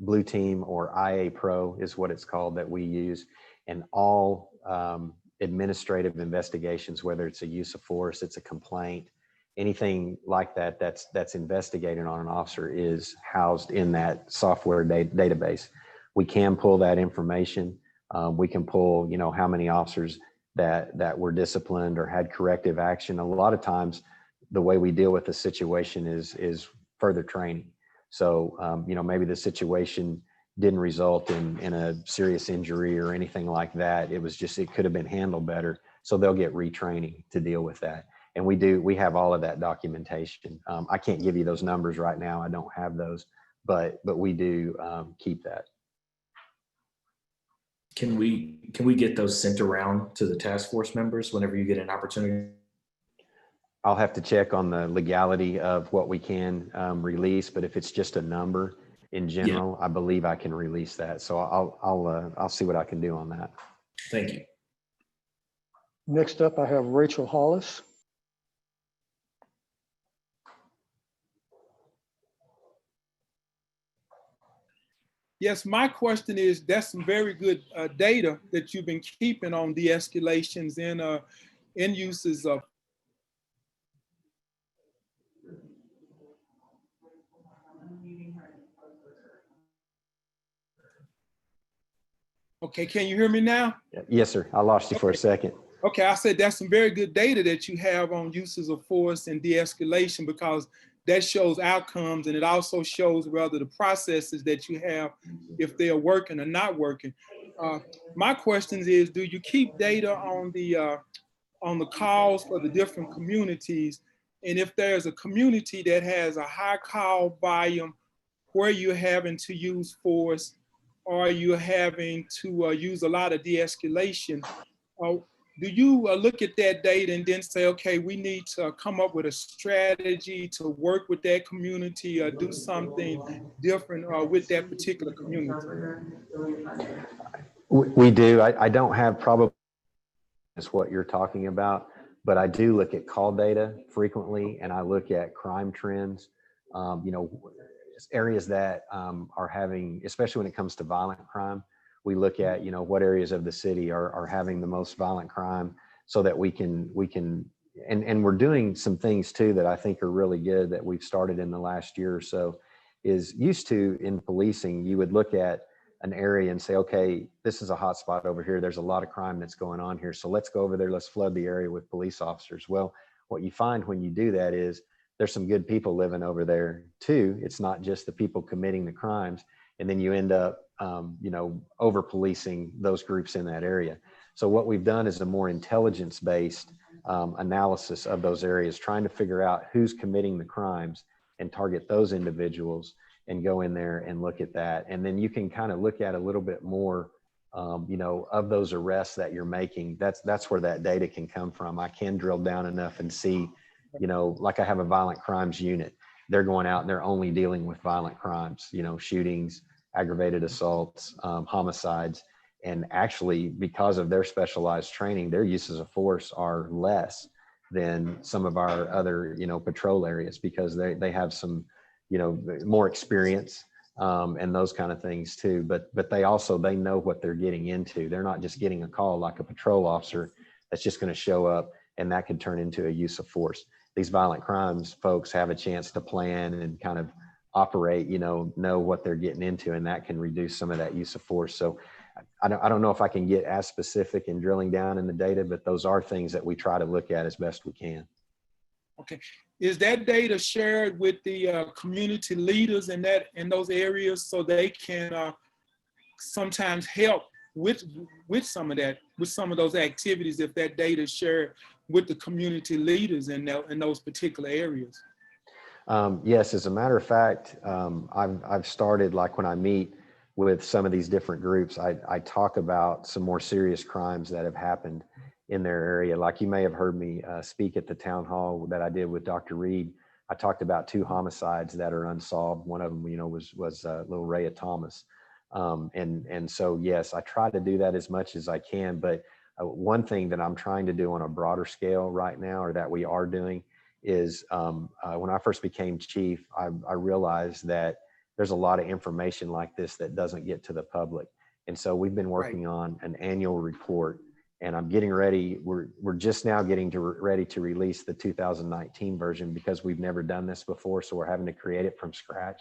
Blue Team, or IA Pro is what it's called, that we use. And all administrative investigations, whether it's a use of force, it's a complaint, anything like that that's investigated on an officer, is housed in that software database. We can pull that information. We can pull, how many officers that were disciplined or had corrective action. A lot of times the way we deal with the situation is further training. So, maybe the situation didn't result in a serious injury or anything like that. It was just, it could have been handled better. So they'll get retraining to deal with that. And we have all of that documentation. I can't give you those numbers right now. I don't have those, but we do keep that. Can we get those sent around to the task force members whenever you get an opportunity? I'll have to check on the legality of what we can release, but if it's just a number in general, I believe I can release that. So I'll see what I can do on that. Thank you. Next up, I have Rachel Hollis. Yes, my question is, that's some very good data that you've been keeping on de-escalations and end uses of. Okay, can you hear me now? Yes, sir. I lost you for a second. Okay, I said that's some very good data that you have on uses of force and de-escalation, because that shows outcomes, and it also shows whether the processes that you have, if they are working or not working. My question is, do you keep data on the calls for the different communities? And if there's a community that has a high call volume where you're having to use force, or you're having to use a lot of de-escalation, do you look at that data and then say, okay, we need to come up with a strategy to work with that community or do something different with that particular community? We do. I don't have probably is what you're talking about, but I do look at call data frequently, and I look at crime trends. Areas that are having, especially when it comes to violent crime, we look at, you know, what areas of the city are having the most violent crime, so that we can, and we're doing some things too that I think are really good that we've started in the last year or so. Is used to in policing, you would look at an area and say, okay, this is a hot spot over here. There's a lot of crime that's going on here. So let's go over there. Let's flood the area with police officers. Well, what you find when you do that is there's some good people living over there too. It's not just the people committing the crimes. And then you end up, you know, over policing those groups in that area. So what we've done is a more intelligence-based analysis of those areas, trying to figure out who's committing the crimes and target those individuals and go in there and look at that. And then you can kind of look at a little bit more, you know, of those arrests that you're making. That's where that data can come from. I can drill down enough and see, you know, like I have a violent crimes unit. They're going out and they're only dealing with violent crimes, you know, shootings, aggravated assaults, homicides. And actually, because of their specialized training, their uses of force are less than some of our other, you know, patrol areas, because they have some, you know, more experience and those kind of things too. But they know what they're getting into. They're not just getting a call like a patrol officer that's just going to show up and that could turn into a use of force. These violent crimes folks have a chance to plan and kind of operate, you know what they're getting into, and that can reduce some of that use of force. So I don't know if I can get as specific in drilling down in the data, but those are things that we try to look at as best we can. Okay. Is that data shared with the community leaders in those areas, so they can sometimes help with some of that, with some of those activities, if that data is shared with the community leaders in those particular areas? Yes, as a matter of fact, I've started, like when I meet with some of these different groups, I talk about some more serious crimes that have happened in their area. Like you may have heard me speak at the town hall that I did with Dr. Reed. I talked about 2 homicides that are unsolved. One of them, you know, was little Rhea Thomas. And so, yes, I try to do that as much as I can. But one thing that I'm trying to do on a broader scale right now, or that we are doing, is when I first became chief, I realized that there's a lot of information like this that doesn't get to the public. And so we've been working on an annual report, and I'm getting ready. We're just now getting ready to release the 2019 version, because we've never done this before. So we're having to create it from scratch.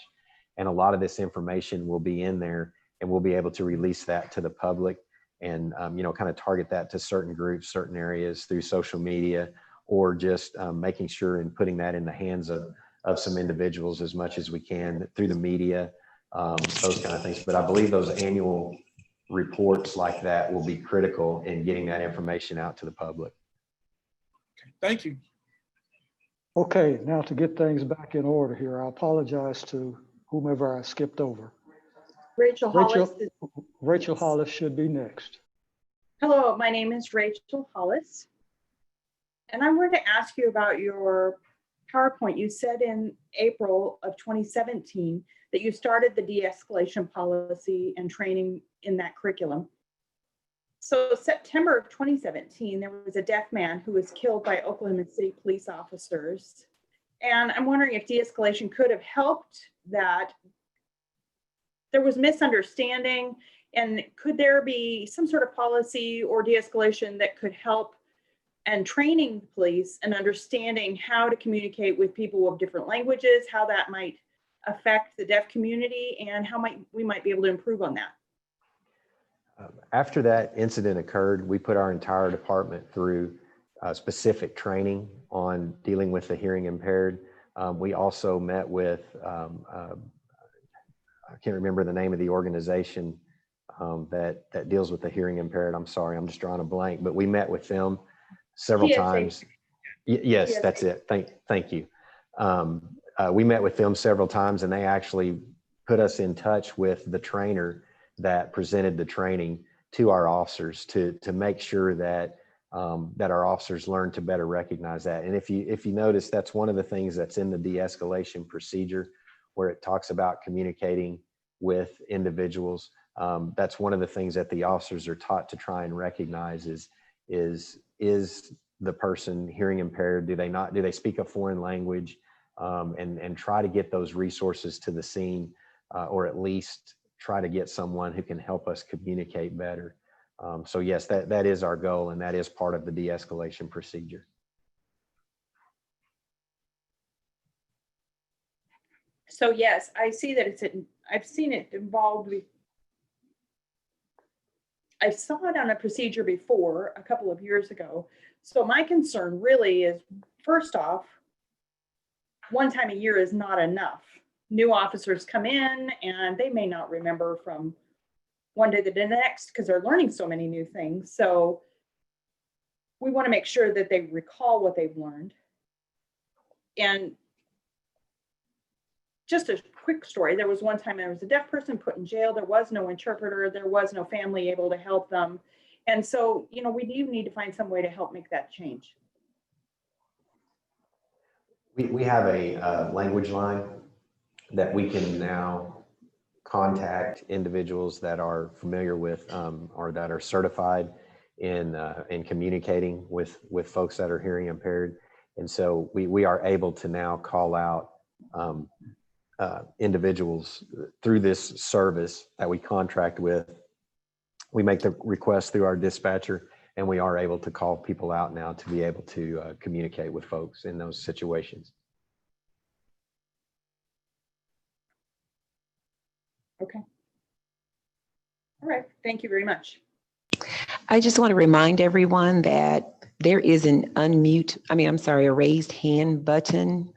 And a lot of this information will be in there, and we'll be able to release that to the public and, you know, kind of target that to certain groups, certain areas through social media, or just making sure and putting that in the hands of some individuals as much as we can through the media, those kind of things. But I believe those annual reports like that will be critical in getting that information out to the public. Thank you. Okay, now to get things back in order here, I apologize to whomever I skipped over. Rachel Hollis. Rachel Hollis should be next. Hello, my name is Rachel Hollis. And I wanted to ask you about your PowerPoint. You said in April of 2017 that you started the de-escalation policy and training in that curriculum. So September of 2017, there was a deaf man who was killed by Oklahoma City police officers. And I'm wondering if de-escalation could have helped that. There was misunderstanding, and could there be some sort of policy or de-escalation that could help and training the police and understanding how to communicate with people of different languages, how that might affect the deaf community, and how we might be able to improve on that? After that incident occurred, we put our entire department through specific training on dealing with the hearing impaired. We also met with, I can't remember the name of the organization that deals with the hearing impaired. I'm sorry, I'm just drawing a blank, but we met with them several times. Yes, that's it. Thank you. We met with them several times, and they actually put us in touch with the trainer that presented the training to our officers to make sure that that our officers learn to better recognize that. And if you notice, that's one of the things that's in the de-escalation procedure, where it talks about communicating with individuals. That's one of the things that the officers are taught to try and recognize is the person hearing impaired? Do they speak a foreign language? And try to get those resources to the scene, or at least try to get someone who can help us communicate better. So yes, that is our goal, and that is part of the de-escalation procedure. So yes, I see that I've seen it involved with, I saw it on a procedure before a couple of years ago. So my concern really is, first off, one time a year is not enough. New officers come in and they may not remember from one day to the next because they're learning so many new things. So we want to make sure that they recall what they've learned. And just a quick story. There was one time there was a deaf person put in jail. There was no interpreter. There was no family able to help them. And so, you know, we do need to find some way to help make that change. We have a language line that we can now contact individuals that are familiar with or that are certified in communicating with folks that are hearing impaired. And so we are able to now call out individuals through this service that we contract with. We make the request through our dispatcher, and we are able to call people out now to be able to communicate with folks in those situations. Okay. All right. Thank you very much. I just want to remind everyone that there is a raised hand button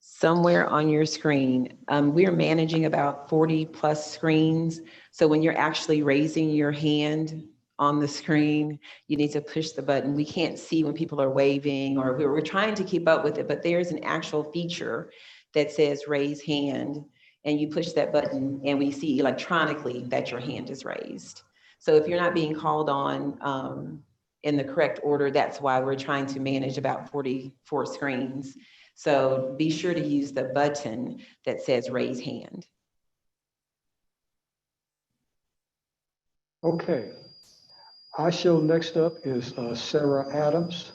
somewhere on your screen. We are managing about 40 plus screens. So when you're actually raising your hand on the screen, you need to push the button. We can't see when people are waving, or we're trying to keep up with it, but there's an actual feature that says raise hand, and you push that button and we see electronically that your hand is raised. So if you're not being called on in the correct order, that's why we're trying to manage about 44 screens. So be sure to use the button that says raise hand. Okay. Our show next up is Sarah Adams.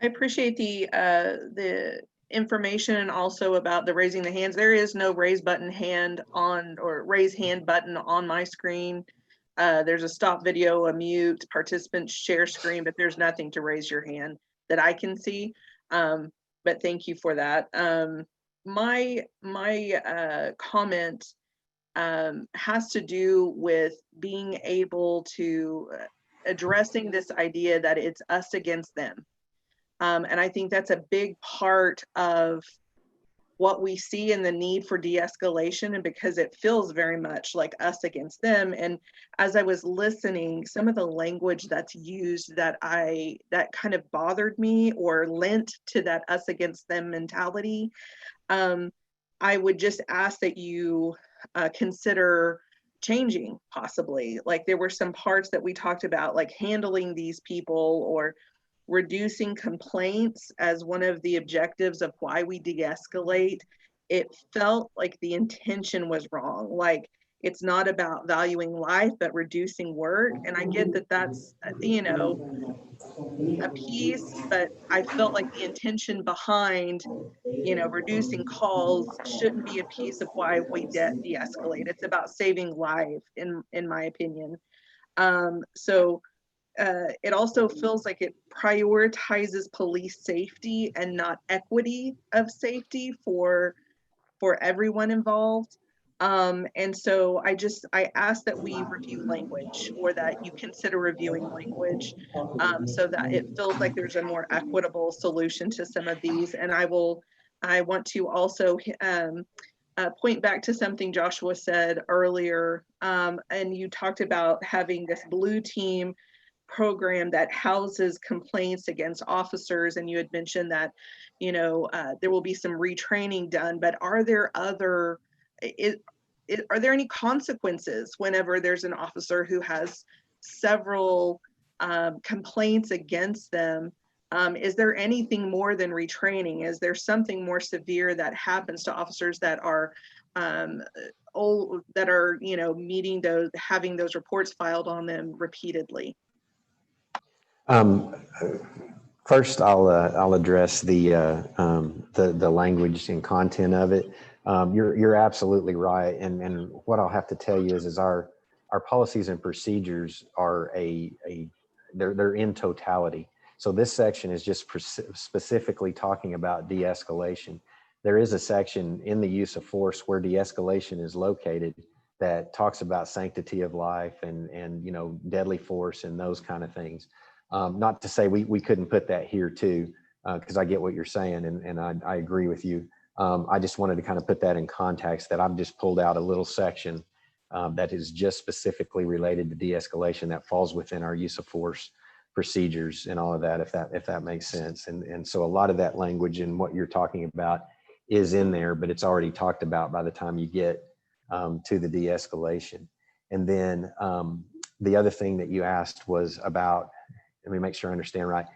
I appreciate the information and also about the raising the hands. There is no raise hand button on my screen. There's a stop video, a mute, participant share screen, but there's nothing to raise your hand that I can see. But thank you for that. My comment has to do with being able to addressing this idea that it's us against them. And I think that's a big part of what we see in the need for de-escalation, and because it feels very much like us against them. And as I was listening, some of the language that's used that kind of bothered me or lent to that us against them mentality. I would just ask that you consider changing, possibly. Like, there were some parts that we talked about, like handling these people or reducing complaints as one of the objectives of why we de-escalate. It felt like the intention was wrong. Like, it's not about valuing life, but reducing work. And I get that that's, you know, a piece, but I felt like the intention behind, you know, reducing calls shouldn't be a piece of why we de-escalate. It's about saving life, in my opinion. It also feels like it prioritizes police safety and not equity of safety for everyone involved. And so I ask that we review language, or that you consider reviewing language, so that it feels like there's a more equitable solution to some of these. And I want to also point back to something Joshua said earlier. And you talked about having this blue team program that houses complaints against officers, and you had mentioned that, you know, there will be some retraining done, but are there any consequences whenever there's an officer who has several complaints against them? Is there anything more than retraining? Is there something more severe that happens to officers that are you know, having those reports filed on them repeatedly? First, I'll address the language and content of it. You're absolutely right. And what I'll have to tell you is our policies and procedures are they're in totality. So this section is just specifically talking about de-escalation. There is a section in the use of force where de-escalation is located that talks about sanctity of life and deadly force and those kind of things. Not to say we couldn't put that here too, because I get what you're saying and I agree with you. I just wanted to kind of put that in context that I've just pulled out a little section that is just specifically related to de-escalation that falls within our use of force procedures and all of that, if that makes sense. And so a lot of that language and what you're talking about is in there, but it's already talked about by the time you get to the de-escalation. And then the other thing that you asked was about, let me make sure I understand right.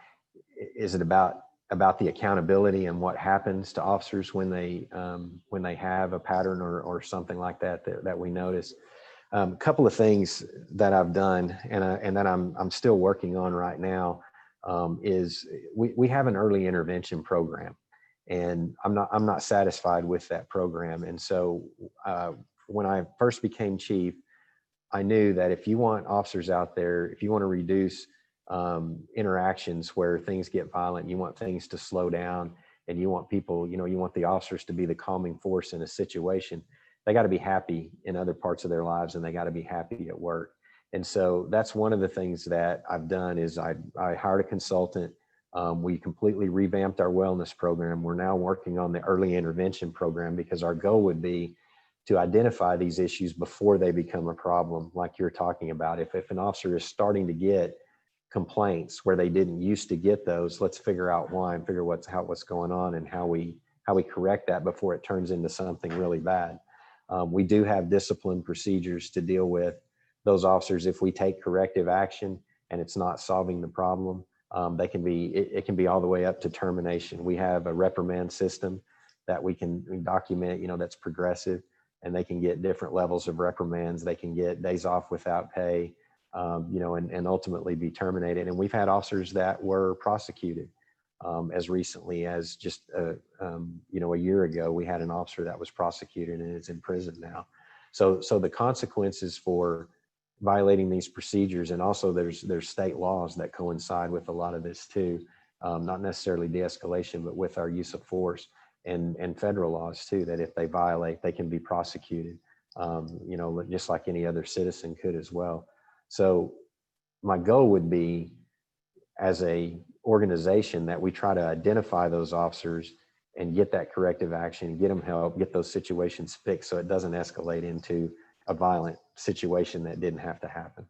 Is it about the accountability and what happens to officers when they have a pattern or something like that we notice? A couple of things that I've done and that I'm still working on right now is we have an early intervention program, and I'm not satisfied with that program. And so when I first became chief, I knew that if you want officers out there, if you want to reduce interactions where things get violent, you want things to slow down, and you want people, you want the officers to be the calming force in a situation. They got to be happy in other parts of their lives, and they got to be happy at work. And so that's one of the things that I've done is I hired a consultant. We completely revamped our wellness program. We're now working on the early intervention program because our goal would be to identify these issues before they become a problem, like you're talking about. If an officer is starting to get complaints where they didn't used to get those, let's figure out why and figure what's going on and how we correct that before it turns into something really bad. We do have discipline procedures to deal with those officers. If we take corrective action and it's not solving the problem, it can be all the way up to termination. We have a reprimand system that we can document, that's progressive, and they can get different levels of reprimands. They can get days off without pay, and ultimately be terminated. And we've had officers that were prosecuted as recently as just a year ago. We had an officer that was prosecuted and is in prison now. So the consequences for violating these procedures, and also there's state laws that coincide with a lot of this too, not necessarily de-escalation, but with our use of force, and federal laws too, that if they violate, they can be prosecuted, just like any other citizen could as well. So my goal would be, as a organization, that we try to identify those officers and get that corrective action, get them help, get those situations fixed so it doesn't escalate into a violent situation that didn't have to happen.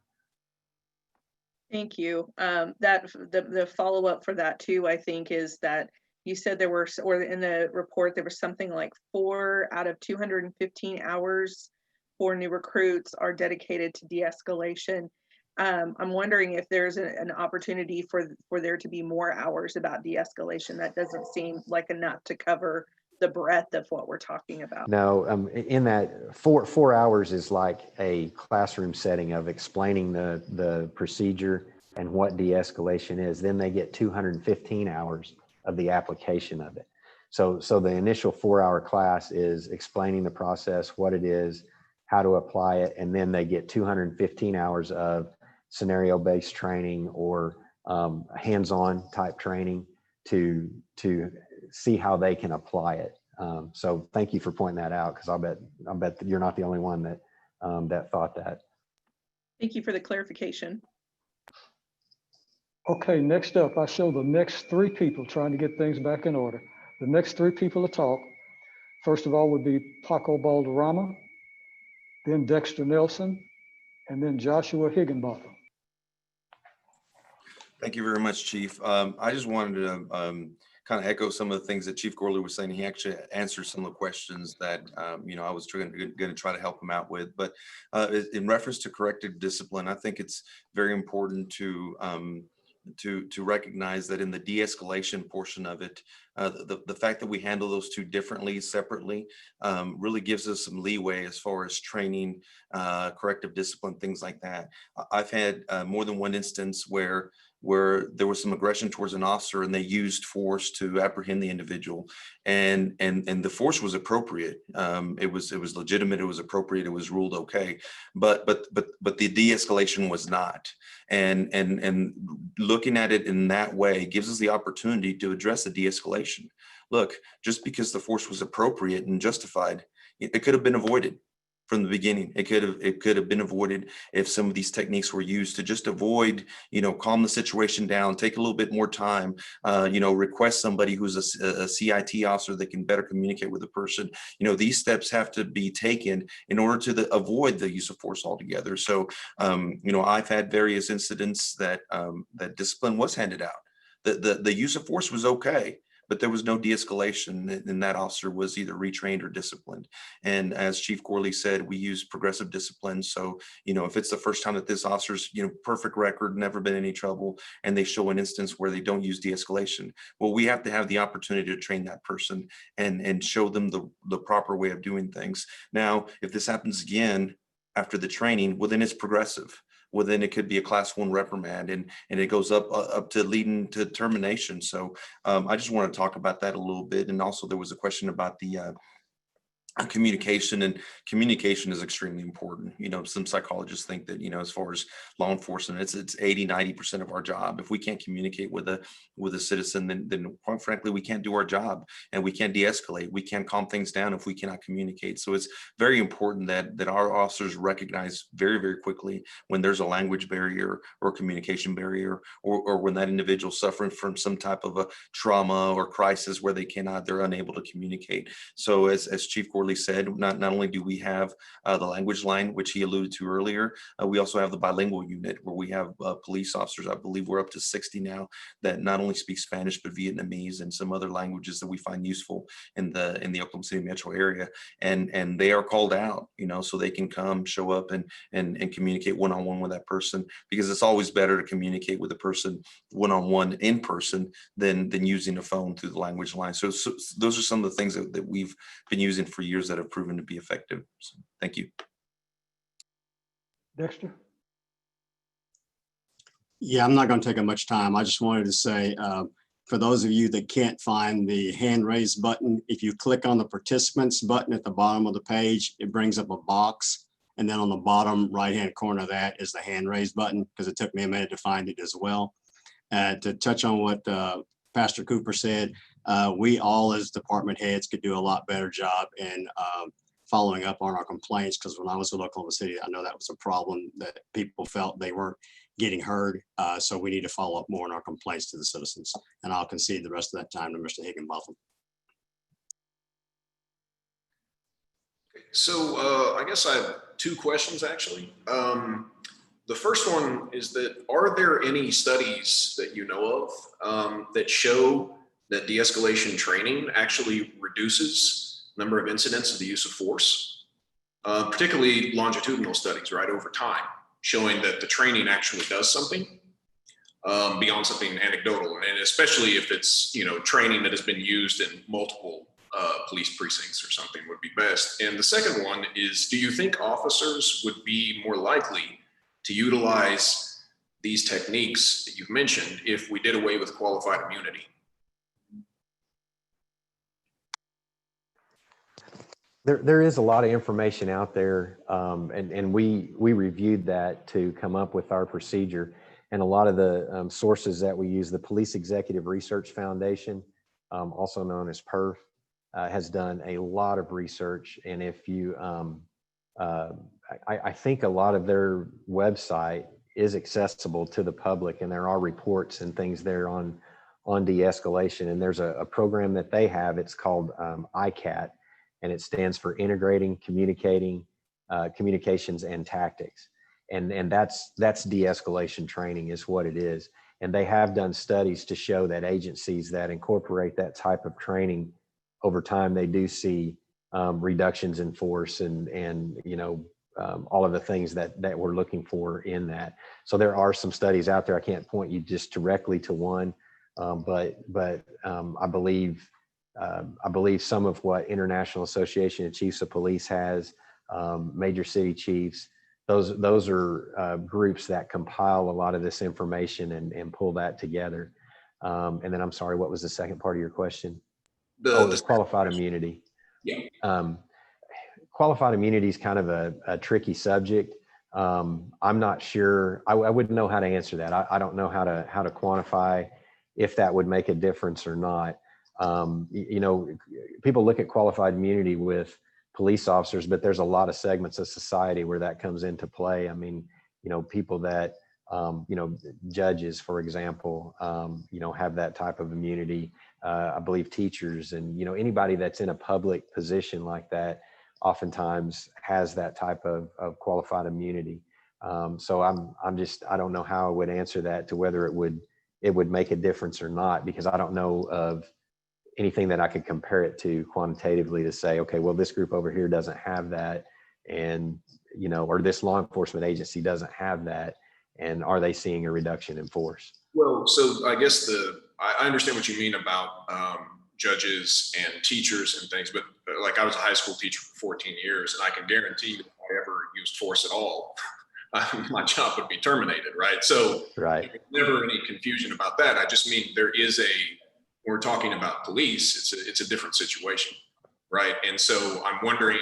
Thank you. The follow-up for that too, I think, is that you said there were, or in the report, there was something like 4 out of 215 hours for new recruits are dedicated to de-escalation. I'm wondering if there's an opportunity for there to be more hours about de-escalation. That doesn't seem like enough to cover the breadth of what we're talking about. No, in that 4 hours is like a classroom setting of explaining the procedure and what de-escalation is. Then they get 215 hours of the application of it. So the initial 4-hour class is explaining the process, what it is, how to apply it, and then they get 215 hours of scenario-based training or hands-on type training to see how they can apply it. So thank you for pointing that out, because I bet that you're not the only one that thought that. Thank you for the clarification. Okay, next up, I show the next 3 people trying to get things back in order. The next 3 people to talk, first of all, would be Paco Balderrama, then Dexter Nelson, and then Joshua Higginbottom. Thank you very much, Chief. I just wanted to kind of echo some of the things that Chief Gorley was saying. He actually answered some of the questions that I was going to try to help him out with. But in reference to corrective discipline, I think it's very important to recognize that in the de-escalation portion of it, the fact that we handle those two differently, separately, really gives us some leeway as far as training, corrective discipline, things like that. I've had more than one instance where where there was some aggression towards an officer and they used force to apprehend the individual, and the force was appropriate. It was legitimate, it was appropriate, it was ruled okay, but the de-escalation was not. And looking at it in that way gives us the opportunity to address the de-escalation. Look, just because the force was appropriate and justified, it could have been avoided from the beginning. It could have been avoided if some of these techniques were used to just avoid, calm the situation down, take a little bit more time, request somebody who's a CIT officer that can better communicate with the person. These steps have to be taken in order to avoid the use of force altogether. So, I've had various incidents that discipline was handed out. The use of force was okay, but there was no de-escalation, and that officer was either retrained or disciplined. And as Chief Corley said, we use progressive discipline. So, if it's the first time that this officer's, perfect record, never been in any trouble, and they show an instance where they don't use de-escalation, well, we have to have the opportunity to train that person and show them the proper way of doing things. Now, if this happens again after the training, well, then it's progressive. Well, then it could be a Class 1 reprimand, and it goes up to leading to termination. So I just want to talk about that a little bit. And also there was a question about the communication, and communication is extremely important. Some psychologists think that, as far as law enforcement, it's 80-90% of our job. If we can't communicate with a citizen, then quite frankly, we can't do our job, and we can't de-escalate. We can't calm things down if we cannot communicate. So it's very important that our officers recognize very, very quickly when there's a language barrier or communication barrier, or when that individual suffering from some type of a trauma or crisis where they're unable to communicate. So as Chief Corley said, not only do we have the language line, which he alluded to earlier, we also have the bilingual unit where we have police officers. I believe we're up to 60 now that not only speak Spanish, but Vietnamese and some other languages that we find useful in the Oklahoma City metro area. And they are called out, so they can come, show up and communicate one-on-one with that person, because it's always better to communicate with a person one-on-one in person than using a phone through the language line. So those are some of the things that we've been using for years that have proven to be effective. So, thank you. Dexter? Yeah, I'm not going to take up much time. I just wanted to say, for those of you that can't find the hand raise button, if you click on the participants button at the bottom of the page, it brings up a box. And then on the bottom right-hand corner of that is the hand raise button, because it took me a minute to find it as well. To touch on what Pastor Cooper said, we all as department heads could do a lot better job in following up on our complaints, because when I was in Oklahoma City, I know that was a problem that people felt they weren't getting heard. So we need to follow up more on our complaints to the citizens. And I'll concede the rest of that time to Mr. Higginbotham. So I guess I have two questions, actually. The first one is that, are there any studies that you know of that show that de-escalation training actually reduces the number of incidents of the use of force? Particularly longitudinal studies, right, over time, showing that the training actually does something beyond something anecdotal, and especially if it's, training that has been used in multiple police precincts or something would be best. And the second one is, do you think officers would be more likely to utilize these techniques that you've mentioned if we did away with qualified immunity? There is a lot of information out there, and we reviewed that to come up with our procedure. And a lot of the sources that we use, the Police Executive Research Foundation, also known as PERF, has done a lot of research. And if you, I think a lot of their website is accessible to the public, and there are reports and things there on de-escalation. And there's a program that they have, it's called ICAT, and it stands for Integrating Communications and Tactics. And that's de-escalation training is what it is. And they have done studies to show that agencies that incorporate that type of training over time, they do see reductions in force and all of the things that we're looking for in that. So there are some studies out there. I can't point you just directly to one, but I believe some of what International Association of Chiefs of Police has, Major City Chiefs, those are groups that compile a lot of this information and pull that together. And then I'm sorry, what was the second part of your question? It was qualified immunity. Yeah. Qualified immunity is kind of a tricky subject. I'm not sure. I wouldn't know how to answer that. I don't know how to quantify if that would make a difference or not. You know, people look at qualified immunity with police officers, but there's a lot of segments of society where that comes into play. I mean, you know, people that, you know, judges, for example, you know, have that type of immunity. I believe teachers and, you know, anybody that's in a public position like that oftentimes has that type of qualified immunity. So I don't know how I would answer that to whether it would make a difference or not, because I don't know of anything that I could compare it to quantitatively to say, okay, well, this group over here doesn't have that, and, you know, or this law enforcement agency doesn't have that, and are they seeing a reduction in force? Well, so I guess I understand what you mean about judges and teachers and things, but like I was a high school teacher for 14 years, and I can guarantee that if I ever used force at all, my job would be terminated, right? So right. There's never any confusion about that. I just mean there is when we're talking about police, it's a different situation, right? And so I'm wondering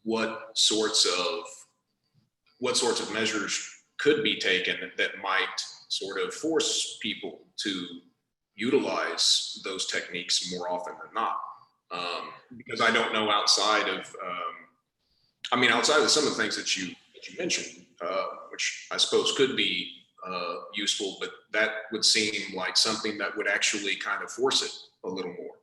what sorts of measures could be taken that might sort of force people to utilize those techniques more often than not. Because I don't know outside of some of the things that you mentioned, which I suppose could be useful, but that would seem like something that would actually kind of force it a little more.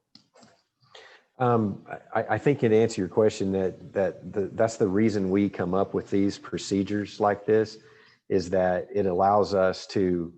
I think in answer your question that's the reason we come up with these procedures like this, is that it allows us to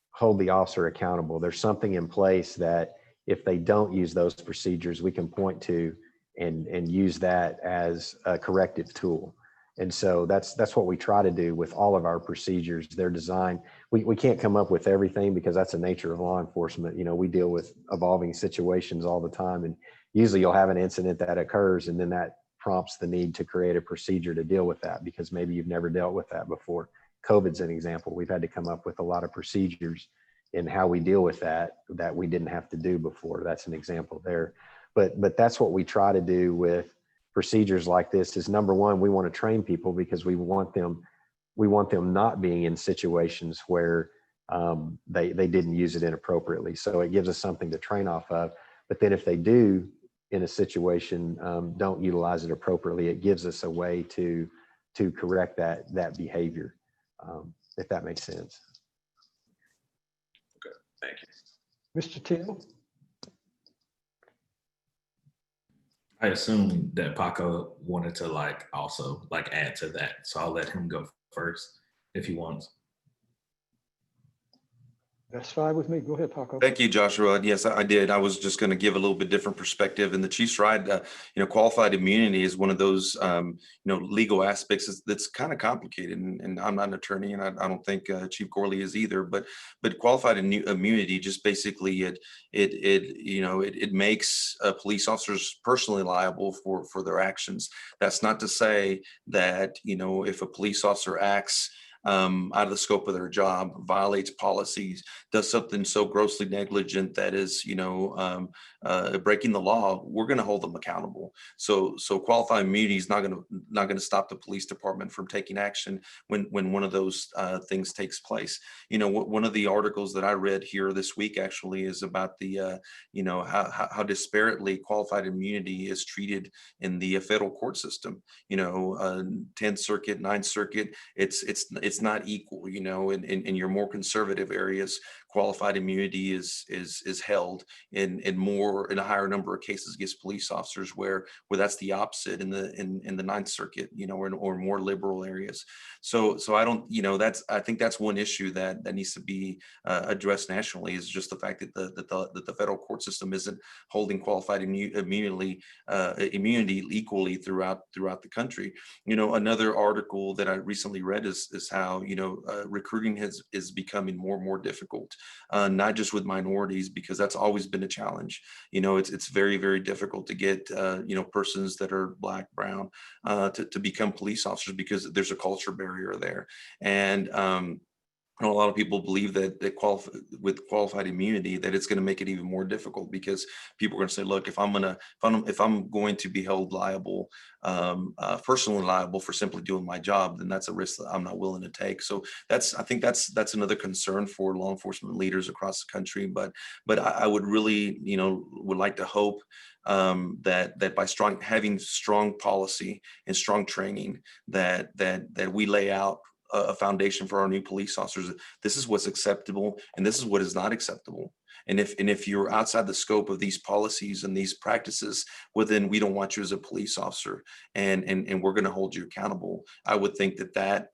hold the officer accountable. There's something in place that if they don't use those procedures, we can point to and use that as a corrective tool. And so that's what we try to do with all of our procedures. They're designed, we can't come up with everything because that's the nature of law enforcement. You know, we deal with evolving situations all the time, and usually you'll have an incident that occurs, and then that prompts the need to create a procedure to deal with that because maybe you've never dealt with that before. COVID's an example. We've had to come up with a lot of procedures in how we deal with that we didn't have to do before. That's an example there. But that's what we try to do with procedures like this is, number one, we want to train people because we want them not being in situations where they didn't use it inappropriately. So it gives us something to train off of. But then if they do in a situation don't utilize it appropriately, it gives us a way to correct that behavior, if that makes sense. Okay, thank you. Mr. Till? I assume that Paco wanted to also add to that. So I'll let him go first if he wants. That's fine with me. Go ahead, Paco. Thank you, Joshua. Yes, I did. I was just going to give a little bit different perspective. And the Chief's right. Qualified immunity is one of those, legal aspects that's kind of complicated. And I'm not an attorney, and I don't think Chief Gorley is either. But qualified immunity just basically it makes police officers personally liable for their actions. That's not to say that if a police officer acts out of the scope of their job, violates policies, does something so grossly negligent that is, breaking the law, we're going to hold them accountable. So qualified immunity is not going to stop the police department from taking action when one of those things takes place. One of the articles that I read here this week actually is about the, how disparately qualified immunity is treated in the federal court system. 10th Circuit, 9th Circuit, it's not equal. In your more conservative areas, qualified immunity is held in a higher number of cases against police officers, where that's the opposite in the 9th Circuit, or more liberal areas. So I don't, I think that's one issue that needs to be addressed nationally, is just the fact that the federal court system isn't holding qualified immunity equally throughout the country. Another article that I recently read is how recruiting is becoming more and more difficult. not just with minorities, because that's always been a challenge. You know, it's very, very difficult to get, you know, persons that are Black, brown, to become police officers because there's a culture barrier there. And I know a lot of people believe that with qualified immunity, that it's going to make it even more difficult, because people are going to say, look, if I'm going to be held liable, personally liable for simply doing my job, then that's a risk that I'm not willing to take. So I think that's another concern for law enforcement leaders across the country. But I would really, you know, would like to hope that by having strong policy and strong training, that we lay out a foundation for our new police officers. This is what's acceptable and this is what is not acceptable. And if you're outside the scope of these policies and these practices, well, then we don't want you as a police officer, and we're going to hold you accountable. I would think that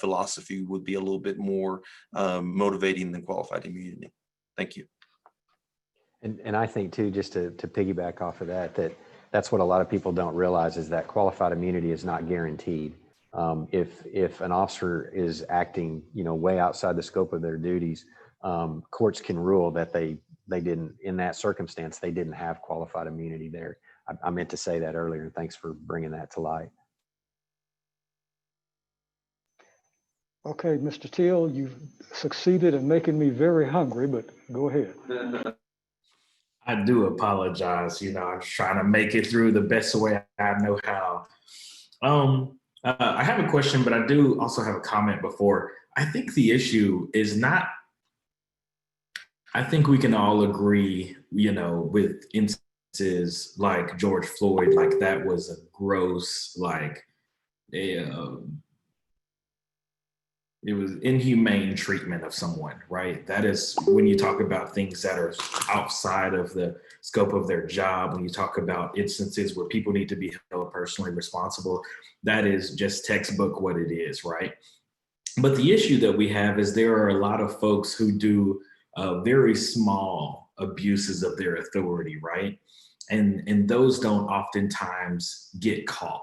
philosophy would be a little bit more motivating than qualified immunity. Thank you. And I think too, just to piggyback off of that's what a lot of people don't realize, is that qualified immunity is not guaranteed. If an officer is acting, you know, way outside the scope of their duties, courts can rule that they didn't, in that circumstance, they didn't have qualified immunity there. I meant to say that earlier, and thanks for bringing that to light. Okay, Mr. Teal, you've succeeded in making me very hungry, but go ahead. I do apologize. You know, I'm trying to make it through the best way I know how. I have a question, but I do also have a comment before. I think the issue is not, I think we can all agree, you know, with instances like George Floyd, like that was a gross, like, it was inhumane treatment of someone, right? That is when you talk about things that are outside of the scope of their job, when you talk about instances where people need to be held personally responsible, that is just textbook what it is, right? But the issue that we have is there are a lot of folks who do very small abuses of their authority, right? And those don't oftentimes get caught.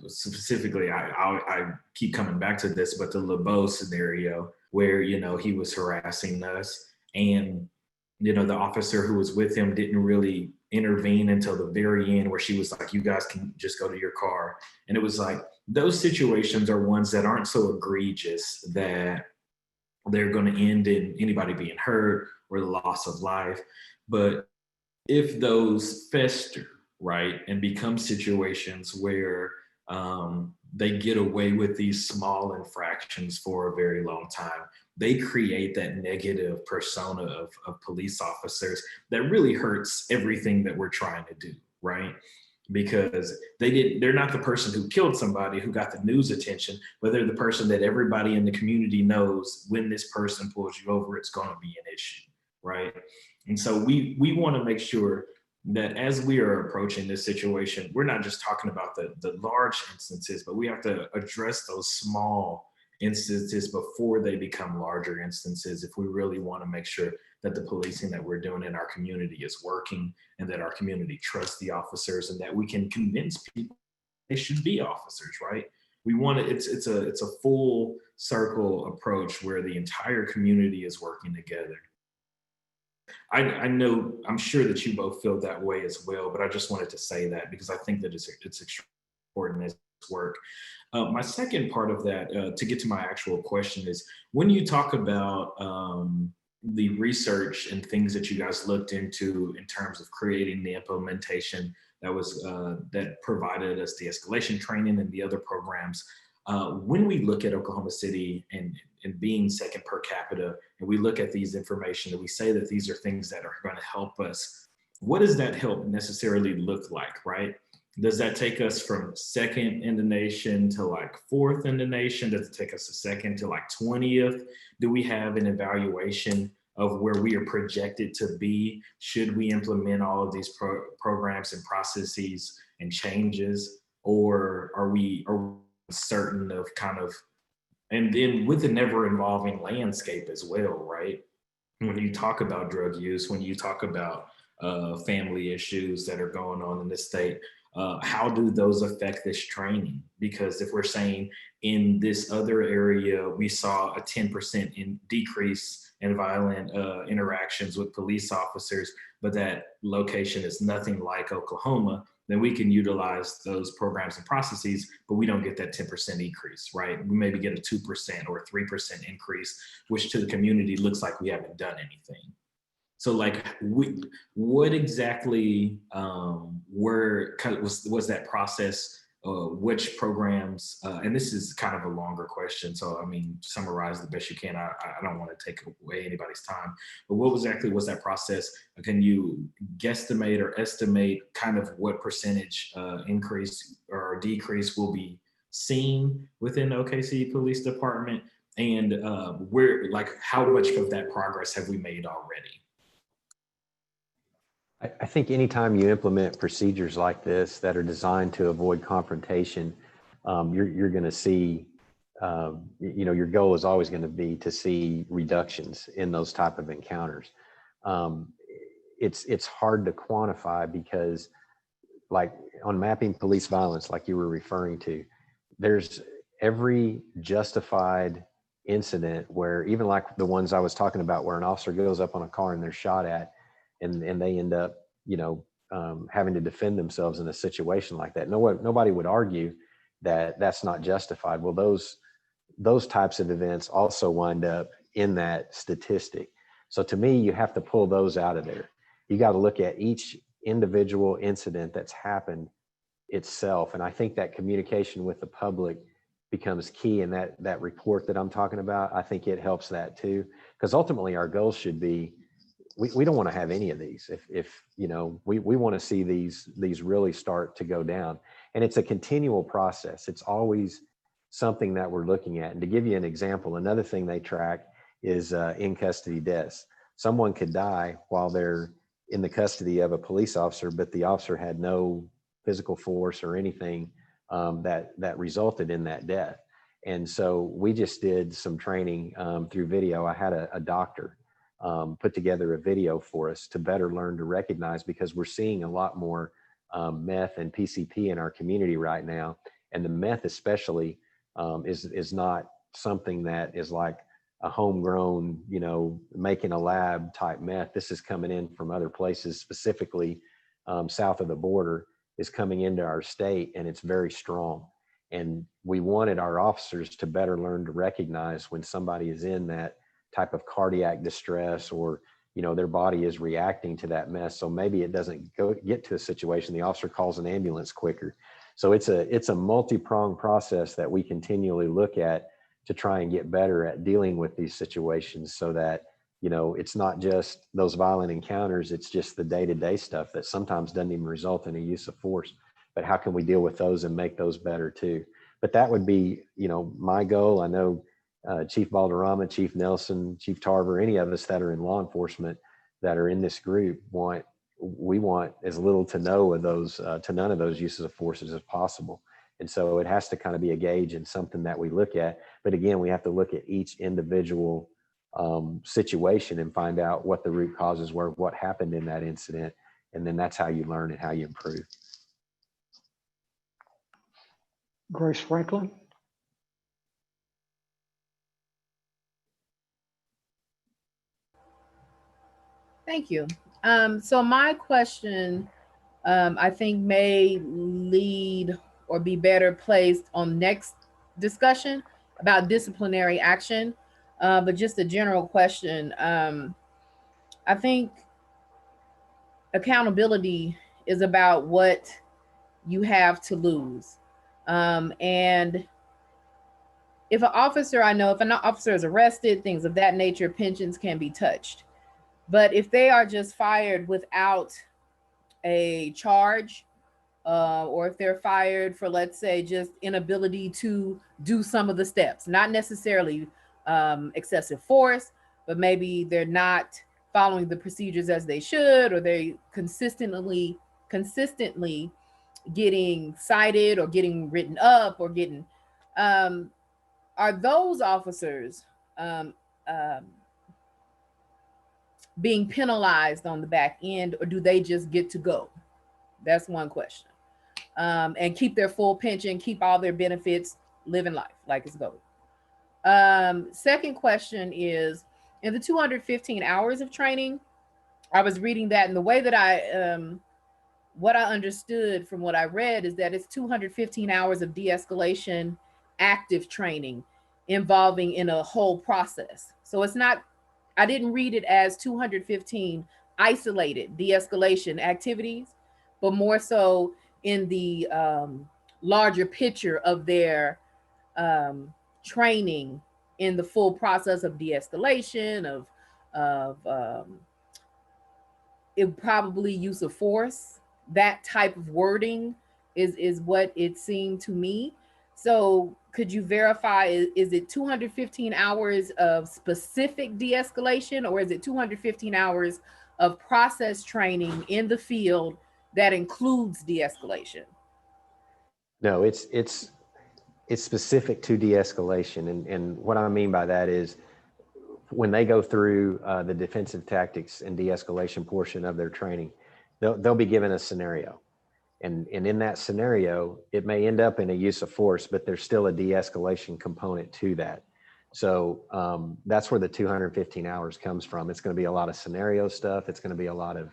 Specifically, I keep coming back to this, but the LeBeau scenario where, you know, he was harassing us, and, you know, the officer who was with him didn't really intervene until the very end, where she was like, you guys can just go to your car. And it was like, those situations are ones that aren't so egregious that they're going to end in anybody being hurt or the loss of life. But if those fester, right, and become situations where they get away with these small infractions for a very long time, they create that negative persona of police officers that really hurts everything that we're trying to do, right? Because they're not the person who killed somebody who got the news attention, but they're the person that everybody in the community knows when this person pulls you over, it's going to be an issue, right? And so we want to make sure that as we are approaching this situation, we're not just talking about the large instances, but we have to address those small instances before they become larger instances, if we really want to make sure that the policing that we're doing in our community is working, and that our community trusts the officers, and that we can convince people they should be officers, right? We want it, it's a full circle approach where the entire community is working together. I know, I'm sure that you both feel that way as well, but I just wanted to say that because I think that it's important as work. My second part of that, to get to my actual question, is when you talk about the research and things that you guys looked into in terms of creating the implementation that was that provided us the escalation training and the other programs, when we look at Oklahoma City and being second per capita, and we look at these information and we say that these are things that are going to help us, what does that help necessarily look like, right? Does that take us from second in the nation to like fourth in the nation? Does it take us a second to like 20th? Do we have an evaluation of where we are projected to be? Should we implement all of these programs and processes and changes, or are we certain of kind of, and then with the never evolving landscape as well, right? When you talk about drug use, when you talk about family issues that are going on in this state, How do those affect this training? Because if we're saying in this other area, we saw a 10% decrease in violent interactions with police officers, but that location is nothing like Oklahoma, then we can utilize those programs and processes, but we don't get that 10% increase, right? We maybe get a 2% or a 3% increase, which to the community looks like we haven't done anything. So like, what exactly was that process? Which programs, and this is kind of a longer question, so I mean, summarize the best you can. I don't want to take away anybody's time, but what exactly was that process? Can you guesstimate or estimate kind of what percentage increase or decrease will be seen within the OKC Police Department? And how much of that progress have we made already? I think anytime you implement procedures like this that are designed to avoid confrontation, you're going to see, your goal is always going to be to see reductions in those type of encounters. It's hard to quantify because, like on mapping police violence, like you were referring to, there's every justified incident where, even like the ones I was talking about, where an officer goes up on a car and they're shot at, and they end up, having to defend themselves in a situation like that. Nobody would argue that that's not justified. Well, those types of events also wind up in that statistic. So to me, you have to pull those out of there. You got to look at each individual incident that's happened itself. And I think that communication with the public becomes key in that report that I'm talking about. I think it helps that too, because ultimately our goal should be, we don't want to have any of these. If we want to see these really start to go down, and it's a continual process. It's always something that we're looking at. And to give you an example, another thing they track is in custody deaths. Someone could die while they're in the custody of a police officer, but the officer had no physical force or anything that resulted in that death. And so we just did some training through video. I had a doctor put together a video for us to better learn to recognize, because we're seeing a lot more meth and PCP in our community right now. And the meth especially is not something that is like a homegrown, making a lab type meth. This is coming in from other places, specifically south of the border, is coming into our state, and it's very strong. And we wanted our officers to better learn to recognize when somebody is in that type of cardiac distress, or their body is reacting to that mess. So maybe it doesn't get to a situation, the officer calls an ambulance quicker. So it's a multi-pronged process that we continually look at to try and get better at dealing with these situations, so that it's not just those violent encounters, it's just the day-to-day stuff that sometimes doesn't even result in a use of force. But how can we deal with those and make those better too? But that would be my goal. I know Chief Balderrama, Chief Nelson, Chief Tarver, any of us that are in law enforcement that are in this group we want as little to no of those, to none of those uses of forces as possible. And so it has to kind of be a gauge and something that we look at. But again, we have to look at each individual situation and find out what the root causes were, what happened in that incident. And then that's how you learn and how you improve. Grace Franklin. Thank you. So my question, I think may lead or be better placed on next discussion about disciplinary action, but just a general question. I think accountability is about what you have to lose. And if an officer, I know if an officer is arrested, things of that nature, pensions can be touched. But if they are just fired without a charge, or if they're fired for, let's say, just inability to do some of the steps, not necessarily excessive force, but maybe they're not following the procedures as they should, or they consistently getting cited or getting written up or getting, are those officers being penalized on the back end, or do they just get to go? That's one question. and keep their full pension, keep all their benefits, living life like it's gold. Second question is, in the 215 hours of training, I was reading that, and the way that what I understood from what I read is that it's 215 hours of de-escalation active training involving in a whole process. So it's not, I didn't read it as 215 isolated de-escalation activities, but more so in the larger picture of their training in the full process of de-escalation, of it probably use of force. That type of wording is what it seemed to me. So could you verify, is it 215 hours of specific de-escalation, or is it 215 hours of process training in the field that includes de-escalation? No, it's specific to de-escalation. And what I mean by that is when they go through the defensive tactics and de-escalation portion of their training, they'll be given a scenario. And in that scenario, it may end up in a use of force, but there's still a de-escalation component to that. So that's where the 215 hours comes from. It's going to be a lot of scenario stuff. It's going to be a lot of,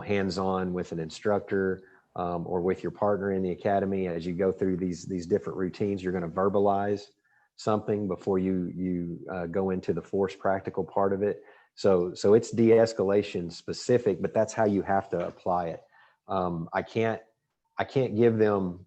hands-on with an instructor or with your partner in the academy. As you go through these different routines, you're going to verbalize something before you go into the force practical part of it. So it's de-escalation specific, but that's how you have to apply it. I can give them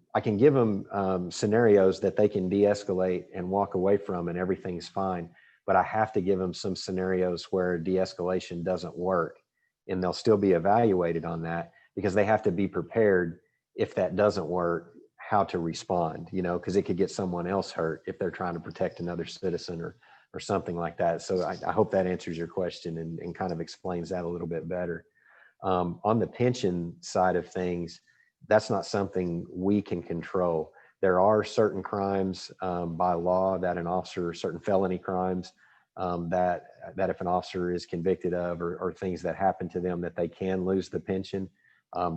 scenarios that they can de-escalate and walk away from and everything's fine, but I have to give them some scenarios where de-escalation doesn't work, and they'll still be evaluated on that because they have to be prepared if that doesn't work, how to respond, because it could get someone else hurt if they're trying to protect another citizen or something like that. So I hope that answers your question and kind of explains that a little bit better. On the pension side of things, that's not something we can control. There are certain crimes by law that an officer, certain felony crimes that if an officer is convicted of or things that happen to them that they can lose the pension,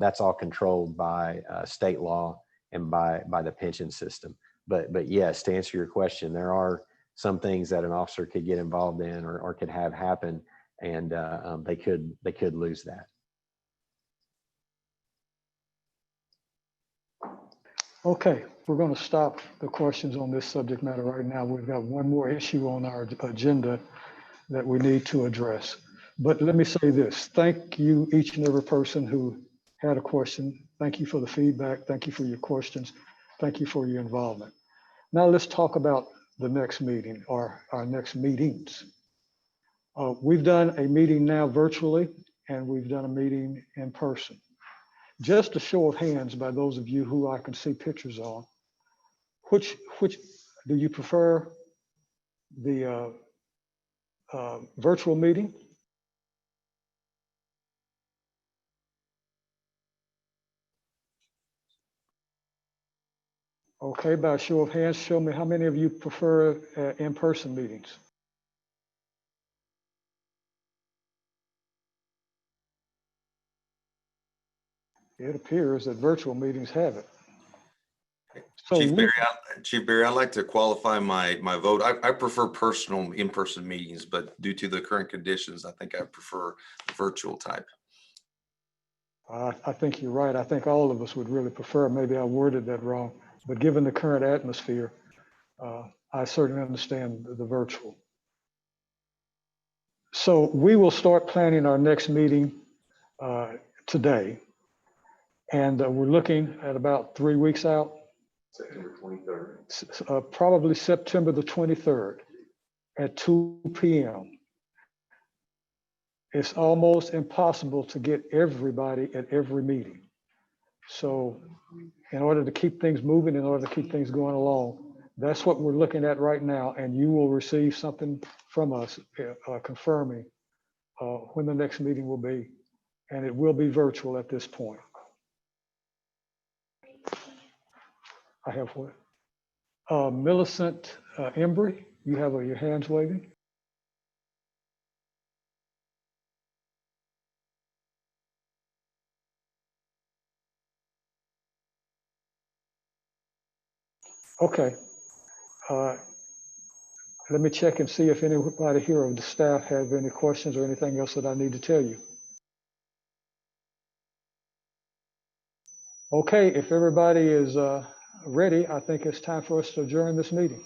that's all controlled by state law and by the pension system. But yes, to answer your question, there are some things that an officer could get involved in or could have happen, and they could lose that. Okay, we're going to stop the questions on this subject matter right now. We've got one more issue on our agenda that we need to address. But let me say this. Thank you, each and every person who had a question. Thank you for the feedback. Thank you for your questions. Thank you for your involvement. Now let's talk about the next meeting or our next meetings. We've done a meeting now virtually, and we've done a meeting in person. Just a show of hands by those of you who I can see pictures of, which do you prefer, the virtual meeting? Okay, by a show of hands, show me how many of you prefer in-person meetings. It appears that virtual meetings have it. So Chief Barry, I'd like to qualify my vote. I prefer personal in-person meetings, but due to the current conditions, I think I prefer the virtual type. I think you're right. I think all of us would really prefer, maybe I worded that wrong, but given the current atmosphere, I certainly understand the virtual. So we will start planning our next meeting today. And we're looking at about 3 weeks out. September 23rd. Probably September the 23rd at 2 p.m. It's almost impossible to get everybody at every meeting. So in order to keep things moving, in order to keep things going along, that's what we're looking at right now. And you will receive something from us confirming when the next meeting will be. And it will be virtual at this point. I have what? Millicent Embry, you have your hands waving. Okay. Let me check and see if anybody here of the staff have any questions or anything else that I need to tell you. Okay, if everybody is ready, I think it's time for us to adjourn this meeting.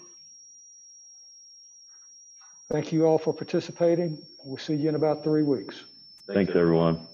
Thank you all for participating. We'll see you in about 3 weeks. Thanks, everyone.